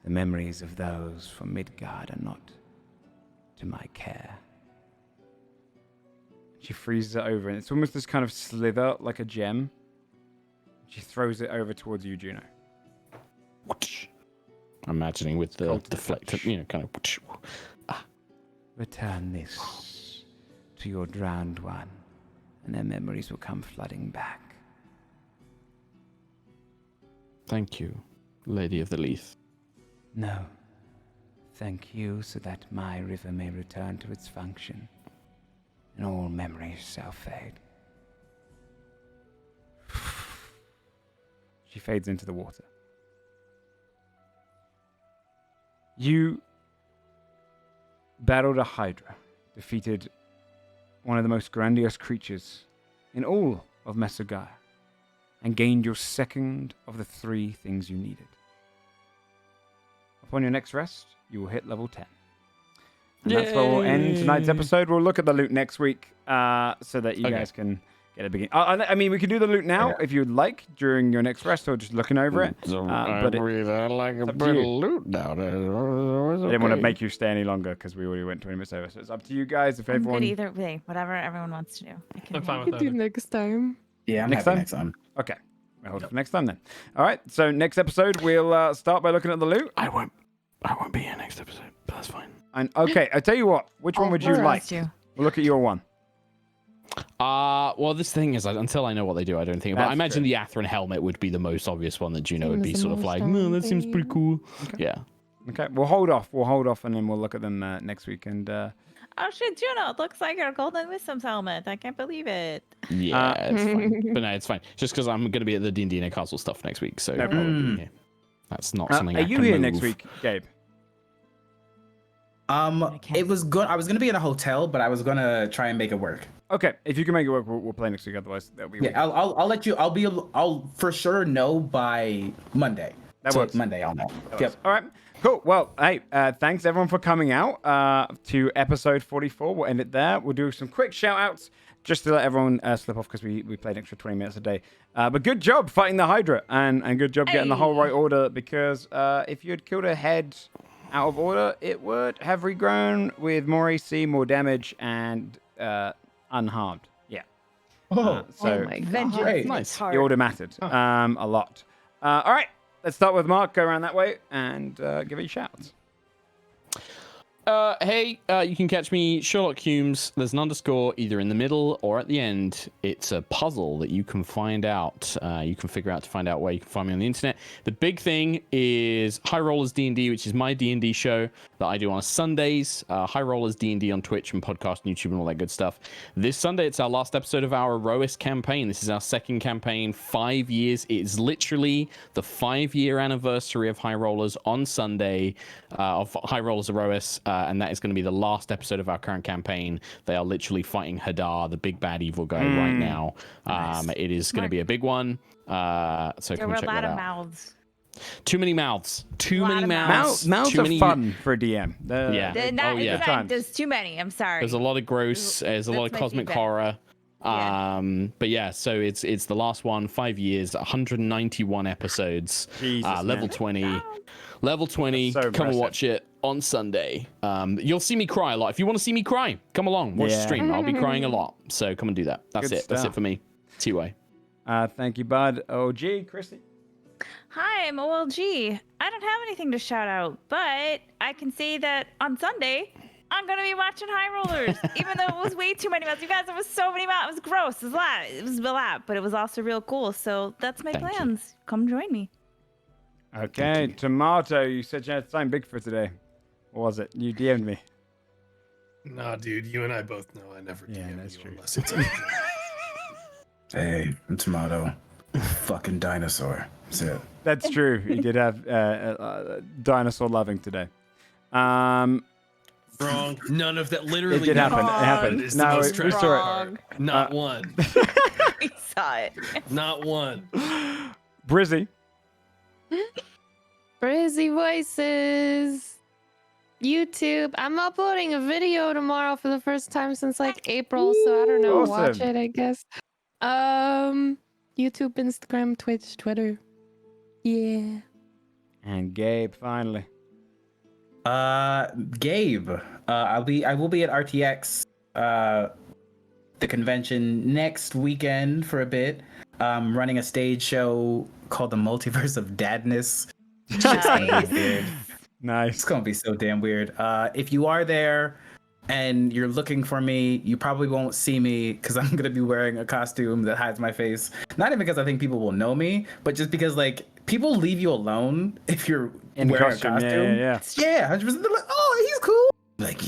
the memories of those from Midgard are not to my care. She freezes it over, and it's almost this kind of slither, like a gem. She throws it over towards you, Juno. I'm imagining with the Cold deflector, touch. kind of. Return this to your drowned one, and their memories will come flooding back. Thank you, Lady of the Leith. No. Thank you, so that my river may return to its function, and all memories shall fade. She fades into the water. You battled a Hydra, defeated one of the most grandiose creatures in all of Mesogaya, and gained your second of the 3 things you needed. Upon your next rest, you will hit level 10. And that's where we'll end tonight's episode. We'll look at the loot next week so that you guys can get a beginning. I mean, we can do the loot now if you'd like during your next rest or just looking over it. But I like a up to bit of you. loot now. I didn't want to make you stay any longer because we already went 20 minutes over. So it's up to you guys. If I'm everyone. good either way. Whatever everyone wants to do. I can I'm fine hang. with Do that. next time. Yeah, I'm Next happy time? next time. Okay. We'll hold it for next time then. All right. So next episode, we'll start by looking at the loot. I won't be here next episode, but that's fine. And okay, I'll tell you what. Which one would you Or like? else you. We'll look at your one. Well, this thing is, until I know what they do, I don't think. But That's I imagine true. the Atherin helmet would be the most obvious one that Juno would Seems be the sort of most like, no, that seems pretty cool. Yeah. Okay. We'll hold off. And then we'll look at them next week. And Oh shit, Juno! It looks like your golden wisdom's helmet. I can't believe it. Yeah, it's fine. But no, it's fine. Just because I'm going to be at the D&D and Castle stuff next week, so No I problem. won't be here. That's not something are I you can here move. next week, Gabe? It was good. I was gonna be in a hotel, but I was gonna try and make it work. Okay. If you can make it work, we'll play next week. Otherwise, that'll be. Yeah, I'll let you. I'll for sure know by Monday. That So works. Monday, I'll know. Yep. All right. Cool. Well, hey, thanks everyone for coming out to episode 44. We'll end it there. We'll do some quick shout outs just to let everyone slip off because we played an extra 20 minutes a day. But good job fighting the Hydra and good job getting the whole right order because if you had killed a head out of order, it would have regrown with more AC, more damage, and unharmed. Yeah. Oh, so my Vengeance Great. in Nice. its heart. the order mattered a lot. All right, let's start with Mark. Go around that way and give it a shout. Hey, you can catch me, Sherlock Humes. There's an underscore either in the middle or at the end. It's a puzzle that you can find out. You can figure out to find out where you can find me on the internet. The big thing is High Rollers D&D, which is my D&D show that I do on Sundays. High Rollers D&D on Twitch and podcast, and YouTube, and all that good stuff. This Sunday, it's our last episode of our Rois campaign. This is our second campaign, 5 years. It is literally the 5-year anniversary of High Rollers on Sunday, of High Rollers of Rois. And that is going to be the last episode of our current campaign. They are literally fighting Hadar, the big bad evil guy, right now. Nice. It is going to be a big one. So There come were a check lot that of out. mouths. Too many mouths. Too Lot many of mouths. Mouths Too are many... fun for a DM. Yeah. Not, Oh, yeah. it's fine. There's too many. I'm sorry. There's a lot of gross. There's a lot of That's my cosmic feedback. horror. Yeah. But yeah, so it's the last one. 5 years, 191 episodes. Jesus, Level man. 20. Level 20. That's so Come and impressive. watch it on Sunday. You'll see me cry a lot. If you want to see me cry, come along. Watch the Yeah. stream. I'll be crying a lot. So come and do that. That's Good it. That's it stuff. for me. T-Way. Thank you, Bud. OG, Chrissy. Hi, I'm OLG. I don't have anything to shout out, but I can say that on Sunday, I'm going to be watching High Rollers, even though it was way too many mouths. You guys, it was so many mouths. It was gross. It was a lot. It was a lot, but it was also real cool. So that's my Thank you. plans. Come join me. Okay, Tomato, you said you had something big for today. What was it? You DM'd me. Nah, dude, you and I both know I never Yeah, DM that's you true. unless it's urgent. Hey, I'm Tomato. Fucking dinosaur. That's it. That's true. He did have dinosaur loving today. Wrong. None of that. Literally, It did none of happen. It that happened. is No, the most we tragic saw it. part. Not one. We saw it. Not one. Brizzy. Frizzy Voices. YouTube. I'm uploading a video tomorrow for the first time since like April, so I don't know. Watch Awesome. it, I guess. YouTube, Instagram, Twitch, Twitter. Yeah. And Gabe, finally. Gabe. I will be at RTX, the convention next weekend for a bit. Running a stage show called the Multiverse of Dadness. Nice. Nice. It's gonna be so damn weird. If you are there and you're looking for me, you probably won't see me because I'm gonna be wearing a costume that hides my face. Not even because I think people will know me, but just because like people leave you alone if you're In the wearing costume, a costume. yeah. 100%. They're like, oh, he's cool. Like,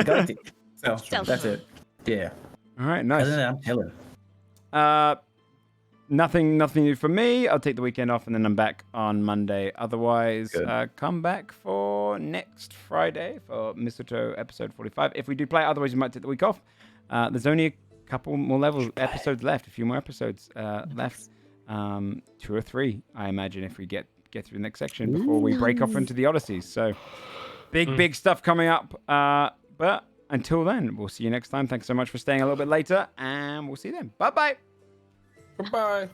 got it. So that's it. Yeah. All right, Other nice. than that, I'm chilling. Nothing new for me. I'll take the weekend off and then I'm back on Monday. Otherwise, Good. come back for next Friday for Mistletoe episode 45. If we do play, otherwise we might take the week off. There's only a couple more episodes left, a few more episodes left. 2 or 3, I imagine, if we get through the next section before we break off into the Odysseys. So big stuff coming up. But until then, we'll see you next time. Thanks so much for staying a little bit later, and we'll see you then. Bye-bye. Goodbye.